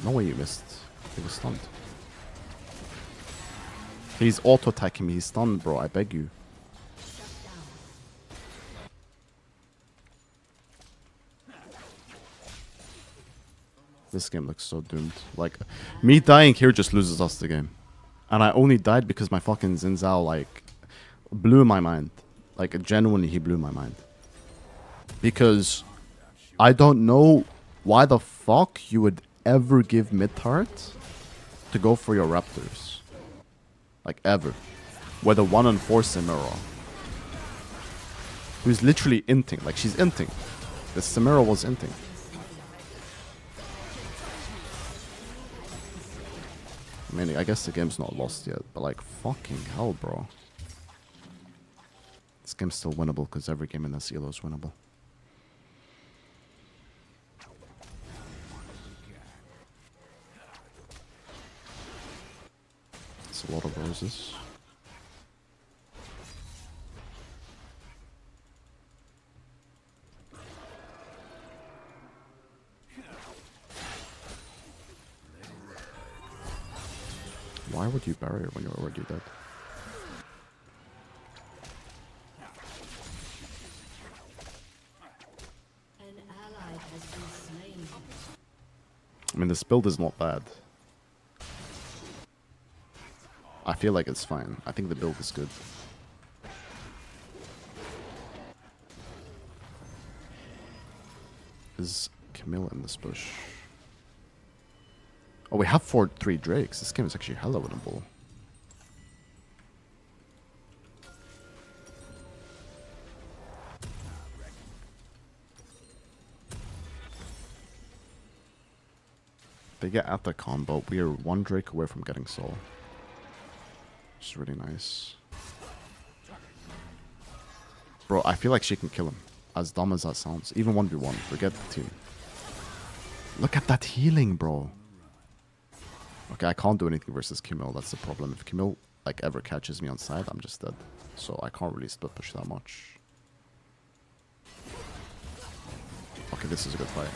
No way you missed. He was stunned. He's auto-attacking me. He's stunned, bro. I beg you. This game looks so doomed. Like, me dying here just loses us the game. And I only died because my fucking Xin Zhao, like, blew my mind. Like, genuinely, he blew my mind. Because I don't know why the fuck you would ever give mid-tart to go for your Raptors. Like, ever. With a 1-on-4 Samira. Who's literally inting. Like, she's inting. The Samira was inting. I mean, I guess the game's not lost yet, but like, fucking hell, bro. This game's still winnable, because every game in this elo is winnable. It's a lot of roses. Why would you bury it when you're already dead? An ally has been slain. I mean, this build is not bad. I feel like it's fine. I think the build is good. Is Camille in this bush? Oh, we have 4-3 Drakes. This game is actually hella winnable. They get at the combo. We are 1 Drake away from getting Soul. Which is really nice. Bro, I feel like she can kill him. As dumb as that sounds. Even 1v1. Forget the team. Look at that healing, bro. Okay, I can't do anything versus Camille. That's the problem. If Camille like ever catches me on side, I'm just dead. So I can't really split push that much. Okay, this is a good fight.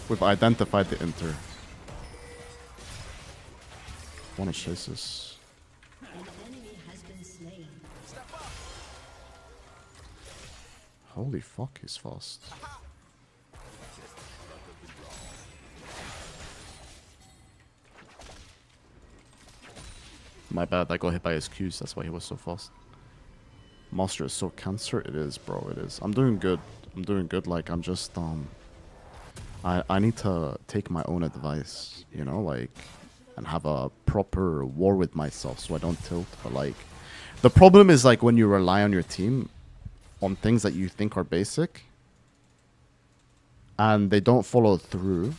We've identified the inter. Wanna chase this? An enemy has been slain. Holy fuck, he's fast. My bad, I got hit by his Qs, that's why he was so fast. Master is so cancer, it is, bro, it is. I'm doing good. I'm doing good, like, I'm just, I need to take my own advice, you know, like, and have a proper war with myself so I don't tilt, but like, the problem is, like, when you rely on your team on things that you think are basic, and they don't follow through,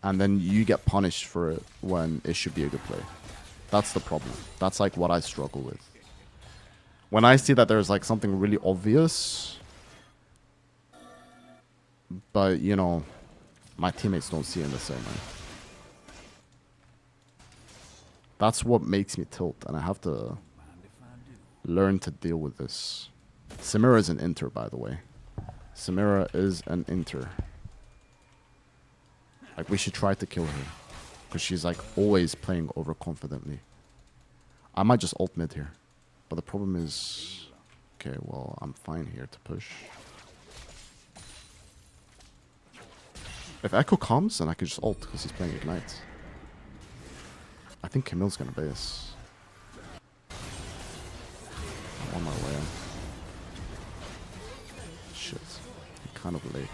and then you get punished for it when it should be a good play. That's the problem. That's like what I struggle with. When I see that there's like something really obvious, but you know, my teammates don't see it in the same way. That's what makes me tilt, and I have to learn to deal with this. Samira is an inter, by the way. Samira is an inter. Like, we should try to kill her. Because she's like always playing overconfidently. I might just ult mid here. But the problem is... Okay, well, I'm fine here to push. If Echo comes, then I could just ult because he's playing Ignite. I think Camille's gonna base. I'm on my way. Shit. I'm kind of late.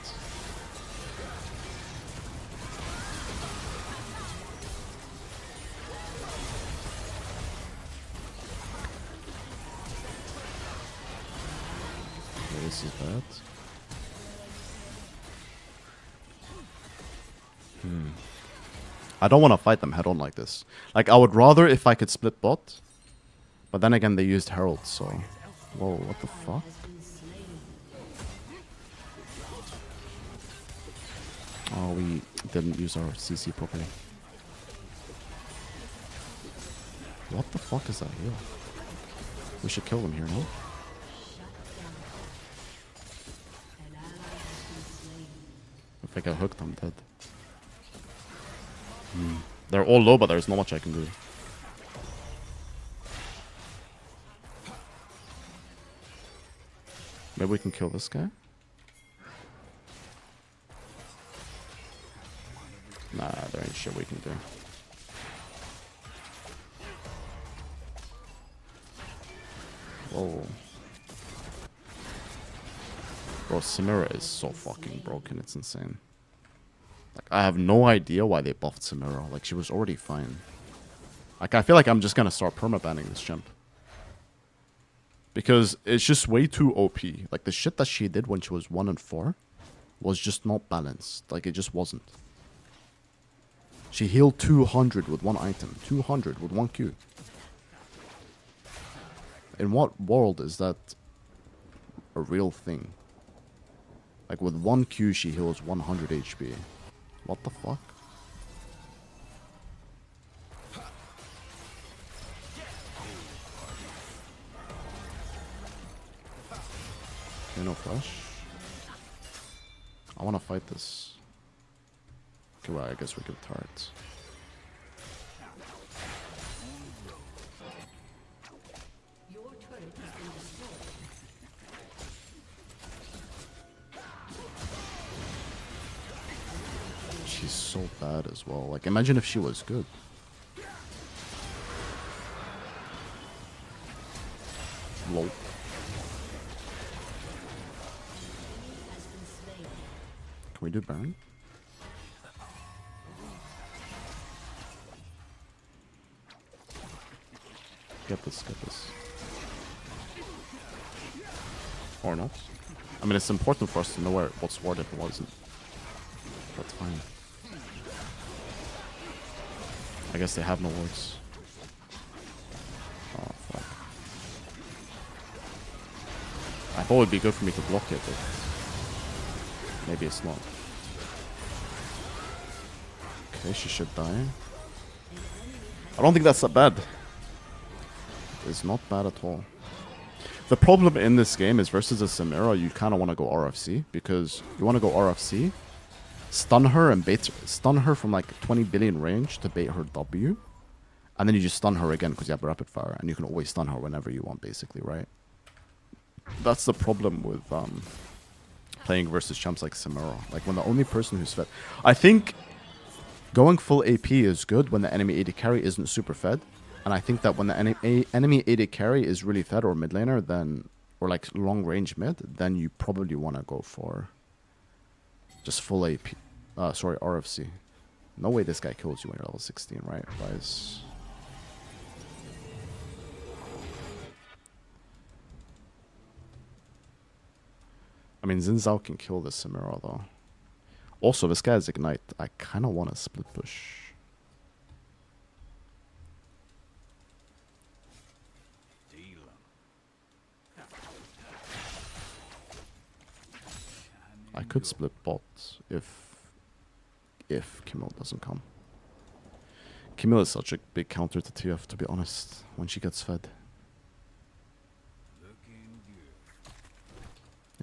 Okay, this is bad. I don't want to fight them head on like this. Like, I would rather if I could split bot. But then again, they used Herald, so... Whoa, what the fuck? Oh, we didn't use our CC properly. What the fuck is that heal? We should kill them here, no? If I get hooked, I'm dead. They're all low, but there's not much I can do. Maybe we can kill this guy? Nah, there ain't shit we can do. Whoa. Bro, Samira is so fucking broken, it's insane. Like, I have no idea why they buffed Samira. Like, she was already fine. Like, I feel like I'm just gonna start permabanning this champ. Because it's just way too OP. Like, the shit that she did when she was 1 and 4 was just not balanced. Like, it just wasn't. She healed 200 with one item. 200 with one Q. In what world is that a real thing? Like, with one Q, she heals 100 HP. What the fuck? Okay, no flash. I want to fight this. Okay, well, I guess we give turrets. Your turret has been destroyed. She's so bad as well. Like, imagine if she was good. Lol. Can we do Baron? Get this, get this. Or not. I mean, it's important for us to know what's warded and what isn't. That's fine. I guess they have no wards. Oh, fuck. I thought it would be good for me to block it, but maybe it's not. Okay, she should die. I don't think that's that bad. It's not bad at all. The problem in this game is versus a Samira, you kind of want to go RFC, because you want to go RFC, stun her and stun her from like 20 billion range to bait her W, and then you just stun her again because you have rapid fire, and you can always stun her whenever you want, basically, right? That's the problem with playing versus champs like Samira. Like, when the only person who's fed, I think going full AP is good when the enemy AD carry isn't super fed. And I think that when the enemy AD carry is really fed or mid laner, then, or like long range mid, then you probably want to go for just full AP. Sorry, RFC. No way this guy kills you when you're level 16, right, guys? I mean, Xin Zhao can kill this Samira though. Also, this guy has Ignite. I kind of want to split push. I could split bot if Camille doesn't come. Camille is such a big counter to TF, to be honest, when she gets fed.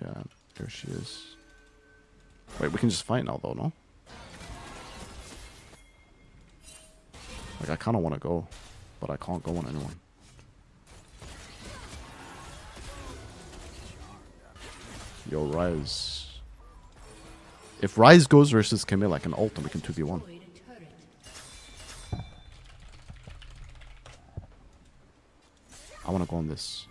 Yeah, here she is. Wait, we can just fight now though, no? Like, I kind of want to go, but I can't go on anyone. Yo, Rise. If Rise goes versus Camille, I can ult and we can 2v1. I want to go on this.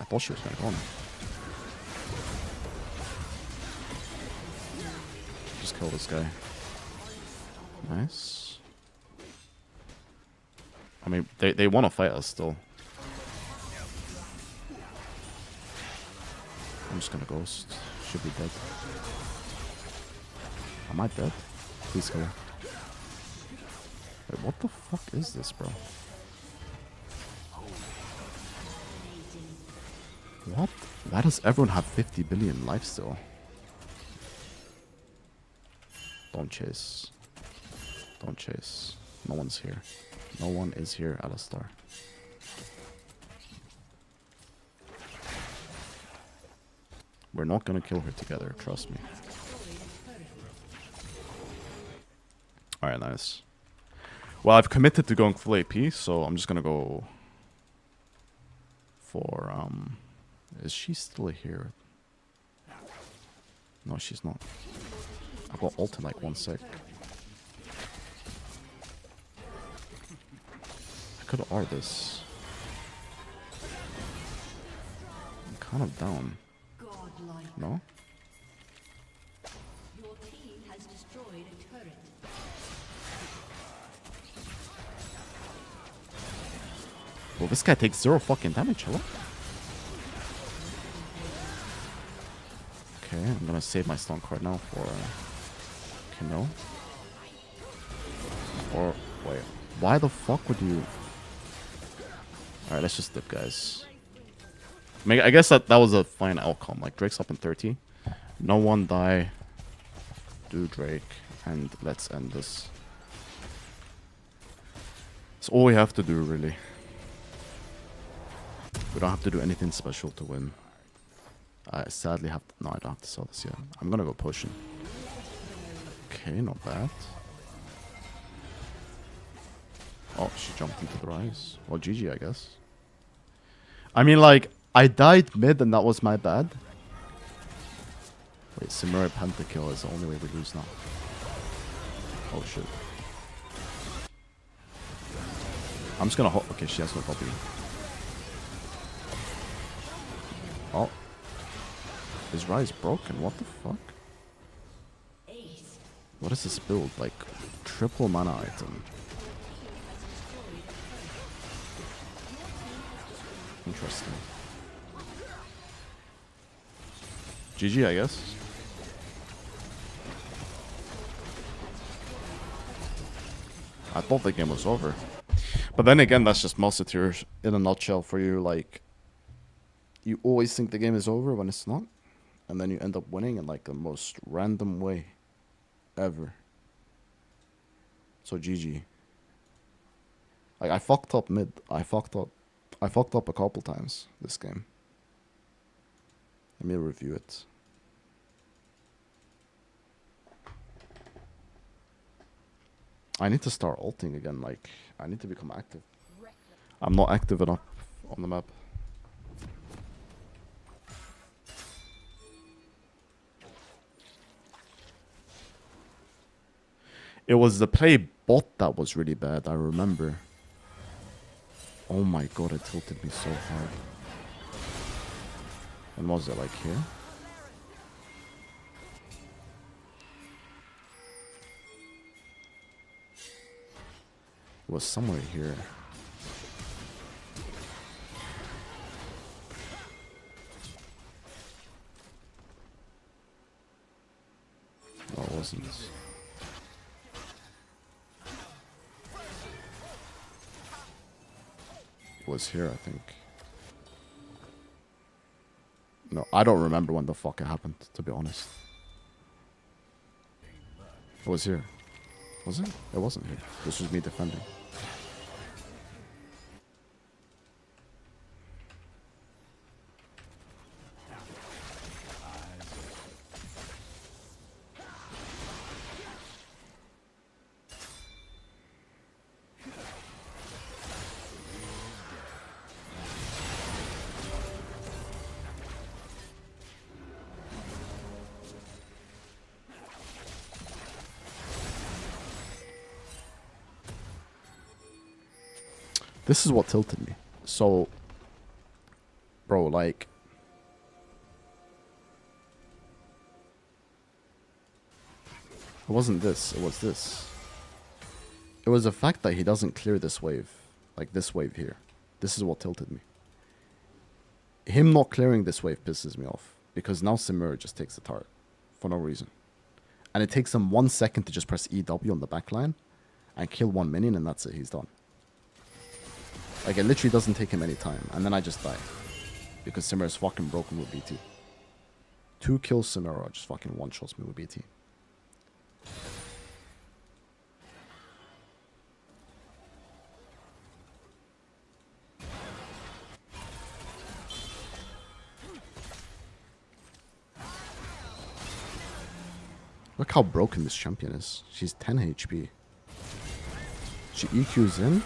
I thought she was going to go on it. Just kill this guy. Nice. I mean, they want to fight us still. I'm just gonna ghost. Should be dead. Am I dead? Please kill her. Wait, what the fuck is this, bro? What? Why does everyone have 50 billion life still? Don't chase. Don't chase. No one's here. No one is here, Alistar. We're not gonna kill her together, trust me. Alright, nice. Well, I've committed to going full AP, so I'm just gonna go for Is she still here? No, she's not. I got ult in like 1 sec. I could R this. I'm kind of down. Godlike. No? Your team has destroyed a turret. Well, this guy takes 0 fucking damage. Hello? Okay, I'm gonna save my stun card now for... okay, no. Or, wait. Why the fuck would you... Alright, let's just dip, guys. I guess that was a fine outcome. Like, Drake's up in 30. No one die. Do Drake. And let's end this. That's all we have to do, really. We don't have to do anything special to win. I sadly have to... no, I don't have to sell this yet. I'm gonna go pushing. Okay, not bad. Oh, she jumped into the rise. Well, GG, I guess. I mean, like, I died mid and that was my bad. Wait, Samura pentakill is the only way we lose now. Oh, shit. I'm just gonna okay, she has no copy. Oh. His rise broken, what the fuck? What is this build? Like, triple mana item. Interesting. GG, I guess. I thought the game was over. But then again, that's just Musketeer in a nutshell for you. Like, you always think the game is over when it's not. And then you end up winning in like the most random way ever. So GG. Like, I fucked up mid. I fucked up a couple times this game. Let me review it. I need to start ulting again. Like, I need to become active. I'm not active enough on the map. It was the play bot that was really bad, I remember. Oh my god, it tilted me so hard. And was it like here? It was somewhere here. No, it wasn't. Was here, I think. No, I don't remember when the fuck it happened, to be honest. It was here. Was it? It wasn't here. This was me defending. This is what tilted me. So, bro, like, it wasn't this, it was this. It was the fact that he doesn't clear this wave, like this wave here. This is what tilted me. Him not clearing this wave pisses me off, because now Samura just takes the turret for no reason. And it takes him 1 second to just press EW on the backline and kill one minion, and that's it, he's done. Like, it literally doesn't take him any time. And then I just die. Because Samura is fucking broken with BT. 2 kills Samura just fucking one-shots me with BT. Look how broken this champion is. She's 10 HP. She EQs in.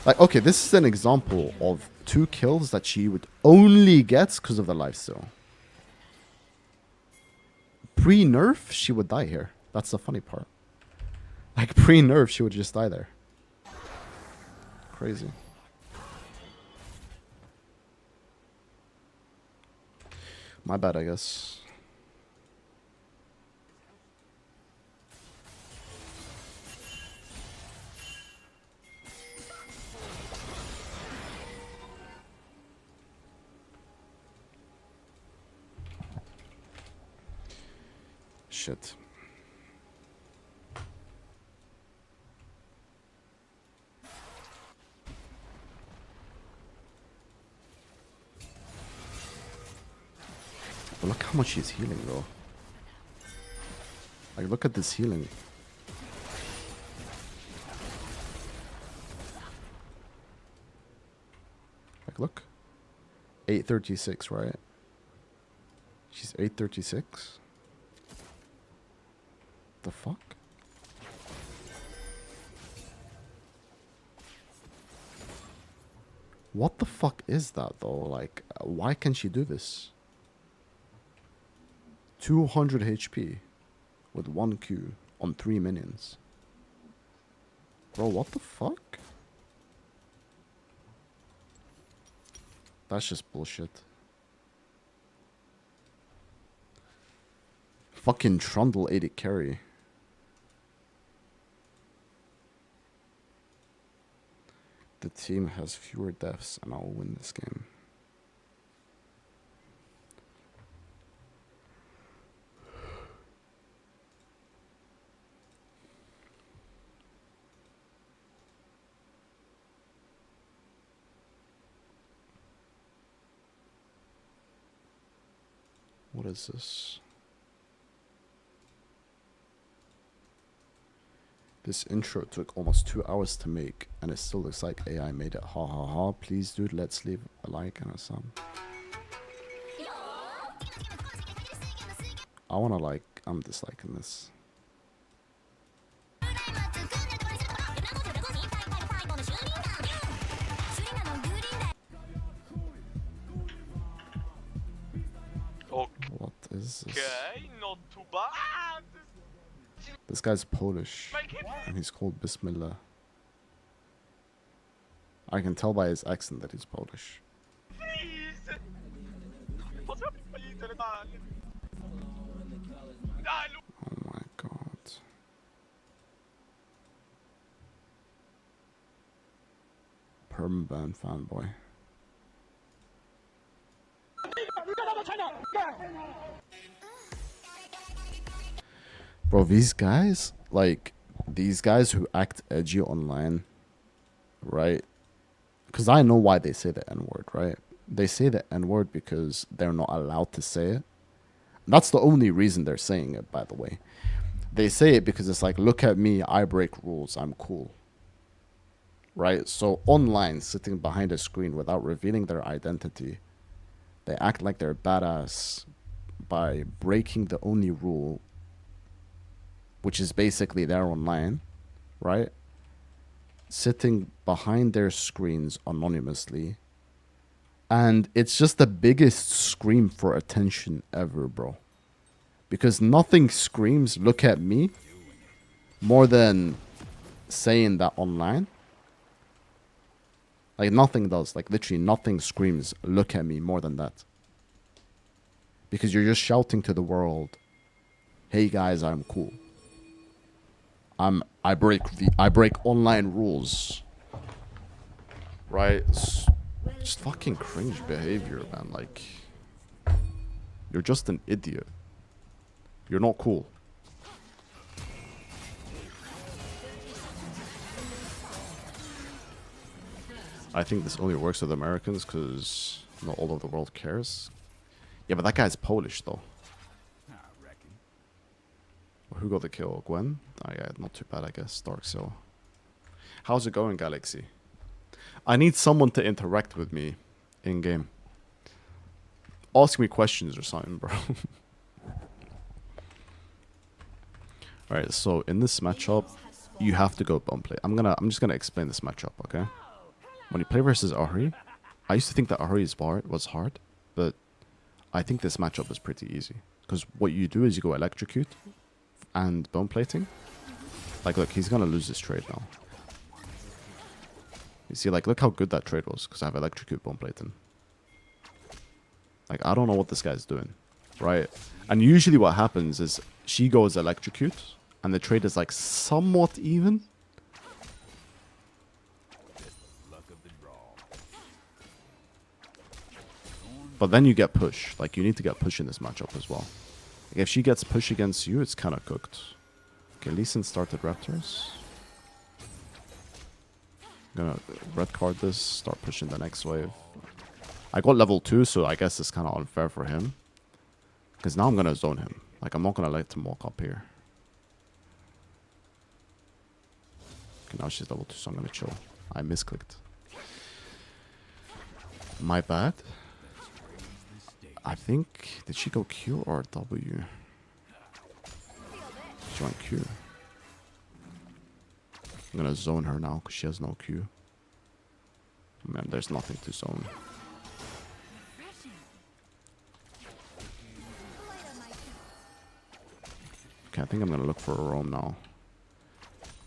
Like, okay, this is an example of 2 kills that she would only get because of the lifesteal. Pre-nerf, she would die here. That's the funny part. Like, pre-nerf, she would just die there. Crazy. My bad, I guess. Shit. But look how much he's healing, though. Like, look at this healing. Like, look. 836, right? She's 836? The fuck? What the fuck is that, though? Like, why can she do this? 200 HP with 1 Q on 3 minions. Bro, what the fuck? That's just bullshit. Fucking Trundle 80 carry. The team has fewer deaths and I'll win this game. What is this? This intro took almost 2 hours to make, and it still looks like AI made it. Ha ha ha. Please, dude, let's leave a like and a sub. I wanna like, I'm disliking this. What is this? Okay, not too bad. This guy's Polish, and he's called Bismillah. I can tell by his accent that he's Polish. Please. Oh my god. Permaban fanboy. Bro, these guys, like, these guys who act edgy online, right? Because I know why they say the N-word, right? They say the N-word because they're not allowed to say it. That's the only reason they're saying it, by the way. They say it because it's like, look at me, I break rules, I'm cool. Right? So online, sitting behind a screen without revealing their identity, they act like they're badass by breaking the only rule, which is basically they're online, right? Sitting behind their screens anonymously. And it's just the biggest scream for attention ever, bro. Because nothing screams, look at me, more than saying that online. Like, nothing does. Like, literally nothing screams, look at me, more than that. Because you're just shouting to the world, hey guys, I'm cool. I break online rules. Right? It's just fucking cringe behavior, man. Like, you're just an idiot. You're not cool. I think this only works with Americans because not all of the world cares. Yeah, but that guy's Polish, though. Who got the kill? Gwen? Oh, yeah, not too bad, I guess. Dark Seal. How's it going, Galaxy? I need someone to interact with me in-game. Ask me questions or something, bro. Alright, so in this matchup, you have to go bump play. I'm just gonna explain this matchup, okay? When you play versus Ahri, I used to think that Ahri's bar was hard, but I think this matchup is pretty easy. Because what you do is you go electrocute and bone plating. Like, look, he's gonna lose this trade now. You see, like, look how good that trade was, because I have electrocute bone plating. Like, I don't know what this guy's doing, right? And usually what happens is she goes electrocute, and the trade is, like, somewhat even. But then you get push. Like, you need to get push in this matchup as well. Like, if she gets push against you, it's kind of cooked. Okay, Lee Sin started Raptors. I'm gonna red card this, start pushing the next wave. I got level 2, so I guess it's kind of unfair for him. Because now I'm gonna zone him. Like, I'm not gonna let him walk up here. Okay, now she's level 2, so I'm gonna chill. I misclicked. My bad. I think, did she go Q or W? She went Q. I'm gonna zone her now because she has no Q. Man, there's nothing to zone. Okay, I think I'm gonna look for a roam now.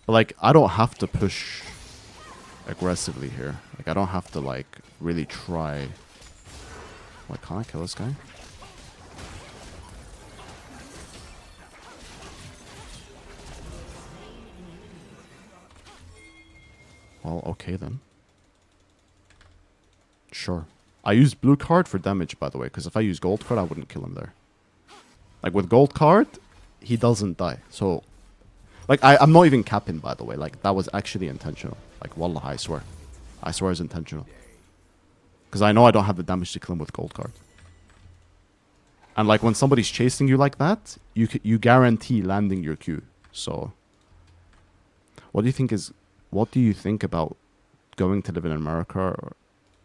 But like, I don't have to push aggressively here. Like, I don't have to like really try. Why can't I kill this guy? Well, okay then. Sure. I use blue card for damage, by the way, because if I use gold card, I wouldn't kill him there. Like, with gold card, he doesn't die. So, like, I'm not even capping, by the way. Like, that was actually intentional. Like, wallah, I swear. I swear it's intentional. Because I know I don't have the damage to kill him with gold card. And, like, when somebody's chasing you like that, you guarantee landing your Q. So, what do you think about going to live in America?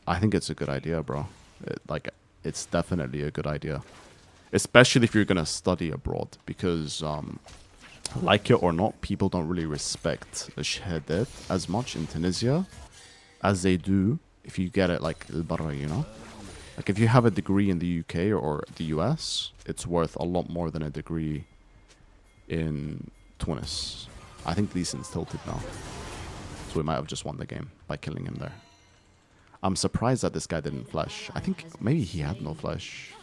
I think it's a good idea, bro. It's definitely a good idea. Especially if you're going to study abroad. Because, like it or not, people don't really respect the shahadat as much in Tunisia as they do if you get it, like, al-barra, you know? Like, if you have a degree in the UK or the US, it's worth a lot more than a degree in Tunis. I think Lee Sin's tilted now. So we might have just won the game by killing him there. I'm surprised that this guy didn't flash. I think maybe he had no flash.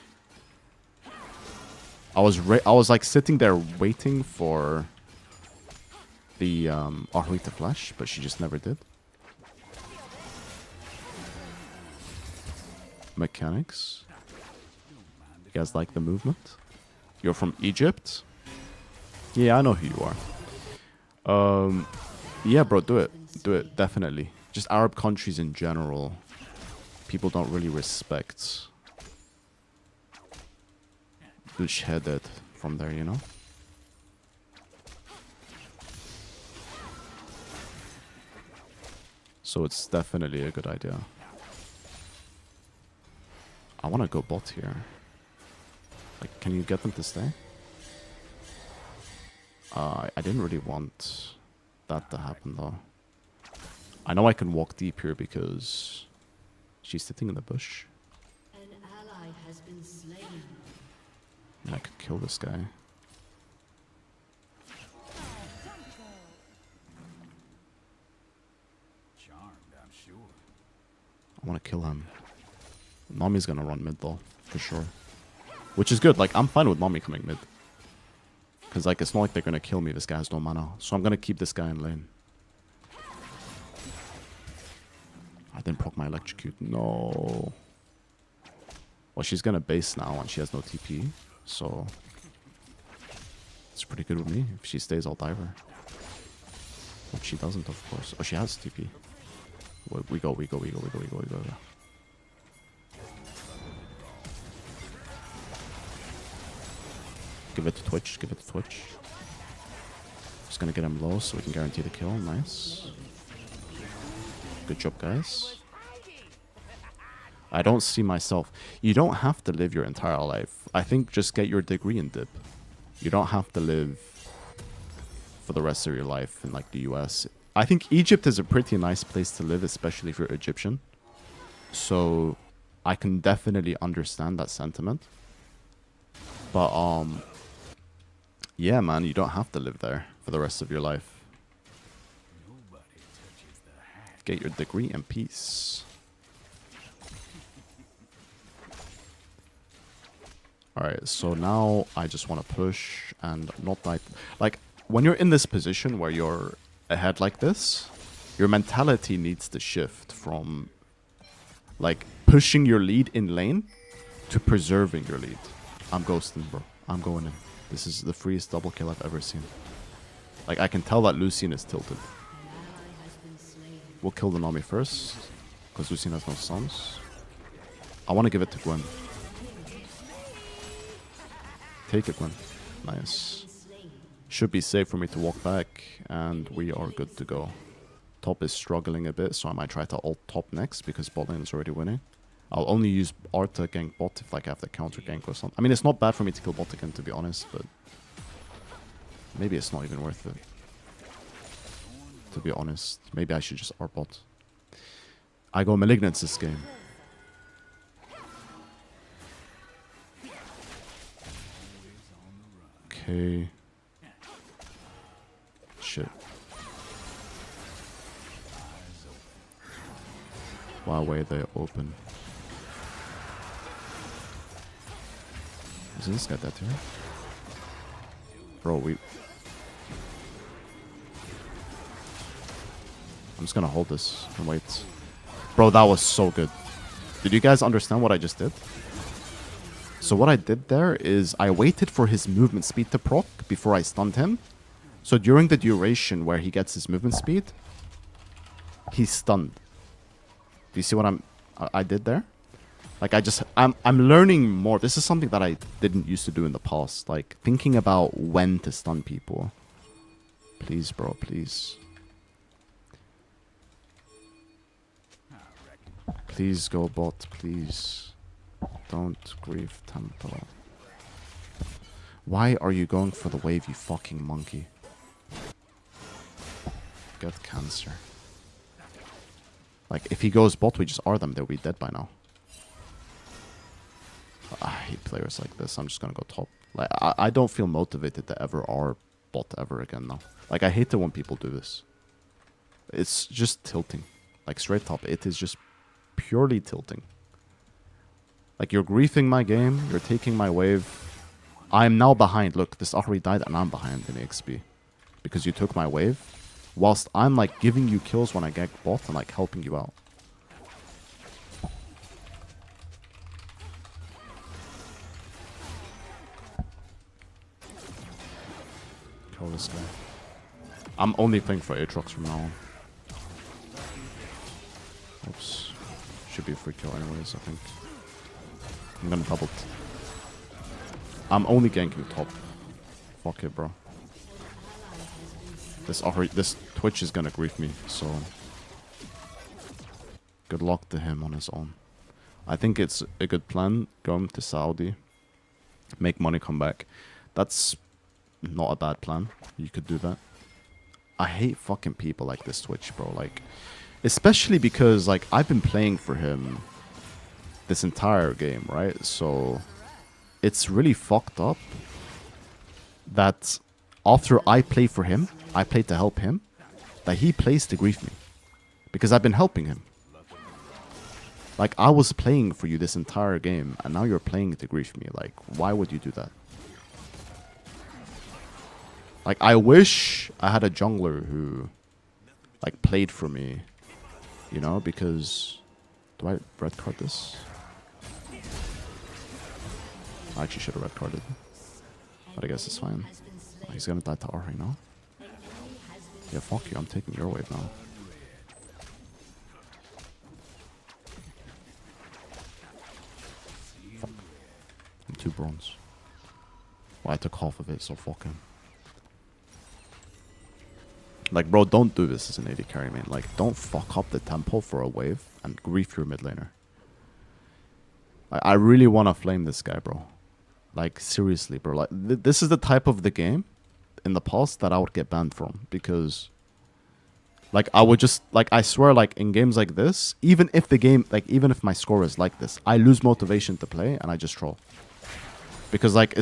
I was like sitting there waiting for the Ahri to flash, but she just never did. Mechanics. You guys like the movement? You're from Egypt? Yeah, I know who you are. Yeah, bro, do it. Do it, definitely. Just Arab countries in general. People don't really respect the shahadat from there, you know? So it's definitely a good idea. I want to go bot here. Like, can you get them to stay? I didn't really want that to happen, though. I know I can walk deep here because she's sitting in the bush. An ally has been slain. And I could kill this guy. I want to kill him. Nami's gonna run mid though, for sure. Which is good, like, I'm fine with Nami coming mid. Because, like, it's not like they're gonna kill me, this guy has no mana. So I'm gonna keep this guy in lane. I didn't proc my electrocute, no. Well, she's gonna base now and she has no TP, so it's pretty good with me. If she stays, I'll dive her. But she doesn't, of course. Oh, she has TP. We go. Give it to Twitch, Just gonna get him low so we can guarantee the kill. Nice. Good job, guys. I don't see myself. You don't have to live your entire life. I think just get your degree and dip. You don't have to live for the rest of your life in, like, the US. I think Egypt is a pretty nice place to live, especially if you're Egyptian. So I can definitely understand that sentiment. But yeah, man, you don't have to live there for the rest of your life. Get your degree in peace. Alright, so now I just want to push and not die. Like, when you're in this position where you're ahead like this, your mentality needs to shift from, like, pushing your lead in lane to preserving your lead. I'm ghosting, bro. I'm going in. This is the freest double kill I've ever seen. Like, I can tell that Lucian is tilted. We'll kill the Nami first, because Lucian has no stuns. I want to give it to Gwen. Take it, Gwen. Nice. Should be safe for me to walk back, and we are good to go. Top is struggling a bit, so I might try to ult top next, because bot lane is already winning. I'll only use R to gank bot if like, I have the counter gank or something. I mean, it's not bad for me to kill bot again, to be honest, but maybe it's not even worth it. To be honest, maybe I should just R bot. I go Malignance this game. Okay. Shit. Why were they open? Is this guy dead here? Bro, I'm just gonna hold this and wait. Bro, that was so good. Did you guys understand what I just did? So what I did there is I waited for his movement speed to proc before I stunned him. So during the duration where he gets his movement speed, he's stunned. Do you see what I did there? Like I'm learning more. This is something that I didn't used to do in the past. Like thinking about when to stun people. Please, bro, please. Please go bot, please. Don't grief tempo. Why are you going for the wave, you fucking monkey? Get cancer. Like, if he goes bot, we just R them. They'll be dead by now. I hate players like this. I'm just gonna go top. Like, I don't feel motivated to ever R bot ever again now. Like, I hate it when people do this. It's just tilting. Like, straight top. It is just purely tilting. Like, you're griefing my game. You're taking my wave. I'm now behind. Look, this Ahri died and I'm behind in XP. Because you took my wave. Whilst I'm, like, giving you kills when I gank bot and, like, helping you out. Kill this guy. I'm only playing for Aatrox from now on. Oops. Should be a free kill anyways, I think. I'm gonna double it. I'm only ganking top. Fuck it, bro. This Twitch is gonna grief me, so good luck to him on his own. I think it's a good plan going to Saudi, make money, come back. That's not a bad plan. You could do that. I hate fucking people like this Twitch, bro. Like, especially because like I've been playing for him this entire game, right? So it's really fucked up that after I play for him, I play to help him, that he plays to grief me. Because I've been helping him. Like, I was playing for you this entire game, and now you're playing to grief me. Like, why would you do that? Like, I wish I had a jungler who, like, played for me. You know, because... Do I red card this? I actually should have red carded. But I guess it's fine. Oh, he's gonna die to Ahri now. Yeah, fuck you. I'm taking your wave now. Fuck. I'm 2 bronze. Well, I took half of it, so fuck him. Like, bro, don't do this as an AD carry, man. Like, don't fuck up the tempo for a wave and grief your mid laner. I really want to flame this guy, bro. Like, seriously, bro. Like, this is the type of the game in the past that I would get banned from. Because Like I would just like I swear like in games like this, even if the game like even if my score is like this, I lose motivation to play and I just troll. Because like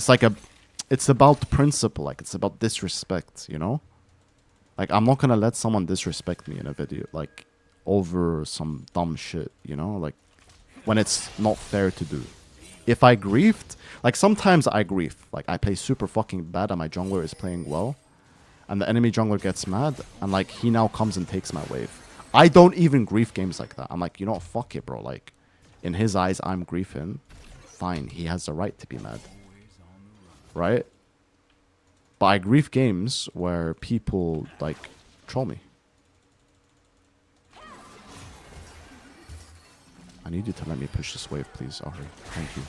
it's about principle, like it's about disrespect, you know? Like I'm not gonna let someone disrespect me in a video, like over some dumb shit, you know? Like when it's not fair to do. If I griefed, like sometimes I grief. Like I play super fucking bad and my jungler is playing well. And the enemy jungler gets mad, and like he now comes and takes my wave. I don't even grief games like that. I'm like, you know what, fuck it, bro. Like, in his eyes, I'm griefing. Fine, he has the right to be mad. Right? But I grief games where people, like, troll me. I need you to let me push this wave, please, Ahri. Thank you.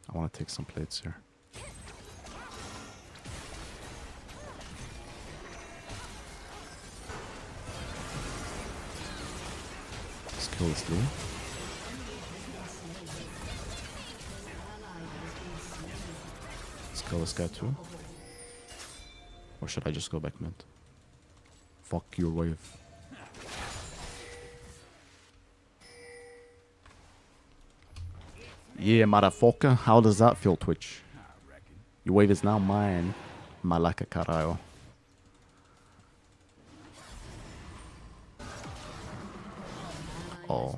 I want to take some plates here. Let's kill this dude. Let's kill this guy too. Or should I just go back mid? Fuck your wave. Yeah, motherfucker. How does that feel, Twitch? Your wave is now mine. Malaka caralho. Oh.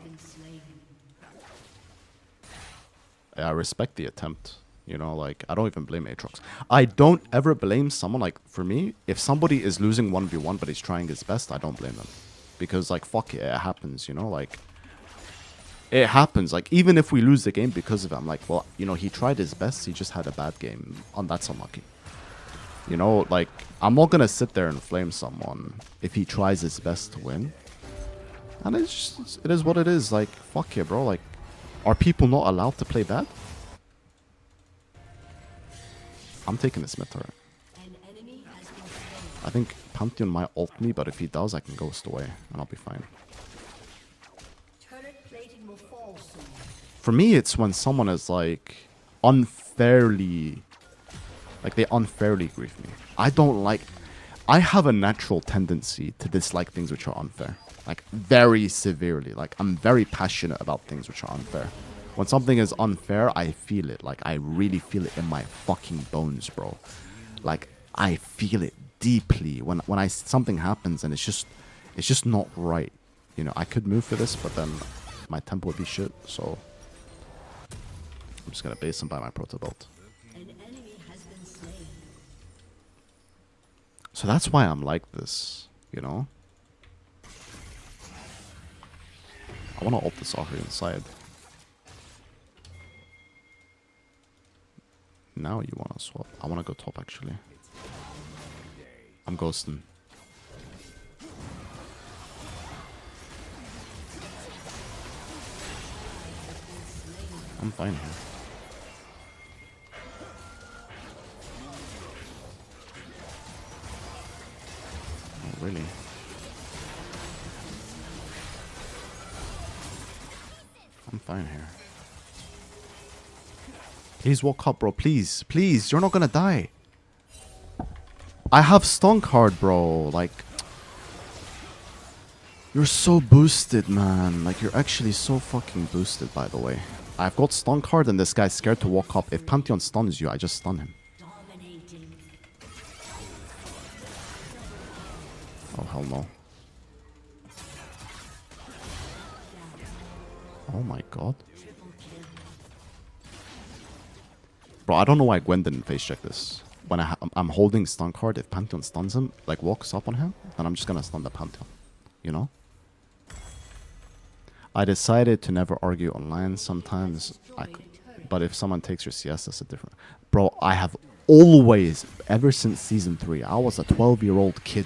I respect the attempt. You know, like, I don't even blame Aatrox. I don't ever blame someone, like, for me, if somebody is losing 1v1 but he's trying his best, I don't blame them. Because, like, fuck it, it happens, you know, like... It happens, like, even if we lose the game because of it, I'm like, well, you know, he tried his best, he just had a bad game, and that's unlucky. You know, like, I'm not gonna sit there and flame someone if he tries his best to win. And it's just, it is what it is, like, fuck yeah, bro, like, are people not allowed to play bad? I'm taking this mid turret. I think Pantheon might ult me, but if he does, I can ghost away, and I'll be fine. For me, it's when someone is, like, unfairly... Like, they unfairly grief me. I don't like... I have a natural tendency to dislike things which are unfair. Like, very severely. Like, I'm very passionate about things which are unfair. When something is unfair, I feel it. Like, I really feel it in my fucking bones, bro. Like, I feel it deeply when something happens and it's just not right. You know, I could move for this, but then my tempo would be shit, so... I'm just gonna base him by my proto belt. So that's why I'm like this, you know? I wanna ult this Ahri inside. Now you wanna swap. I wanna go top actually. I'm ghosting. I'm fine here. Oh, really? I'm fine here. Please walk up, bro. Please. Please. You're not gonna die. I have stun card, bro. Like... You're so boosted, man. Like, you're actually so fucking boosted, by the way. I've got stun card and this guy's scared to walk up. If Pantheon stuns you, I just stun him. Oh, hell no. Oh my god. Bro, I don't know why Gwen didn't face check this. When I'm holding stun card, if Pantheon stuns him, like walks up on him, then I'm just gonna stun the Pantheon. You know? I decided to never argue online. Sometimes but if someone takes your CS, that's a different... Bro, I have always, ever since Season 3, I was a 12-year-old kid,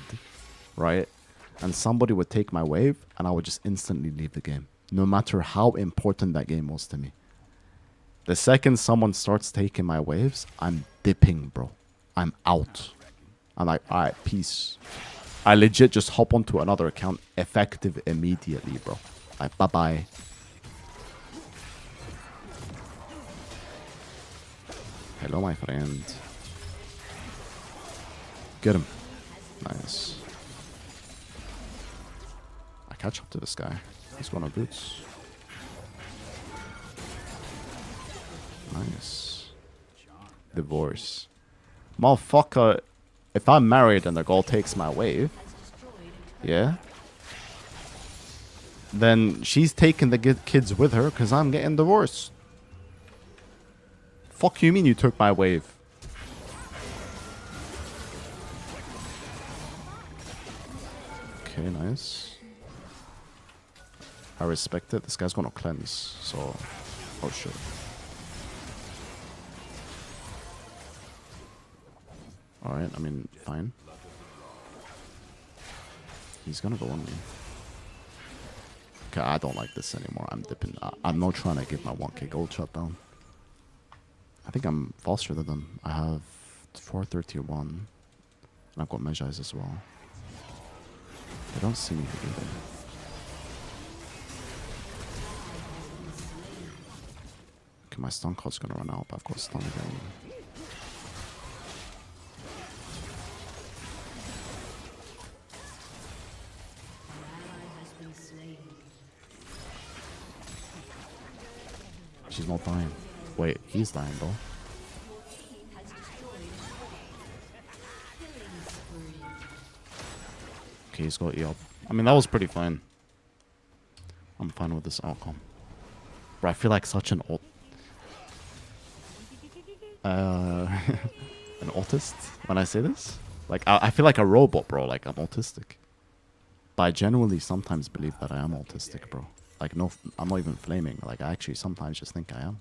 right? And somebody would take my wave, and I would just instantly leave the game. No matter how important that game was to me. The second someone starts taking my waves, I'm dipping, bro. I'm out. I'm like, alright, peace. I legit just hop onto another account, effective immediately, bro. Like, bye-bye. Hello, my friend. Get him. Nice. I catch up to this guy. He's going on boots. Nice. Divorce. Motherfucker, if I'm married and the girl takes my wave, yeah, then she's taking the kids with her because I'm getting divorced. Fuck you mean you took my wave? Okay, nice. I respect it. This guy's gonna cleanse, so... Oh shit. Alright, I mean, fine. He's gonna go on me. Okay, I don't like this anymore. I'm dipping. I'm not trying to get my 1k gold shut down. I think I'm faster than them. I have 431. And I've got Mejai's as well. They don't see me either. Okay, my stun card's gonna run out, but I've got stun again. She's not dying. Wait, he's dying though. Okay, he's got E up. I mean, that was pretty fine. I'm fine with this outcome. Bro, I feel like such an an autist when I say this. Like, I feel like a robot, bro. Like, I'm autistic. But I genuinely sometimes believe that I am autistic, bro. Like, no, I'm not even flaming. Like, I actually sometimes just think I am.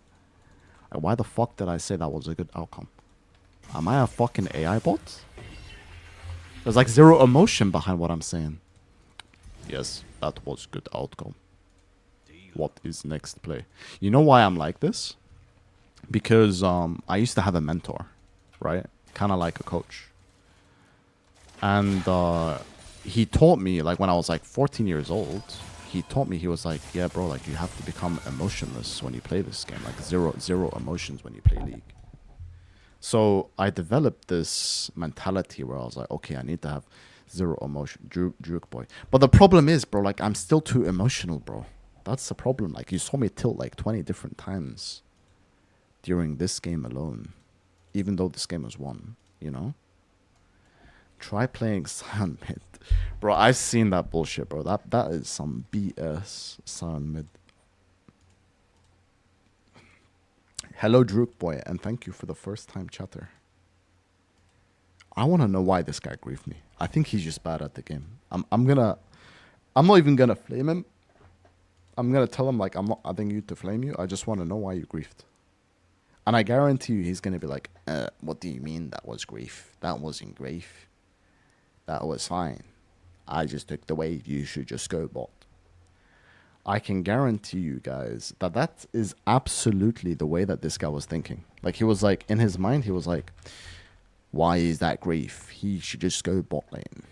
Like, why the fuck did I say that was a good outcome? Am I a fucking AI bot? There's like zero emotion behind what I'm saying. Yes, that was good outcome. What is next play? You know why I'm like this? Because I used to have a mentor, right? Kind of like a coach. And he taught me, like when I was like 14 years old, he taught me, he was like, yeah, bro, like you have to become emotionless when you play this game. Like zero emotions when you play League. So I developed this mentality where I was like, okay, I need to have zero emotion. Juke boy. But the problem is, bro, like I'm still too emotional, bro. That's the problem. Like you saw me tilt like 20 different times during this game alone. Even though this game was won, you know? Try playing Silent Mid. Bro, I've seen that bullshit, bro. That is some BS Silent Mid. Hello, Druk Boy, and thank you for the first time chatter. I want to know why this guy griefed me. I think he's just bad at the game. I'm not even gonna flame him. I'm gonna tell him like I'm not adding you to flame you. I just want to know why you griefed. And I guarantee you he's gonna be like, what do you mean that was grief? That wasn't grief. That was fine. I just took the wave. You should just go bot. I can guarantee you guys that that is absolutely the way that this guy was thinking. Like he was like, in his mind, he was like, why is that grief? He should just go bot lane.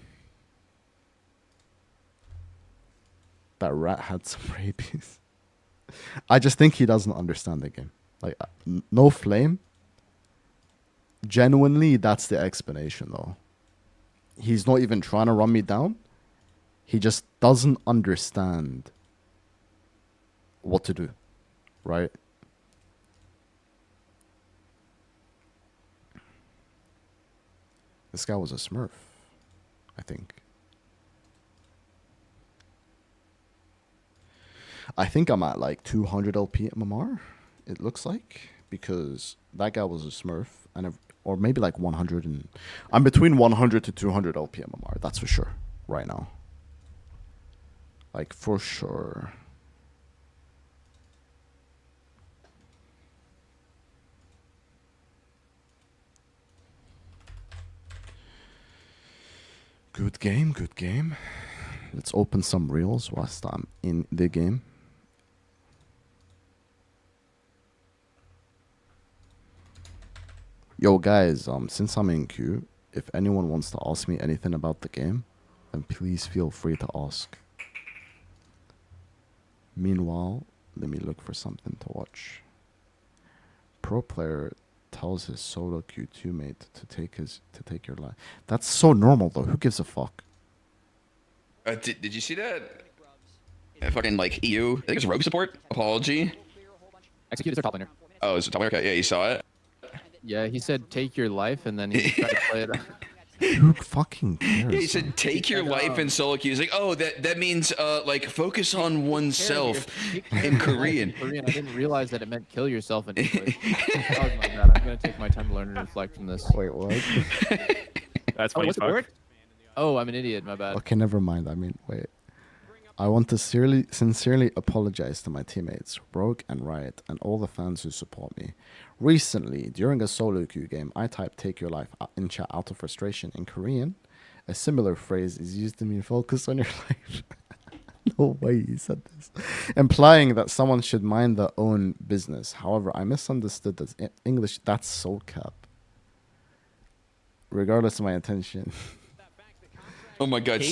That rat had some rabies. I just think he doesn't understand the game. Like, no flame. Genuinely, that's the explanation though. He's not even trying to run me down. He just doesn't understand what to do, right? This guy was a smurf, I think. I think I'm at like 200 LP MMR, it looks like, because that guy was a smurf, and or maybe like 100 and... I'm between 100 to 200 LP MMR, that's for sure, right now. Like, for sure. Good game, good game. Let's open some reels whilst I'm in the game. Yo guys, since I'm in queue, if anyone wants to ask me anything about the game, then please feel free to ask. Meanwhile, let me look for something to watch. Pro player tells his solo queue teammate to take your life. That's so normal though. Who gives a fuck? Did you see that? Fucking like EU. I think it's rogue support. Apology. Execute is our top laner. Oh, is it top laner? Okay, yeah, you saw it. Yeah, he said take your life, and then he tried to play it. Who fucking cares? Yeah, he said take your life in solo queue. He's like, oh, that means like focus on oneself in Korean. Korean. I didn't realize that it meant kill yourself in English. Oh my god, I'm gonna take my time to learn and reflect from this. Wait, what? That's Oh, why what's the word? Oh, I'm an idiot. My bad. Okay, never mind. I mean, wait. I want to sincerely apologize to my teammates, Rogue and Riot, and all the fans who support me. Recently, during a solo queue game, I typed "take your life" in chat out of frustration in Korean. A similar phrase is used to mean "focus on your life." No way he said this, implying that someone should mind their own business. However, I misunderstood that in English. That's so cap. Regardless of my intention. Oh my god.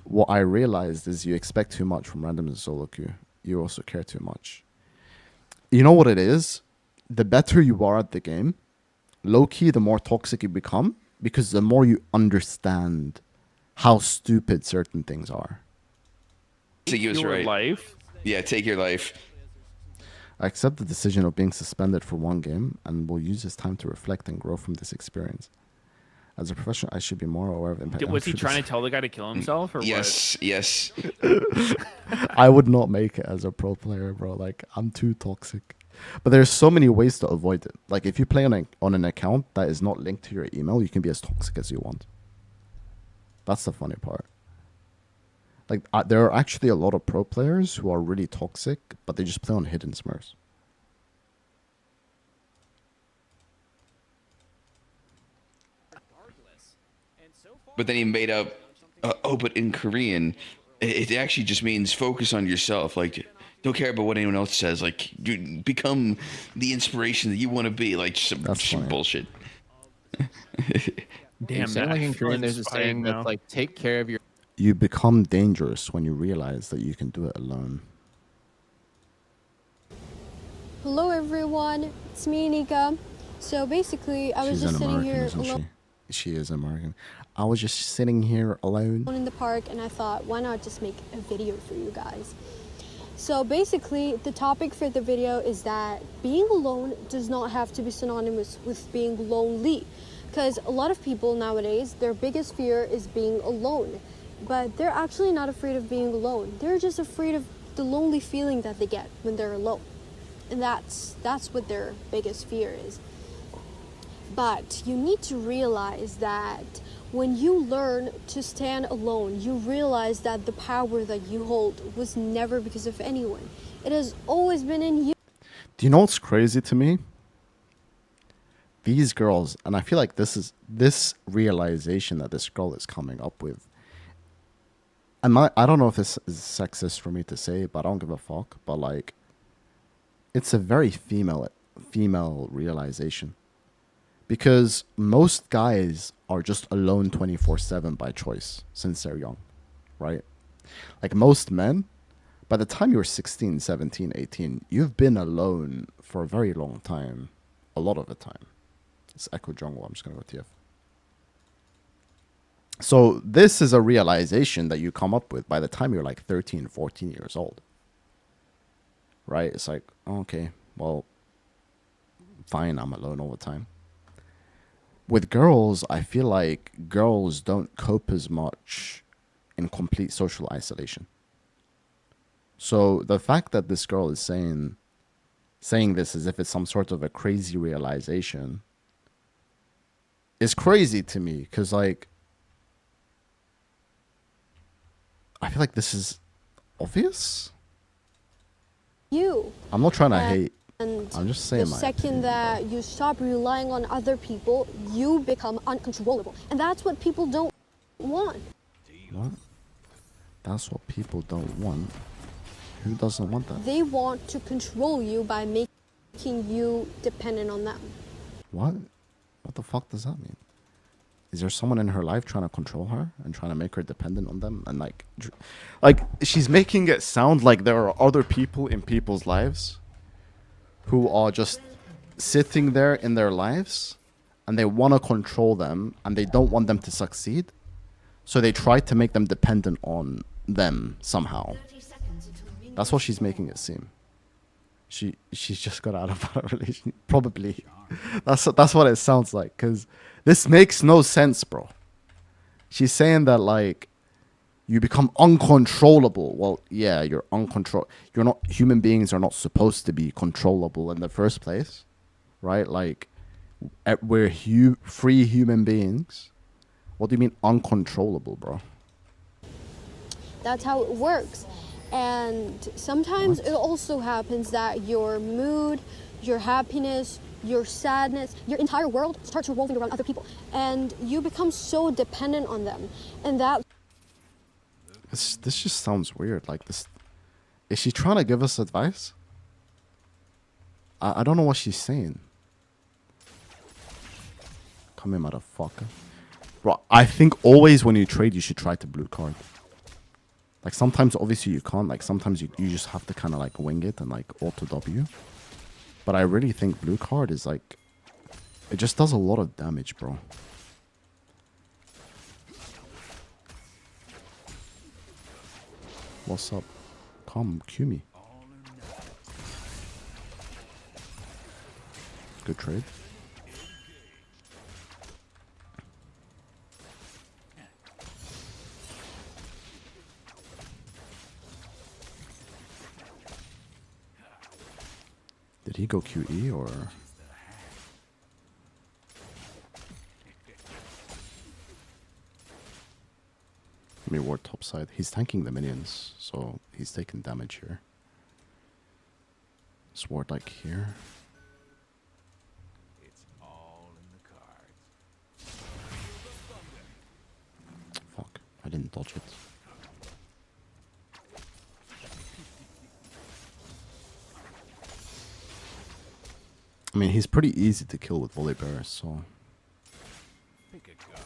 What I realized is you expect too much from randoms in solo queue. You also care too much. You know what it is? The better you are at the game, low-key, the more toxic you become, because the more you understand how stupid certain things are. He was right. Life. Yeah, take your life. I accept the decision of being suspended for one game and will use this time to reflect and grow from this experience. As a professional, I should be more aware of impact. Was he trying to tell the guy to kill himself, or Yes, yes. I would not make it as a pro player, bro. Like, I'm too toxic. But there's so many ways to avoid it. Like, if you play on an account that is not linked to your email, you can be as toxic as you want. That's the funny part. Like, there are actually a lot of pro players who are really toxic, but they just play on hidden smurfs. But then he made up, but in Korean, it actually just means focus on yourself. Like, don't care about what anyone else says. Like, you become the inspiration that you want to be. Like, some bullshit. Damn, saying like in Korean, there's a saying that's like, take care of your. You become dangerous when you realize that you can do it alone. Hello everyone, it's me Nika. So basically I was just sitting here alone. She is American. I was just sitting here alone in the park and I thought, why not just make a video for you guys? So basically the topic for the video is that being alone does not have to be synonymous with being lonely. Because a lot of people nowadays, their biggest fear is being alone. But they're actually not afraid of being alone. They're just afraid of the lonely feeling that they get when they're alone. And that's what their biggest fear is. But you need to realize that when you learn to stand alone, you realize that the power that you hold was never because of anyone. It has always been in you. Do you know what's crazy to me? These girls, and I feel like this realization that this girl is coming up with. I don't know if this is sexist for me to say, but I don't give a fuck. But like, it's a very female realization. Because most guys are just alone 24/7 by choice since they're young, right? Like most men, by the time you're 16, 17, 18, you've been alone for a very long time. A lot of the time. It's Echo Jungle. I'm just going to go TF. So this is a realization that you come up with by the time you're like 13, 14 years old. Right? It's like, okay, well, fine, I'm alone all the time. With girls, I feel like girls don't cope as much in complete social isolation. So the fact that this girl is saying this as if it's some sort of a crazy realization is crazy to me, because like, I feel like this is obvious. I'm not trying to hate. And I'm just saying the second that you stop relying on other people, you become uncontrollable. And that's what people don't want. What? That's what people don't want? Who doesn't want that? They want to control you by making you dependent on them. What? What the fuck does that mean? Is there someone in her life trying to control her and trying to make her dependent on them? And like she's making it sound like there are other people in people's lives who are just sitting there in their lives and they want to control them and they don't want them to succeed. So they try to make them dependent on them somehow. That's what she's making it seem. She's just got out of a relationship. Probably. That's what it sounds like. Because this makes no sense, bro. She's saying that, like, you become uncontrollable. Well, yeah, you're uncontrollable. You're not... Human beings are not supposed to be controllable in the first place. Right? Like, we're free human beings. What do you mean uncontrollable, bro? That's how it works. And sometimes it also happens that your mood, your happiness, your sadness, your entire world starts revolving around other people. And you become so dependent on them. And that... This just sounds weird. Like, this... Is she trying to give us advice? I don't know what she's saying. Come here, motherfucker. Bro, I think always when you trade, you should try to blue card. Like, sometimes, obviously, you can't. Like, sometimes you just have to kind of, like, wing it and, like, auto W. But I really think blue card is, like... It just does a lot of damage, bro. What's up? Come, cue me. Good trade. Did he go QE or? Let me ward top side. He's tanking the minions, so he's taking damage here. Just ward like here. It's all in the cards. Fuck, I didn't dodge it. I mean, he's pretty easy to kill with volley bear, so... Pick a card.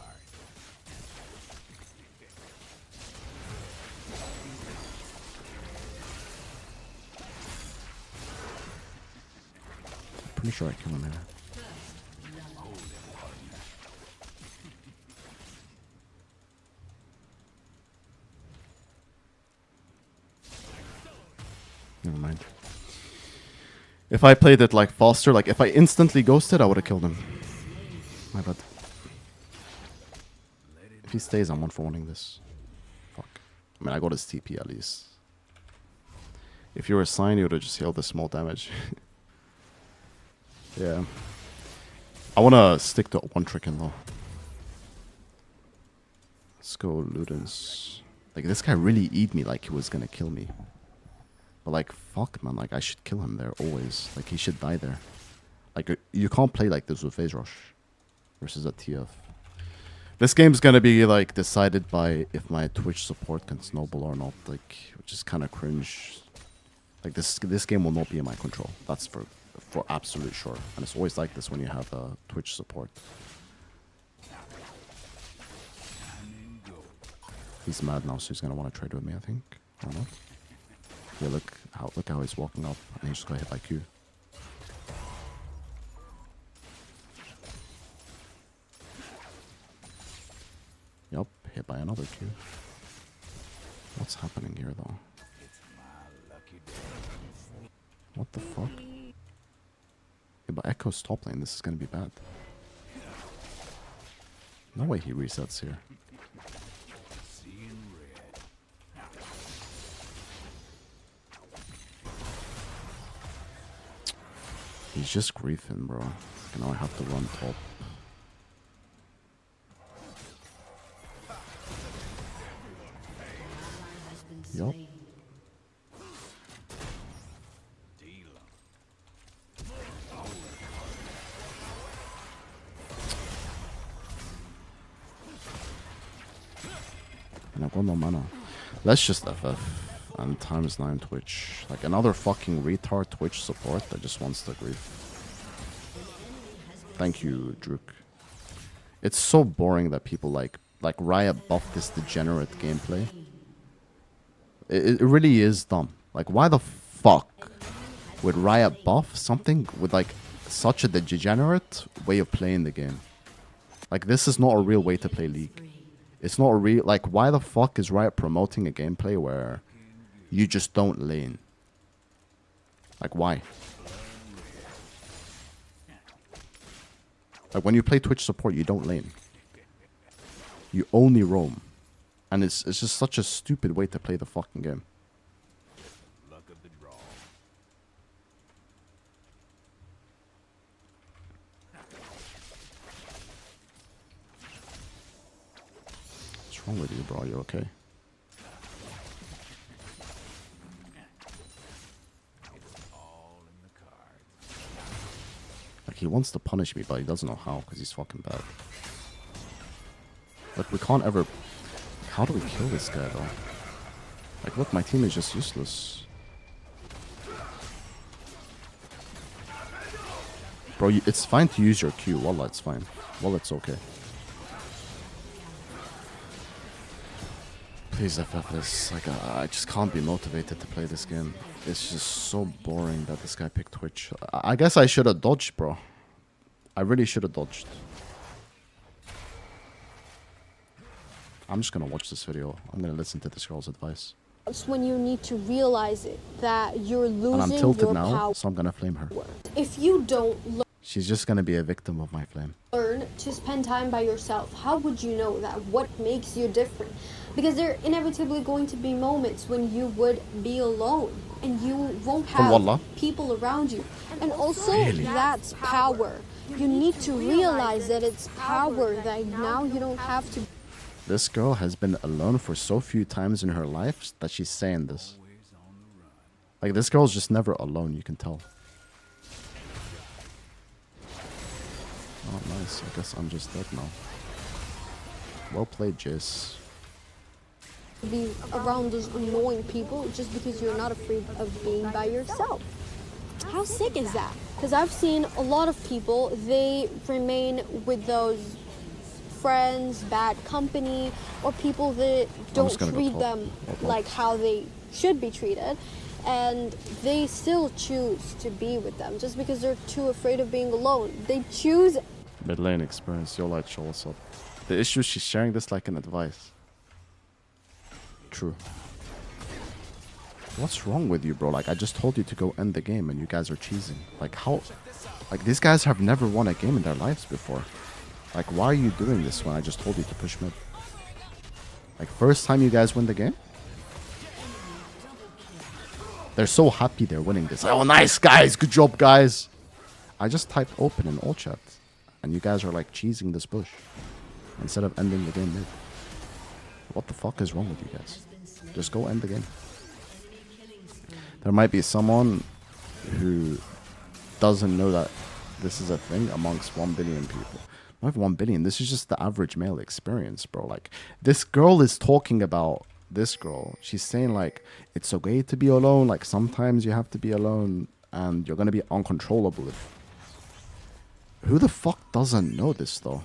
I'm pretty sure I kill him here. Never mind. If I played it like faster, like if I instantly ghosted, I would have killed him. My bad. If he stays, I'm 1-for-1ing this. Fuck. I mean, I got his TP at least. If you were a sign, you would have just healed the small damage. Yeah. I want to stick to one trick in though. Let's go Ludens. Like, this guy really eat me like he was gonna kill me. But like, fuck, man, like, I should kill him there always. Like, he should die there. Like, you can't play like this with phase rush versus a TF. This game's gonna be, like, decided by if my Twitch support can snowball or not, like, which is kind of cringe. Like, this game will not be in my control. That's for absolute sure. And it's always like this when you have a Twitch support. He's mad now, so he's gonna want to trade with me, I think. Or not. Yeah, look how he's walking up, and he's just got hit by Q. Yup, hit by another Q. What's happening here, though? What the fuck? Yeah, but Echo's top lane, this is gonna be bad. No way he resets here. He's just griefing, bro. And now I have to run top. Yup. And I've got no mana. Let's just FF. And ×9 Twitch. Like another fucking retard Twitch support that just wants to grief. Thank you, Druk. It's so boring that people like Riot buff this degenerate gameplay. It really is dumb. Like, why the fuck would Riot buff something with like such a degenerate way of playing the game. Like, this is not a real way to play League. It's not a real... Like, why the fuck is Riot promoting a gameplay where you just don't lane? Like, why? Like, when you play Twitch support, you don't lane. You only roam. And it's just such a stupid way to play the fucking game. Luck of the draw. What's wrong with you, bro? You okay? All in the cards. Like, he wants to punish me, but he doesn't know how, because he's fucking bad. Like, we can't ever... How do we kill this guy, though? Like, look, my team is just useless. Bro, it's fine to use your Q. Wallah, it's fine. Wallah, it's okay. Please FF this. Like, I just can't be motivated to play this game. It's just so boring that this guy picked Twitch. I guess I should have dodged, bro. I really should have dodged. I'm just gonna watch this video. I'm gonna listen to this girl's advice. It's when you need to realize it, that you're losing And I'm tilted your now, power. so I'm gonna flame her. If you don't She's just gonna be a victim of my flame. learn to spend time by yourself, how would you know that? What makes you different? Because there are inevitably going to be moments when you would be alone and you won't have Wallah. people around you. And also, Really? that's power. You need to realize that it's power, that now you don't have to. This girl has been alone for so few times in her life that she's saying this. Like, this girl's just never alone, you can tell. Oh, nice. I guess I'm just dead now. Well played, Jace. Be around those annoying people just because you're not afraid of being by yourself. How sick is that? Because I've seen a lot of people, they remain with those friends, bad company, or people that don't treat them like how they should be treated, and they still choose to be with them just because they're too afraid of being alone. They choose. Mid lane experience, your light show what's up. The issue is she's sharing this like an advice. True. What's wrong with you, bro? Like, I just told you to go end the game and you guys are cheesing. Like, how? Like, these guys have never won a game in their lives before. Like, why are you doing this when I just told you to push mid? Like, first time you guys win the game? They're so happy they're winning this. Oh, nice, guys. Good job, guys. I just typed open in all chat. And you guys are, like, cheesing this bush. Instead of ending the game mid. What the fuck is wrong with you guys? Just go end the game. There might be someone who doesn't know that this is a thing amongst 1 billion people. Not even 1 billion. This is just the average male experience, bro. Like, this girl is talking about this girl. She's saying, like, it's okay to be alone. Like, sometimes you have to be alone and you're going to be uncontrollable. Who the fuck doesn't know this, though?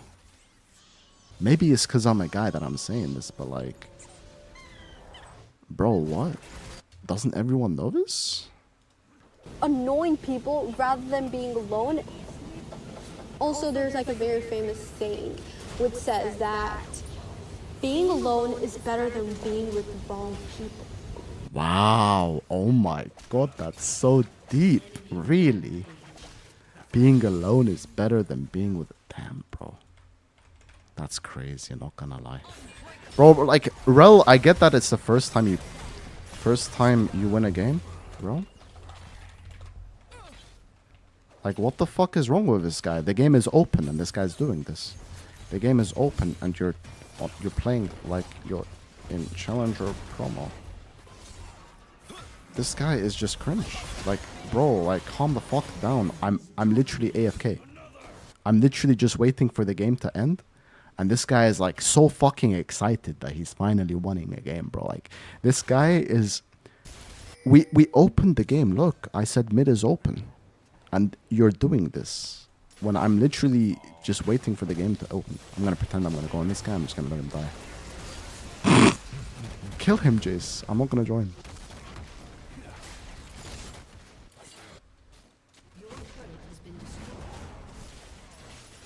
Maybe it's because I'm a guy that I'm saying this, but, like, bro, what? Doesn't everyone know this? Annoying people rather than being alone. Also, there's like a very famous saying which says that being alone is better than being with the wrong people. Wow. Oh my god, that's so deep. Really? Being alone is better than being with... Damn, bro. That's crazy, not gonna lie. Bro, like, Rel, I get that it's the first time you win a game, bro. Like, what the fuck is wrong with this guy? The game is open and this guy's doing this. The game is open and you're playing like you're in Challenger promo. This guy is just cringe. Like, bro, like, calm the fuck down. I'm literally AFK. I'm literally just waiting for the game to end. And this guy is, like, so fucking excited that he's finally winning a game, bro. Like, this guy is... We opened the game. Look, I said mid is open. And you're doing this. When I'm literally just waiting for the game to open. I'm gonna pretend I'm gonna go on this guy. I'm just gonna let him die. Kill him, Jace. I'm not gonna join.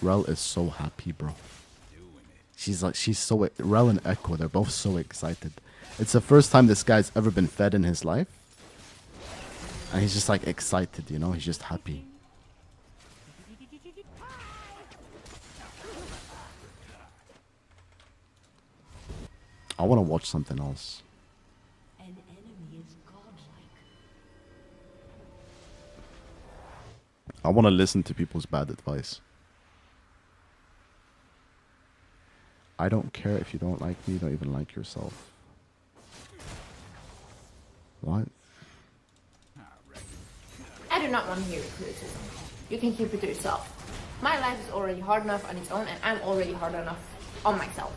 Rel is so happy, bro. She's so Rel and Echo, they're both so excited. It's the first time this guy's ever been fed in his life. And he's just like excited, you know, he's just happy. I want to watch something else. An enemy is godlike. I want to listen to people's bad advice. I don't care if you don't like me, you don't even like yourself. What? I do not want to hear your criticism. You can keep it to yourself. My life is already hard enough on its own, and I'm already hard enough on myself.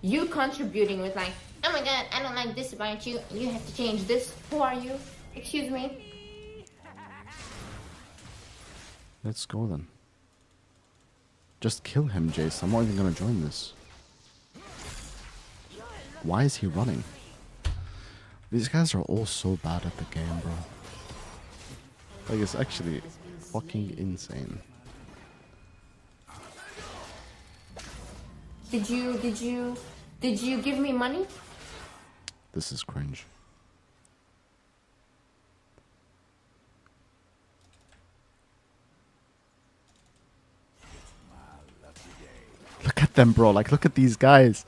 You contributing with like, oh my god, I don't like this about you, you have to change this. Who are you? Excuse me? Let's go then. Just kill him, Jace. I'm not even gonna join this. Why is he running? These guys are all so bad at the game, bro. Like, it's actually fucking insane. Did you give me money? This is cringe. Look at them, bro. Like, look at these guys.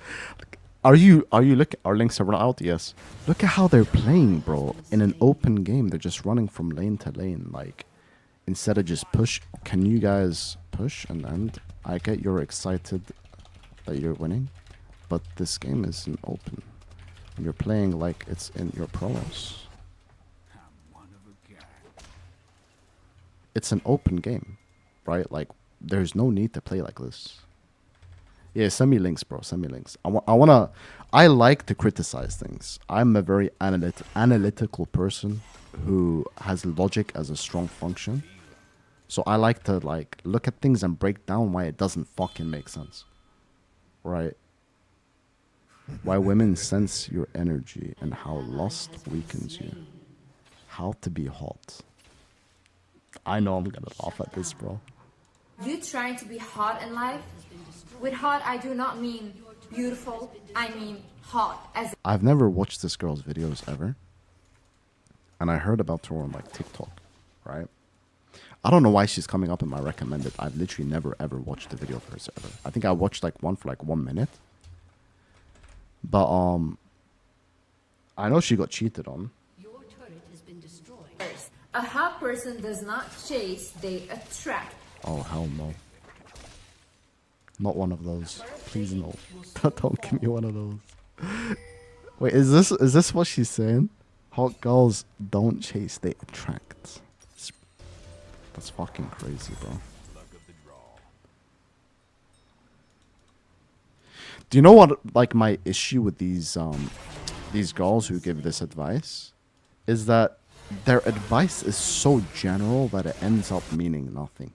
Are you looking? Our links are out. Yes. Look at how they're playing, bro. In an open game, they're just running from lane to lane. Like, instead of just push. Can you guys push and end? I get you're excited that you're winning, but this game isn't open. You're playing like it's in your pros. It's an open game, right? Like, there's no need to play like this. Yeah, send me links, bro. Send me links. I like to criticize things. I'm a very analytical person who has logic as a strong function. So I like to like look at things and break down why it doesn't fucking make sense. Right? Why women sense your energy and how lust weakens you. How to be hot. I know I'm gonna laugh at this, bro. You trying to be hot in life? With hot, I do not mean beautiful. I mean hot. As I've never watched this girl's videos ever. And I heard about her on like TikTok, right? I don't know why she's coming up in my recommended. I've literally never ever watched a video of hers ever. I think I watched like one for like 1 minute. But I know she got cheated on. Your turret has been destroyed. a hot person does not chase, they attract. Oh hell no. Not one of those. Please no. Don't give me one of those. Wait, is this what she's saying? Hot girls don't chase, they attract. That's fucking crazy, bro. Do you know what like my issue with these girls who give this advice is that their advice is so general that it ends up meaning nothing.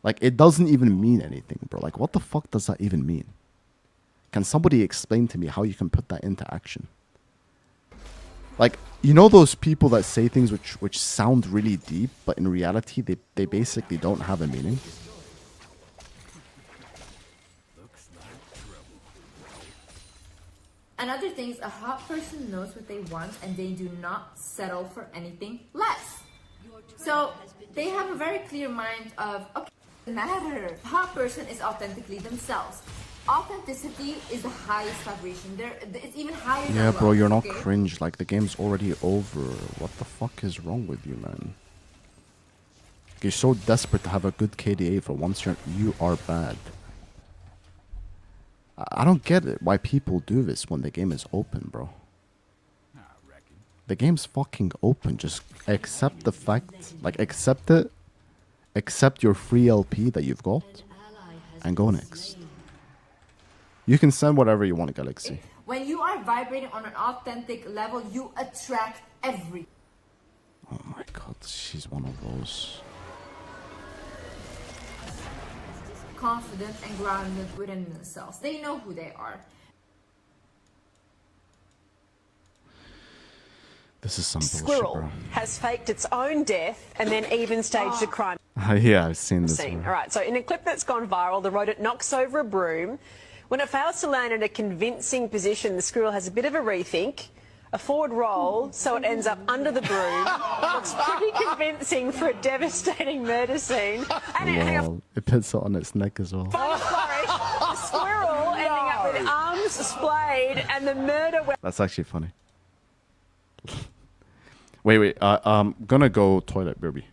Like, it doesn't even mean anything, bro. Like, what the fuck does that even mean? Can somebody explain to me how you can put that into action? Like, you know those people that say things which sound really deep, but in reality, they basically don't have a meaning? Another thing is a hot person knows what they want and they do not settle for anything less. So they have a very clear mind of, okay, it doesn't matter. A hot person is authentically themselves. Authenticity is the highest vibration. It's even higher than Yeah, bro, love, you're not okay? cringe. Like, the game's already over. What the fuck is wrong with you, man? You're so desperate to have a good KDA for once you are bad. I don't get it. Why people do this when the game is open, bro. The game's fucking open. Just accept the fact. Like, accept it. Accept your free LP that you've got. And go next. You can send whatever you want, Galaxy. When you are vibrating on an authentic level, you attract every. Oh my god, she's one of those. Confident and grounded within themselves. They know who they are. This is some bullshit, squirrel bro. has faked its own death and then even staged a crime Yeah, I've seen this scene. one. All right, so in a clip that's gone viral, the rodent knocks over a broom. When it fails to land in a convincing position, the squirrel has a bit of a rethink, a forward roll, so it ends up under the broom. Looks pretty convincing for a devastating murder scene. And Lol. It puts it on its neck as well. final flourish, the squirrel ending up with arms splayed and the murder weapon. That's actually funny. Wait. I'm gonna go toilet, baby.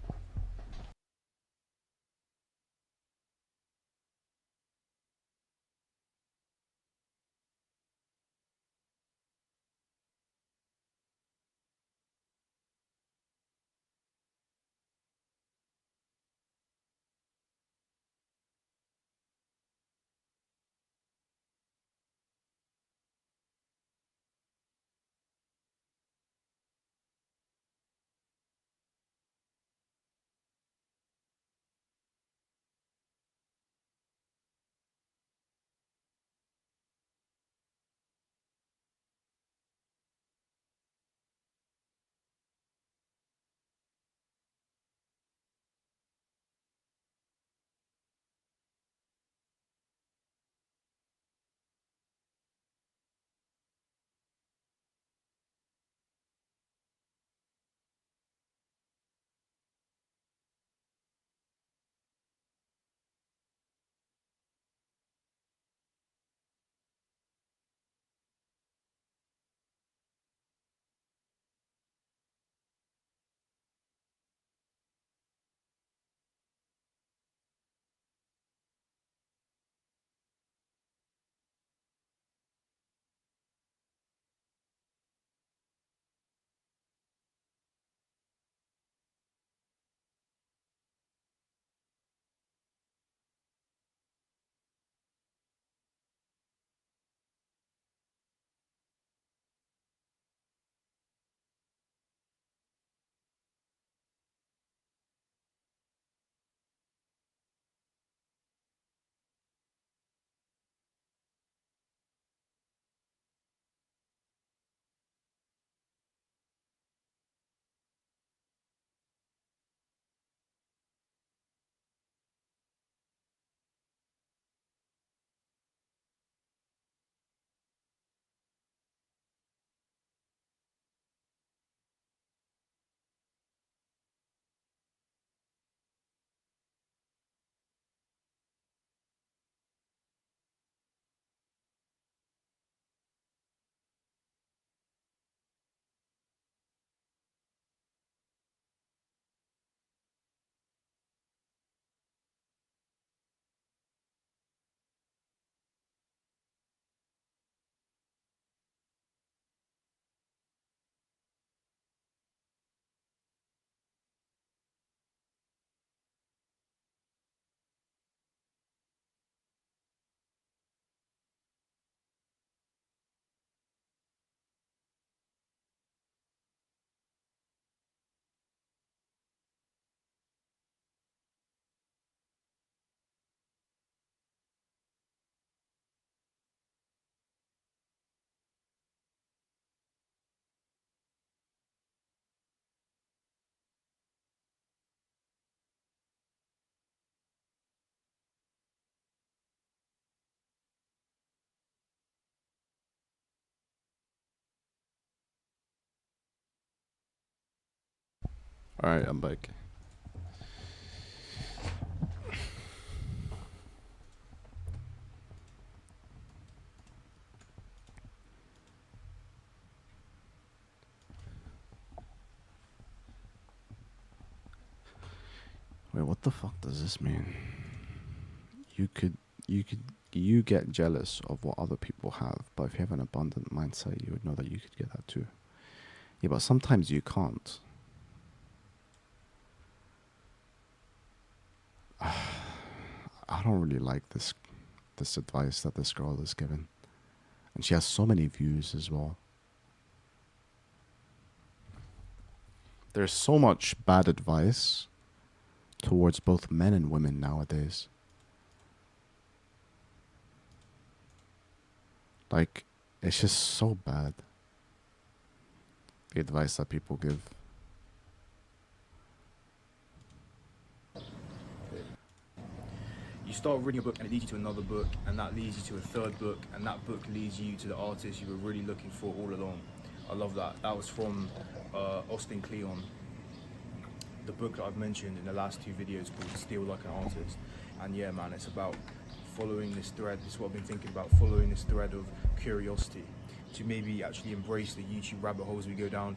Alright, I'm back. Wait, what the fuck does this mean? You get jealous of what other people have, but if you have an abundant mindset, you would know that you could get that too. Yeah, but sometimes you can't. I don't really like this advice that this girl is given. And she has so many views as well. There's so much bad advice towards both men and women nowadays. Like, it's just so bad. the advice that people give. You start reading a book and it leads you to another book, and that leads you to a third book, and that book leads you to the artist you were really looking for all along. I love that. That was from Austin Kleon, the book that I've mentioned in the last 2 videos called Steal Like an Artist. And yeah, man, it's about following this thread. This is what I've been thinking about, following this thread of curiosity to maybe actually embrace the YouTube rabbit holes we go down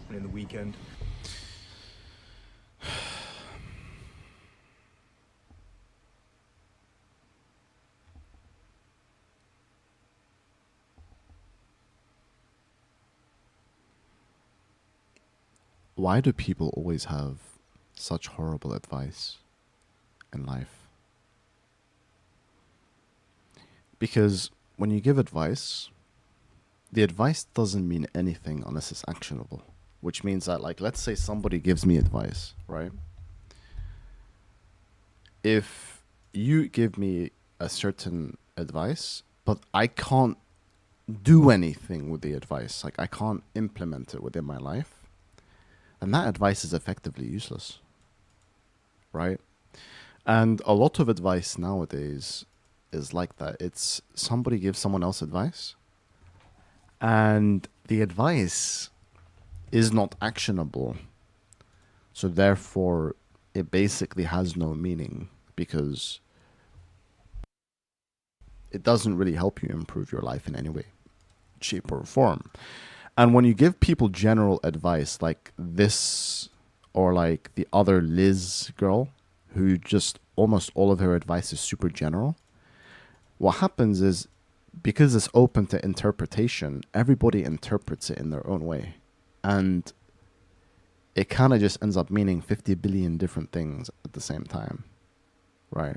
in the weekend. Why do people always have such horrible advice in life? Because when you give advice, the advice doesn't mean anything unless it's actionable. Which means that, like, let's say somebody gives me advice, right? If you give me a certain advice, but I can't do anything with the advice, like I can't implement it within my life, and that advice is effectively useless, right? And a lot of advice nowadays is like that. It's somebody gives someone else advice, and the advice is not actionable. So therefore, it basically has no meaning because it doesn't really help you improve your life in any way, shape, or form. And when you give people general advice like this, or like the other Liz girl, who just almost all of her advice is super general, what happens is, because it's open to interpretation, everybody interprets it in their own way. And it kind of just ends up meaning 50 billion different things at the same time, right?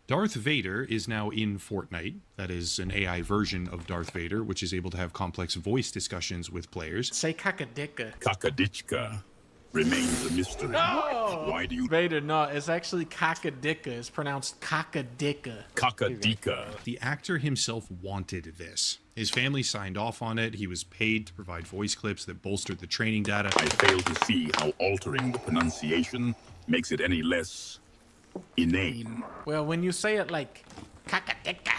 Darth Vader is now in Fortnite. That is an AI version of Darth Vader, which is able to have complex voice discussions with players. Say Kakadika. Kakadichka remains a mystery. No! Why do you... Vader, no, it's actually Kakadika. It's pronounced Kakadika. Kakadika. The actor himself wanted this. His family signed off on it. He was paid to provide voice clips that bolstered the training data. I fail to see how altering the pronunciation makes it any less inane. Well, when you say it like Kakadika,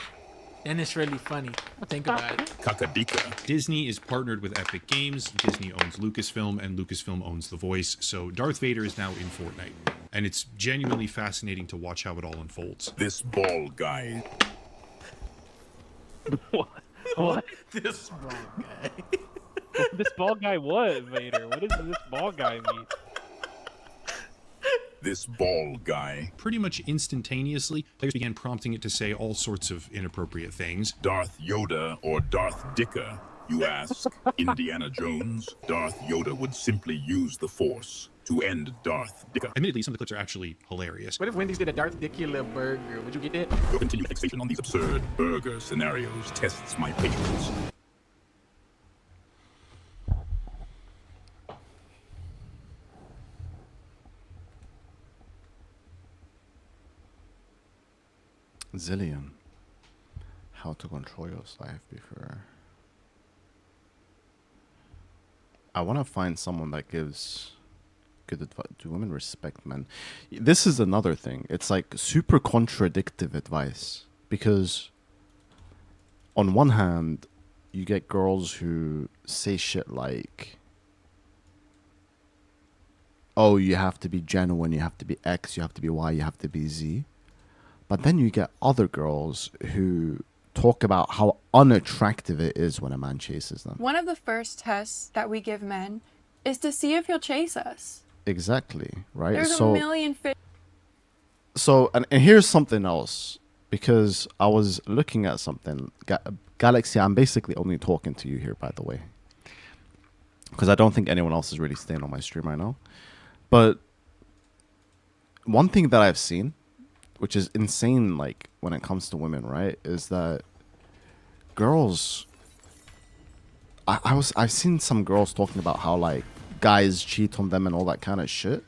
then it's really funny. Think about it. Kakadika. Disney is partnered with Epic Games. Disney owns Lucasfilm, and Lucasfilm owns The Voice. So Darth Vader is now in Fortnite. And it's genuinely fascinating to watch how it all unfolds. This bald guy. What? This bald guy. This bald guy what, Vader? What does this bald guy mean? This bald guy. Pretty much instantaneously, players began prompting it to say all sorts of inappropriate things. Darth Yoda or Darth Dicker, you ask? Indiana Jones? Darth Yoda would simply use the Force to end Darth Dicker. Admittedly, some of the clips are actually hilarious. What if Wendy's did a Darth Dickula burger? Would you get that? Your continued fixation on these absurd burger scenarios tests my patience. Zillion. How to control your life before. I want to find someone that gives good advice. Do women respect men? This is another thing. It's like super contradictive advice. Because on one hand, you get girls who say shit like, oh, you have to be genuine, you have to be X, you have to be Y, you have to be Z. But then you get other girls who talk about how unattractive it is when a man chases them. One of the first tests that we give men is to see if he'll chase us. Exactly, right? There's a million and here's something else, because I was looking at something. Galaxy, I'm basically only talking to you here, by the way, because I don't think anyone else is really staying on my stream right now. But one thing that I've seen, which is insane, like, when it comes to women, right, is that girls, I've seen some girls talking about how like guys cheat on them and all that kind of shit.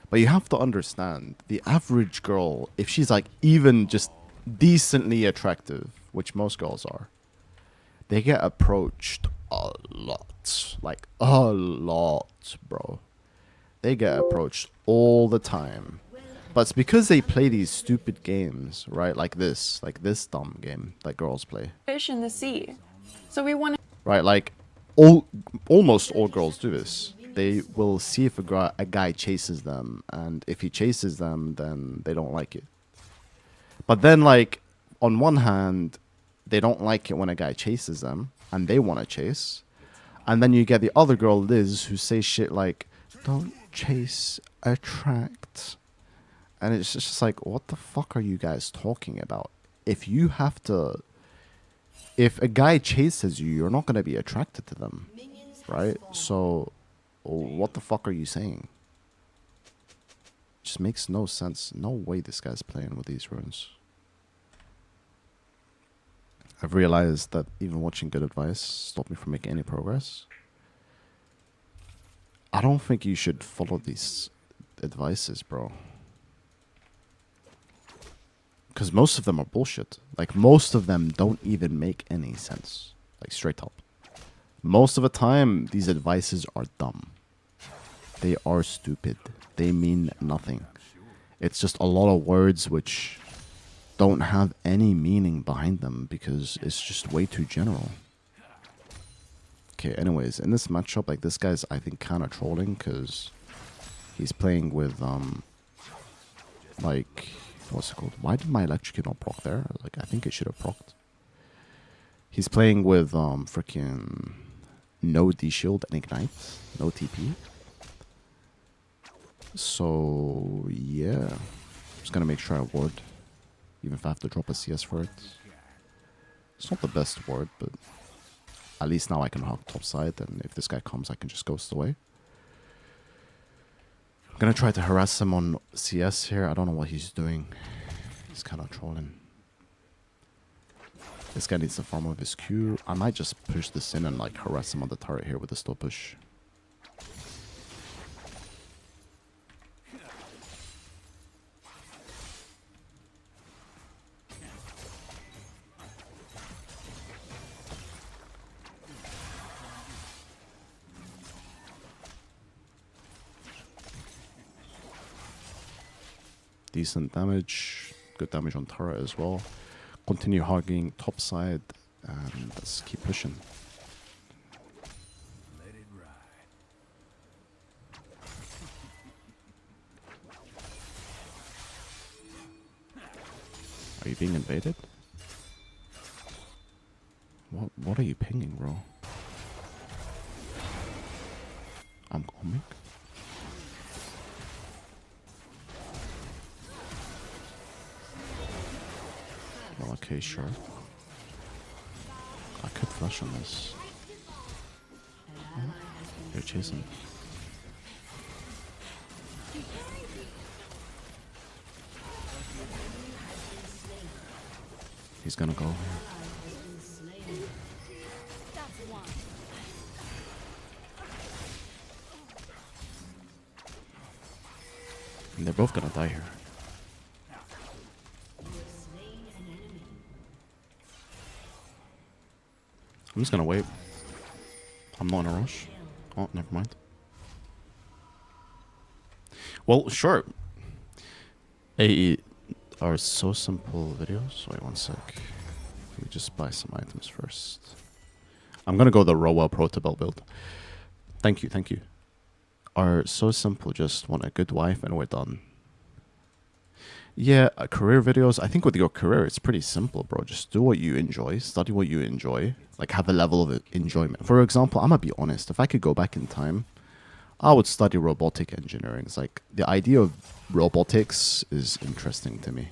But you have to understand, the average girl, if she's like even just decently attractive, which most girls are, they get approached a lot. Like a lot, bro. They get approached all the time. But it's because they play these stupid games, right? Like this dumb game that girls play. Fish in the sea. So we want to... Right, like almost all girls do this. They will see if a guy chases them, and if he chases them, then they don't like it. But then, like, on one hand, they don't like it when a guy chases them, and they want to chase. And then you get the other girl, Liz, who says shit like, don't chase, attract. And it's just like, what the fuck are you guys talking about? If a guy chases you, you're not going to be attracted to them, right? So, what the fuck are you saying? Just makes no sense. No way this guy's playing with these runes. I've realized that even watching good advice stopped me from making any progress. I don't think you should follow these advices, bro. Because most of them are bullshit. Like, most of them don't even make any sense. Like, straight up. Most of the time, these advices are dumb. They are stupid. They mean nothing. It's just a lot of words which don't have any meaning behind them because it's just way too general. Okay, anyways, in this matchup, like, this guy's, I think, kind of trolling because he's playing with, like, what's it called? Why did my electrocute not proc there? Like, I think it should have procced. He's playing with, freaking no D-shield and ignite, no TP. So, yeah. Just gonna make sure I ward, even if I have to drop a CS for it. It's not the best ward, but at least now I can hug top side, and if this guy comes, I can just ghost away. I'm gonna try to harass him on CS here. I don't know what he's doing. He's kind of trolling. This guy needs to farm with his Q. I might just push this in and like harass him on the turret here with the slow push. Decent damage, good damage on turret as well. Continue hogging top side, and let's keep pushing. Are you being invaded? What are you pinging, bro? I'm coming. Well, okay, sure. I could flash on this. Oh, you're chasing. He's gonna go here. And they're both gonna die here. I'm just gonna wait. I'm not in a rush. Oh, never mind. Well, sure. AE are so simple videos. Wait one sec. Let me just buy some items first. I'm gonna go the Rowa Protobel build. Thank you, thank you. Are so simple, just want a good wife and we're done. Yeah, career videos. I think with your career, it's pretty simple, bro. Just do what you enjoy, study what you enjoy, like have a level of enjoyment. For example, I'm gonna be honest. If I could go back in time, I would study robotic engineering. It's like the idea of robotics is interesting to me.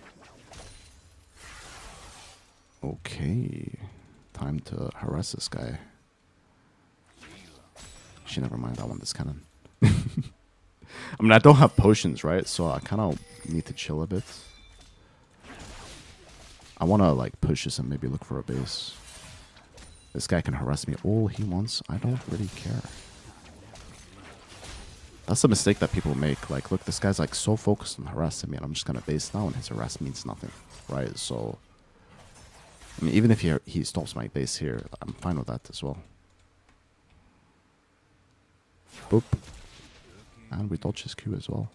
Okay, time to harass this guy. Actually, never mind. I want this cannon. I mean, I don't have potions, right? So I kind of need to chill a bit. I want to like push this and maybe look for a base. This guy can harass me all he wants. I don't really care. That's a mistake that people make. Like, look, this guy's like so focused on harassing me, and I'm just gonna base now, and his harass means nothing, right? So, I mean, even if he stops my base here, I'm fine with that as well. Boop. And we dodge his Q as well.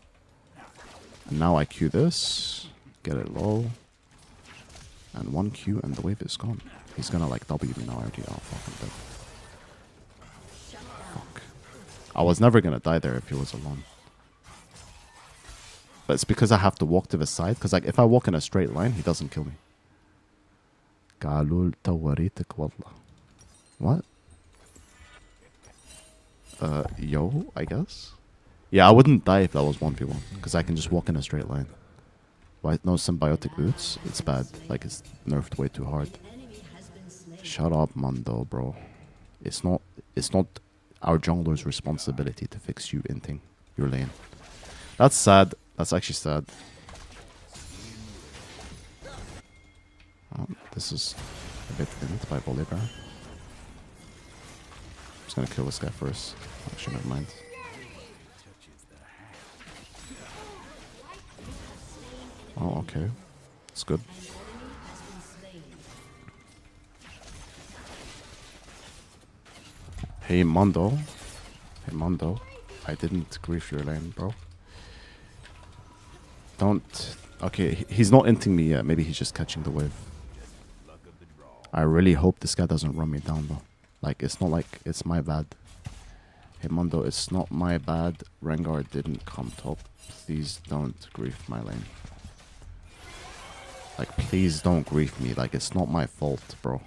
And now I Q this, get it low, and 1 Q, and the wave is gone. He's gonna like W me now. I already know. Fuck, I'm dead. Fuck. I was never gonna die there if he was alone. But it's because I have to walk to the side. Because like if I walk in a straight line, he doesn't kill me. Gaaloul tawaritik wallah. What? Yo, I guess? Yeah, I wouldn't die if that was 1v1. Because I can just walk in a straight line. Why no symbiotic boots? It's bad. Like it's nerfed way too hard. Shut up, Mondo, bro. It's not our jungler's responsibility to fix you inting your lane. That's sad. That's actually sad. Oh, this is a bit linked by Bolivar. I'm just gonna kill this guy first. Actually, never mind. Oh, okay. It's good. Hey, Mondo. Hey, Mondo. I didn't grief your lane, bro. Don't... Okay, he's not inting me yet. Maybe he's just catching the wave. I really hope this guy doesn't run me down, though. Like, it's not like it's my bad. Hey, Mondo, it's not my bad. Rengar didn't come top. Please don't grief my lane. Like, please don't grief me. Like, it's not my fault, bro.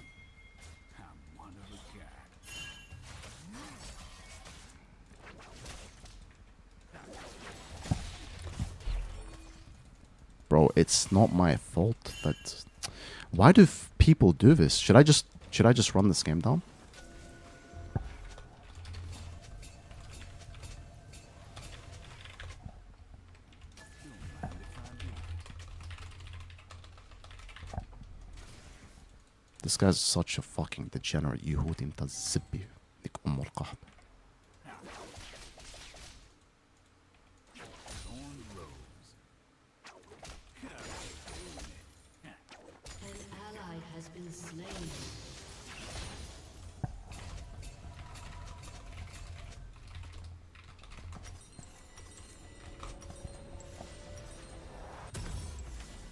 Bro, it's not my fault that... Why do people do this? Should I just run this game down? This guy's such a fucking degenerate. يهودي انت الزبي لك ام القحط.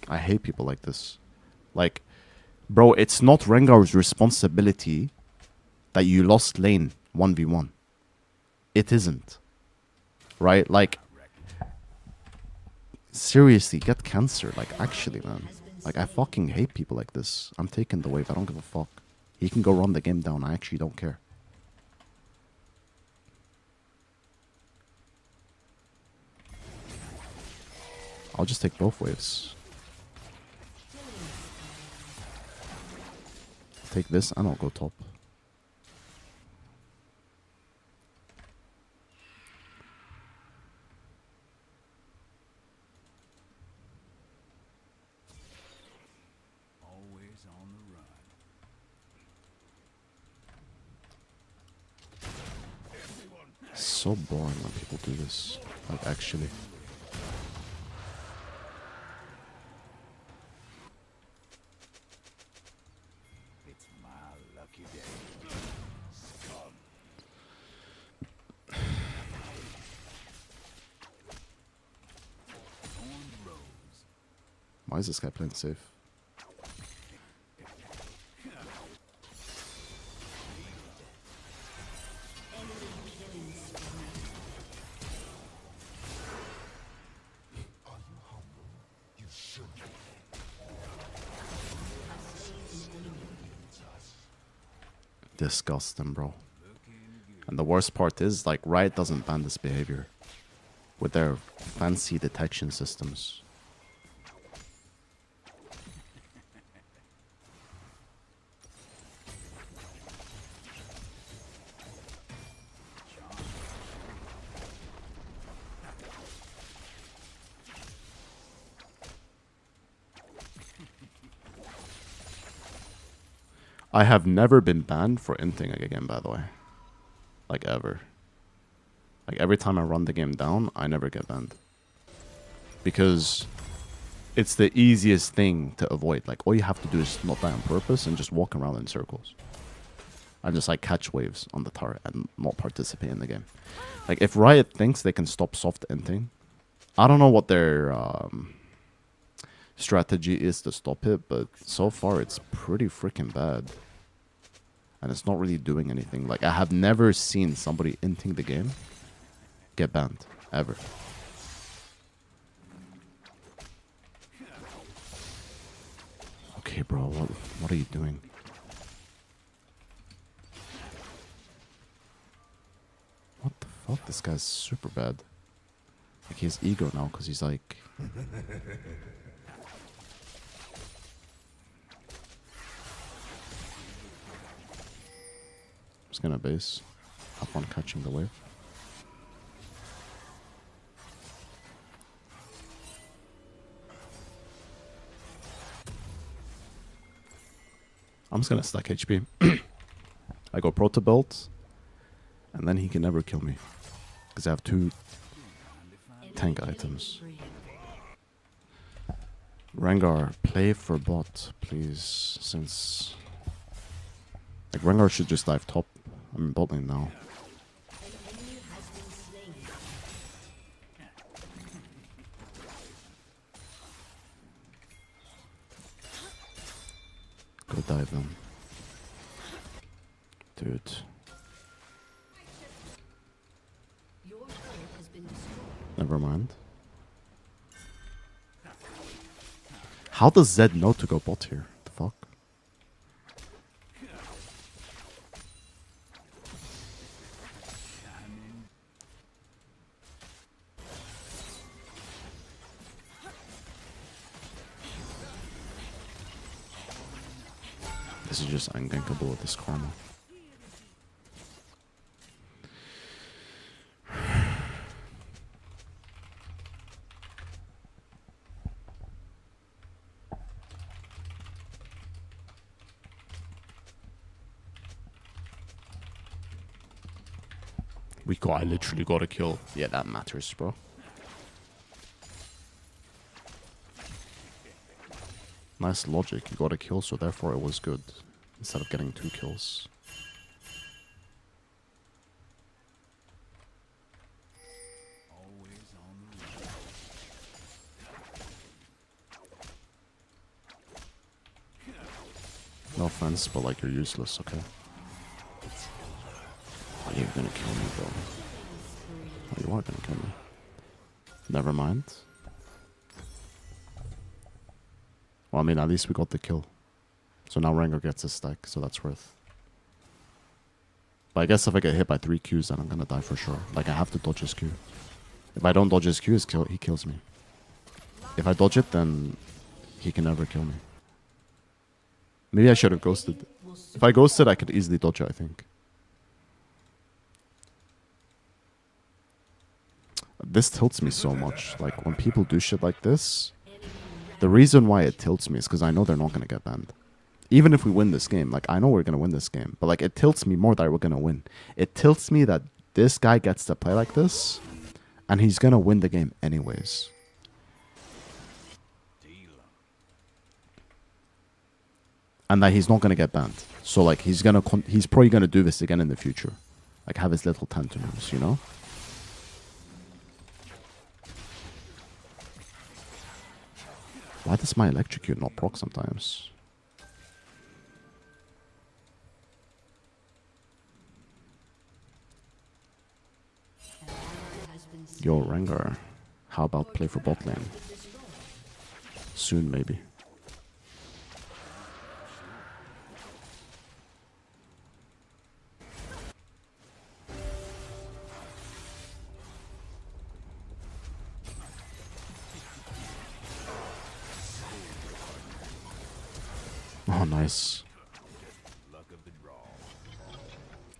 I hate people like this. Like, bro, it's not Rengar's responsibility that you lost lane 1v1. It isn't. Right? Like, seriously, get cancer. Like, actually, man. Like, I fucking hate people like this. I'm taking the wave. I don't give a fuck. He can go run the game down. I actually don't care. I'll just take both waves. Take this and I'll go top. Always on the run. So boring when people do this. Like, actually. Why is this guy playing safe? Disgusting, bro. And the worst part is, like, Riot doesn't ban this behavior with their fancy detection systems. I have never been banned for inting a game, by the way. Like, ever. Like, every time I run the game down, I never get banned. Because it's the easiest thing to avoid. Like, all you have to do is not die on purpose and just walk around in circles. And just, like, catch waves on the turret and not participate in the game. Like, if Riot thinks they can stop soft inting, I don't know what their strategy is to stop it, but so far it's pretty freaking bad. And it's not really doing anything. Like, I have never seen somebody inting the game get banned. Ever. Okay, bro, what are you doing? What the fuck? This guy's super bad. Like, he has ego now because he's like... Just gonna base. Up on catching the wave. I'm just gonna stack HP. I go Proto Belt, and then he can never kill me. Because I have 2 tank items. Rengar, play for bot, please. Since... Like, Rengar should just dive top. I'm bot lane now. Go dive them. Dude. Never mind. How does Zed know to go bot here? The fuck? This is just ungankable with this karma. I literally got a kill. Yeah, that matters, bro. Nice logic. You got a kill, so therefore it was good. Instead of getting 2 kills. No offense, but like, you're useless, okay? Oh, you're gonna kill me, bro. Oh, you are gonna kill me. Never mind. Well, I mean, at least we got the kill. So now Rengar gets a stack, so that's worth. But I guess if I get hit by 3 Qs, then I'm gonna die for sure. Like, I have to dodge his Q. If I don't dodge his Q, he kills me. If I dodge it, then he can never kill me. Maybe I should have ghosted. If I ghosted, I could easily dodge it, I think. This tilts me so much. Like, when people do shit like this, the reason why it tilts me is because I know they're not going to get banned. Even if we win this game, like, I know we're going to win this game, but like, it tilts me more that we're going to win. It tilts me that this guy gets to play like this, and he's going to win the game anyways. And that he's not going to get banned. So like, he's probably going to do this again in the future. Like, have his little tantrums, you know? Why does my electrocute not proc sometimes? Yo, Rengar. How about play for bot lane? Soon, maybe. Oh, nice.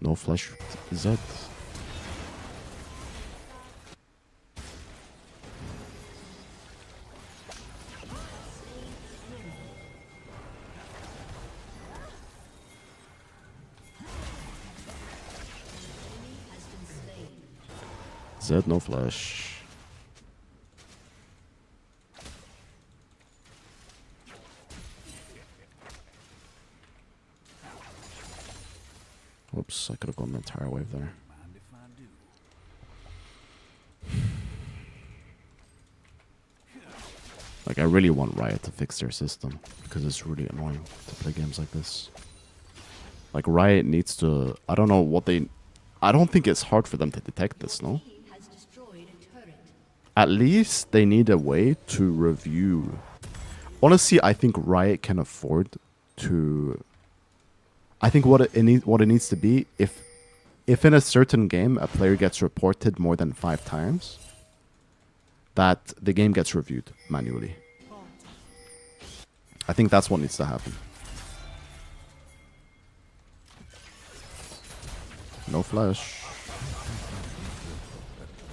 No flash. Is that? Zed, no flash. Whoops, I could have gone the entire wave there. Like, I really want Riot to fix their system, because it's really annoying to play games like this. Like, Riot needs to... I don't know what they... I don't think it's hard for them to detect this, no? At least they need a way to review. Honestly, I think Riot can afford to... I think what it needs to be, if in a certain game a player gets reported more than 5 times, that the game gets reviewed manually. I think that's what needs to happen. No flash.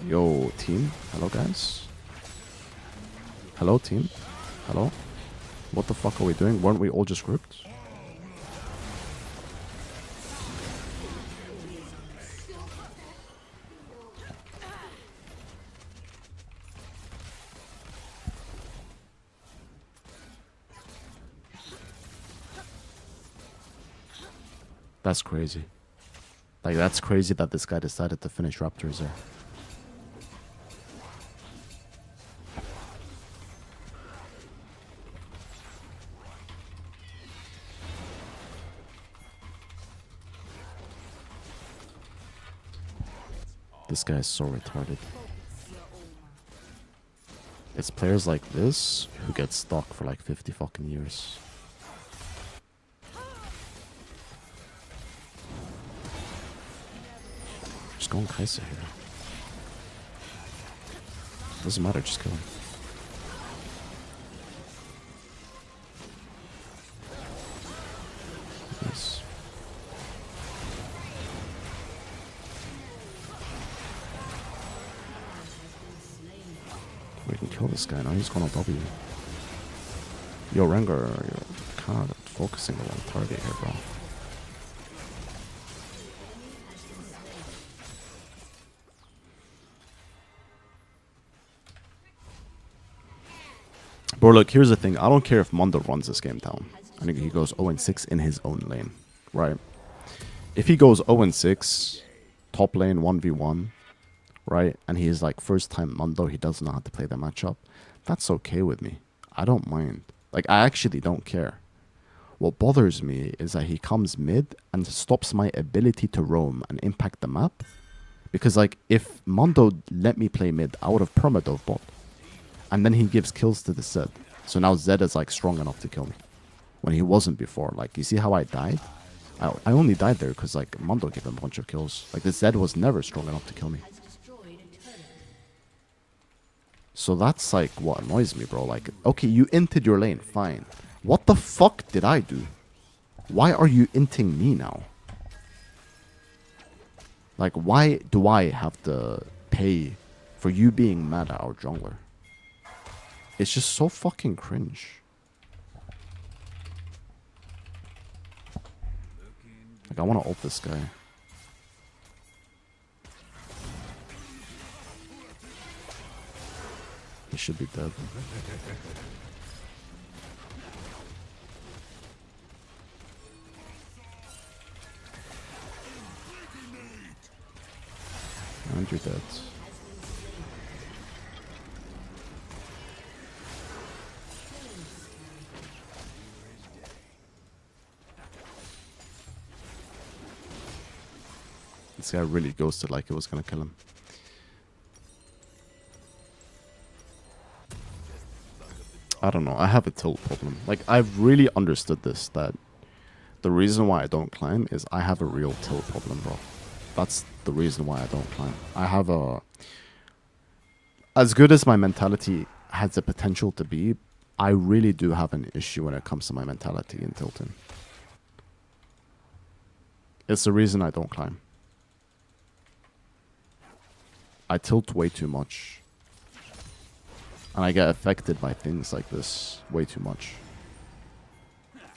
Yo, team. Hello, guys. Hello, team. Hello. What the fuck are we doing? Weren't we all just grouped? That's crazy. Like, that's crazy that this guy decided to finish Raptors there. This guy is so retarded. It's players like this who get stuck for like 50 fucking years. Just go on Kai'Sa here. Doesn't matter, just kill him. Nice. We can kill this guy now, he's going to W. Yo, Rengar, you're kind of focusing the wrong target here, bro. Bro, look, here's the thing. I don't care if Mondo runs this game down. I think he goes 0-6 in his own lane, right? If he goes 0-6, top lane 1v1, right? And he is like first time Mondo, he doesn't know how to play the matchup. That's okay with me. I don't mind. Like, I actually don't care. What bothers me is that he comes mid and stops my ability to roam and impact the map. Because, like, if Mondo let me play mid, I would have permadove bot. And then he gives kills to the Zed. So now Zed is like strong enough to kill me. When he wasn't before. Like, you see how I died? I only died there because like Mondo gave him a bunch of kills. Like, the Zed was never strong enough to kill me. So that's like what annoys me, bro. Like, okay, you inted your lane, fine. What the fuck did I do? Why are you inting me now? Like, why do I have to pay for you being mad at our jungler? It's just so fucking cringe. Like, I want to ult this guy. He should be dead. And you're dead. This guy really ghosted like it was gonna kill him. I don't know, I have a tilt problem. Like, I've really understood this, that the reason why I don't climb is I have a real tilt problem, bro. That's the reason why I don't climb. I have a... As good as my mentality has the potential to be, I really do have an issue when it comes to my mentality in tilting. It's the reason I don't climb. I tilt way too much. And I get affected by things like this way too much.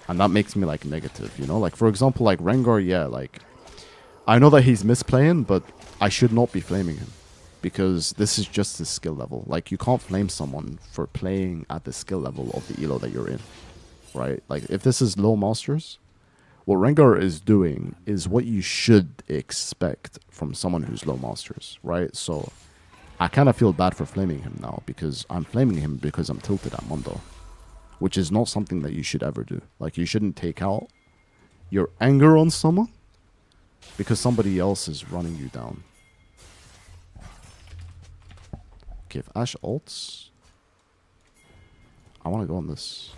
And that makes me like negative, you know? Like, for example, like Rengar, yeah, like I know that he's misplaying, but I should not be flaming him. because this is just the skill level. Like, you can't flame someone for playing at the skill level of the elo that you're in, right? Like, if this is low masters, what Rengar is doing is what you should expect from someone who's low masters, right? So I kind of feel bad for flaming him now, because I'm flaming him because I'm tilted at Mondo, which is not something that you should ever do. Like, you shouldn't take out your anger on someone because somebody else is running you down. Okay, if Ashe ults, I want to go on this.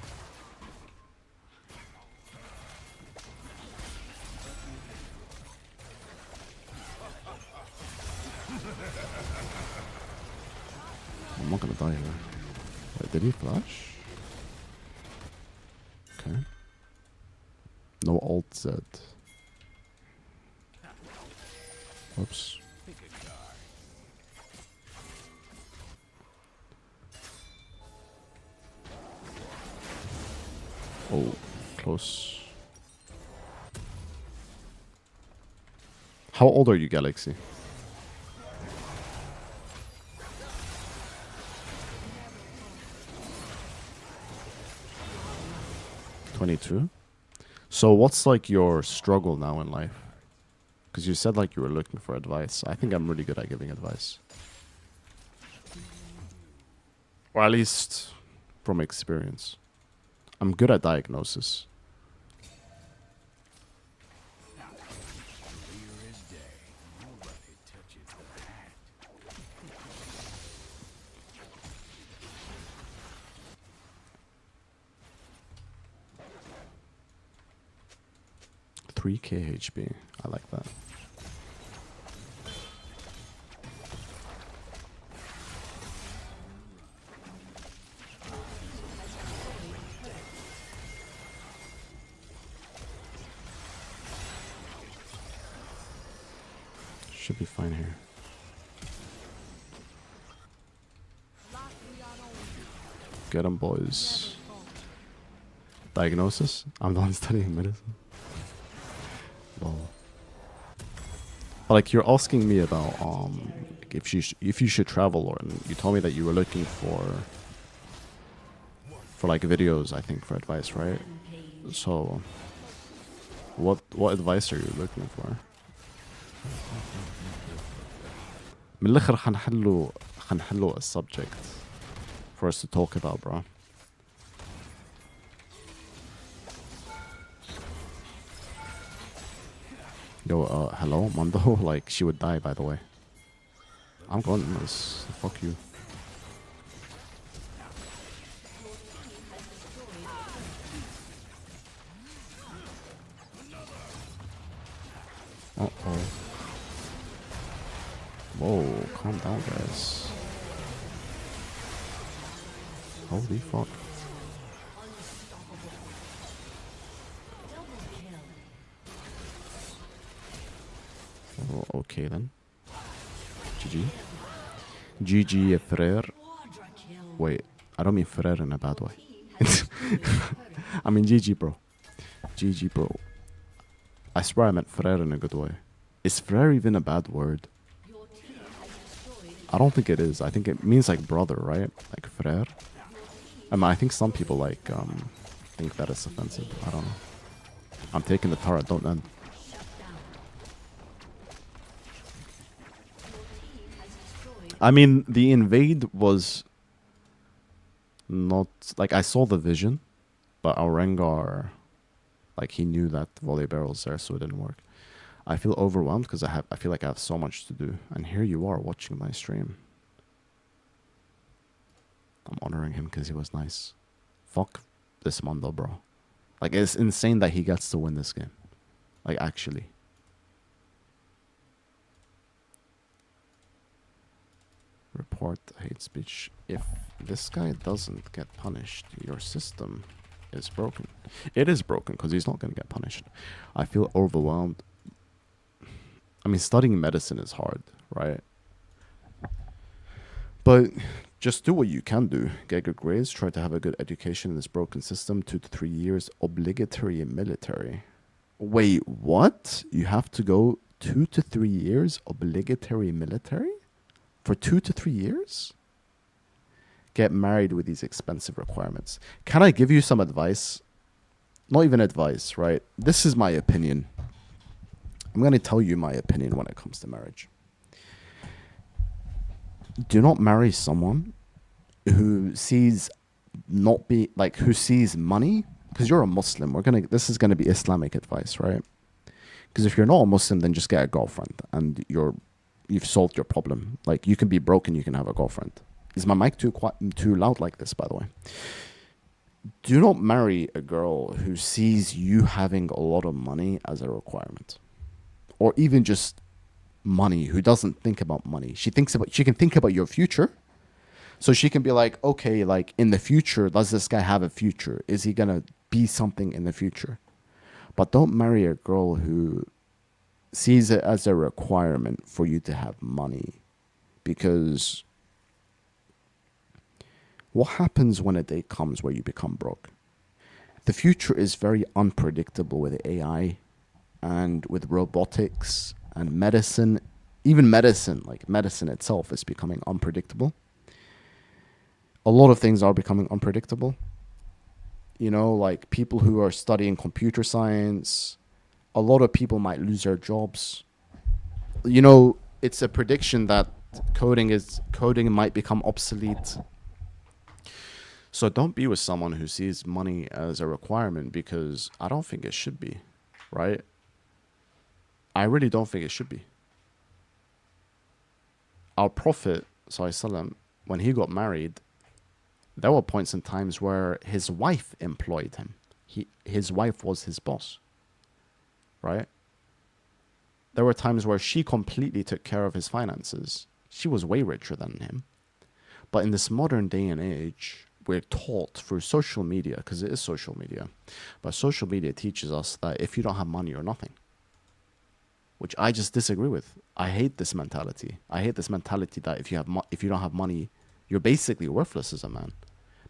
I'm not gonna die here. Wait, did he flash? Okay. No ult Z. Oops. Oh, close. How old are you, Galaxy? $22. So what's like your struggle now in life? Because you said like you were looking for advice. I think I'm really good at giving advice. Or at least from experience. I'm good at diagnosis. $3K HP. I like that. Should be fine here. Get 'em, boys. Diagnosis? I'm the one studying medicine. Lol. Like, you're asking me about if you should travel, or you told me that you were looking for like videos, I think, for advice, right? So what advice are you looking for? من الآخر حنحلو a subject for us to talk about, bro. Yo, hello, Mondo. Like, she would die, by the way. I'm going in this. Fuck you. Uh-oh. Whoa, calm down, guys. Holy fuck. Oh, okay then. GG. GG, Ferrer. Wait, I don't mean Ferrer in a bad way. I mean GG, bro. GG, bro. I swear I meant Ferrer in a good way. Is Ferrer even a bad word? I don't think it is. I think it means like brother, right? Like Ferrer. I think some people like think that it's offensive. I don't know. I'm taking the turret, don't end. I mean, the invade was not like, I saw the vision, but our Rengar, like, he knew that volley barrel's there, so it didn't work. I feel overwhelmed because I feel like I have so much to do, and here you are watching my stream. I'm honoring him because he was nice. Fuck this Mondo, bro. Like, it's insane that he gets to win this game. Like, actually. Report hate speech. If this guy doesn't get punished, your system is broken. It is broken because he's not going to get punished. I feel overwhelmed. I mean, studying medicine is hard, right? But just do what you can do. Get good grades, try to have a good education in this broken system. 2 to 3 years obligatory military. Wait, what? You have to go 2 to 3 years obligatory military? for 2 to 3 years, get married with these expensive requirements. Can I give you some advice? Not even advice, right? This is my opinion. I'm going to tell you my opinion when it comes to marriage. Do not marry someone who sees who sees money, because you're a Muslim. This is going to be Islamic advice, right? Because if you're not a Muslim, then just get a girlfriend and you've solved your problem. Like, you can be broke and you can have a girlfriend. Is my mic too loud like this, by the way? Do not marry a girl who sees you having a lot of money as a requirement. Or even just money, who doesn't think about money. She can think about your future. So she can be like, okay, like, in the future, does this guy have a future? Is he going to be something in the future? But don't marry a girl who sees it as a requirement for you to have money. Because what happens when a day comes where you become broke? The future is very unpredictable with AI and with robotics and medicine. Even medicine, like medicine itself, is becoming unpredictable. A lot of things are becoming unpredictable. You know, like people who are studying computer science, a lot of people might lose their jobs. You know, it's a prediction that coding might become obsolete. So don't be with someone who sees money as a requirement, because I don't think it should be, right? I really don't think it should be. Our Prophet, ﷺ, when he got married, there were points in times where his wife employed him. His wife was his boss, right? There were times where she completely took care of his finances. She was way richer than him. But in this modern day and age, we're taught through social media, because it is social media, but social media teaches us that if you don't have money, you're nothing. Which I just disagree with. I hate this mentality. I hate this mentality that if you don't have money, you're basically worthless as a man.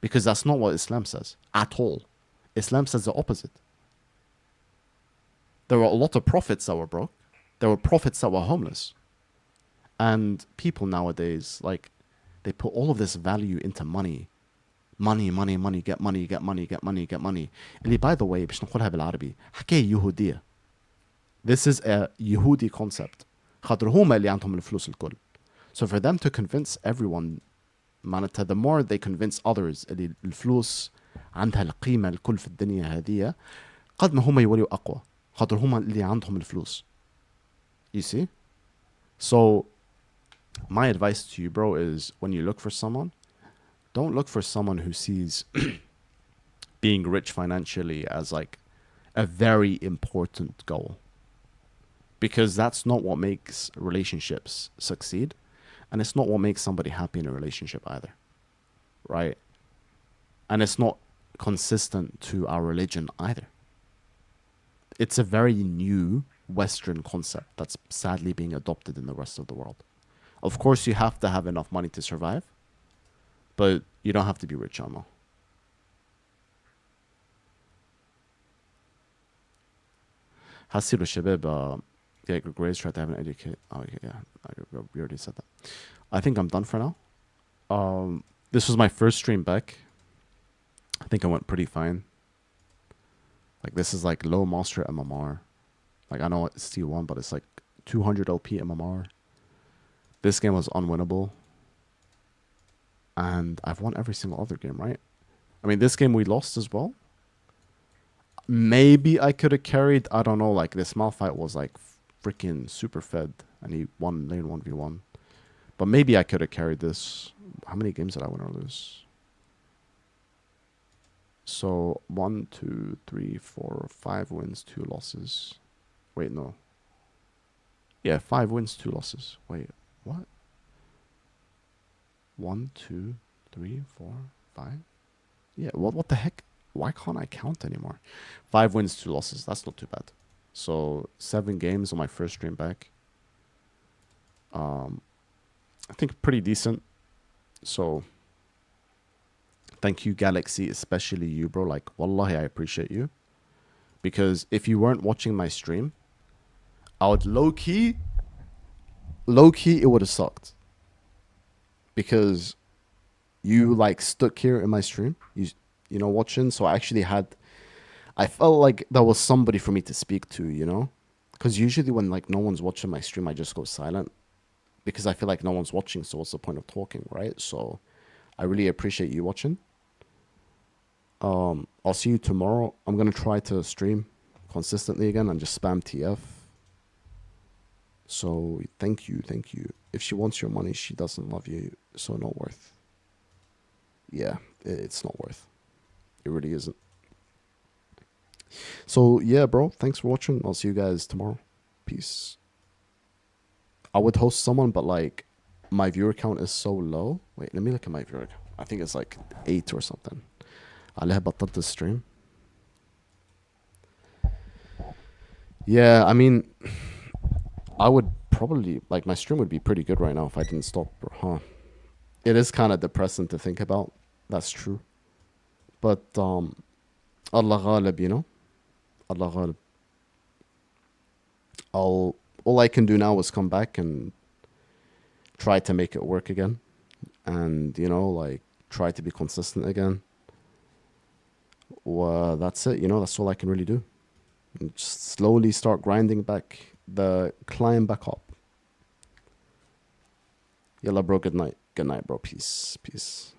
Because that's not what Islam says at all. Islam says the opposite. There were a lot of prophets that were broke. There were prophets that were homeless. And people nowadays, like, they put all of this value into money. Money, money, money, get money, get money, get money, get money. اللي, by the way, باش نقولها بالعربي, حكاية يهودية. This is a Yehudi concept. خاطر هما اللي عندهم الفلوس الكل. So for them to convince everyone, معناتها the more they convince others اللي الفلوس عندها القيمة الكل في الدنيا هذه, قد ما هما يوليوا أقوى. خاطر هما اللي عندهم الفلوس. You see? So my advice to you, bro, is when you look for someone, don't look for someone who sees being rich financially as like a very important goal. Because that's not what makes relationships succeed. And it's not what makes somebody happy in a relationship either. Right? And it's not consistent to our religion either. It's a very new Western concept that's sadly being adopted in the rest of the world. Of course, you have to have enough money to survive, but you don't have to be rich, Amo. Hasilu Shabib, yeah, grades try to have an educate. Oh, yeah, we already said that. I think I'm done for now. This was my first stream back. I think I went pretty fine. Like, this is like low monster MMR. Like, I know it's T1, but it's like 200 OP MMR. This game was unwinnable. And I've won every single other game, right? I mean, this game we lost as well. Maybe I could have carried, I don't know, like this Malphite was like freaking super fed and he won lane 1v1. But maybe I could have carried this. How many games did I win or lose? So 1, 2, 3, 4, 5 wins, 2 losses. Wait, no. Yeah, 5 wins, 2 losses. Wait, what? 1, 2, 3, 4, 5. Yeah, what the heck? Why can't I count anymore? 5 wins, 2 losses. That's not too bad. So 7 games on my first stream back. I think pretty decent. So thank you, Galaxy, especially you, bro. Like, wallahi, I appreciate you. Because if you weren't watching my stream, I would low-key, it would have sucked. because you like stuck here in my stream, you know, watching. So I felt like there was somebody for me to speak to, you know, because usually when like no one's watching my stream, I just go silent because I feel like no one's watching. So what's the point of talking, right? So I really appreciate you watching. I'll see you tomorrow. I'm gonna try to stream consistently again and just spam TF. So thank you. If she wants your money, she doesn't love you, so not worth. Yeah, it's not worth. It really isn't. So yeah, bro, thanks for watching. I'll see you guys tomorrow. Peace. I would host someone, but like my viewer count is so low. Wait, let me look at my viewer count. I think it's like 8 or something. عليها بطلت the stream. Yeah, I mean, I would probably, like, my stream would be pretty good right now if I didn't stop, huh? It is kind of depressing to think about. That's true. But, Allah ghalib, you know? Allah ghalib. All I can do now is come back and try to make it work again. And, you know, like, try to be consistent again. Well, that's it, you know? That's all I can really do. And just slowly start grinding back, climb back up. Yalla, bro, good night. Good night, bro. Peace.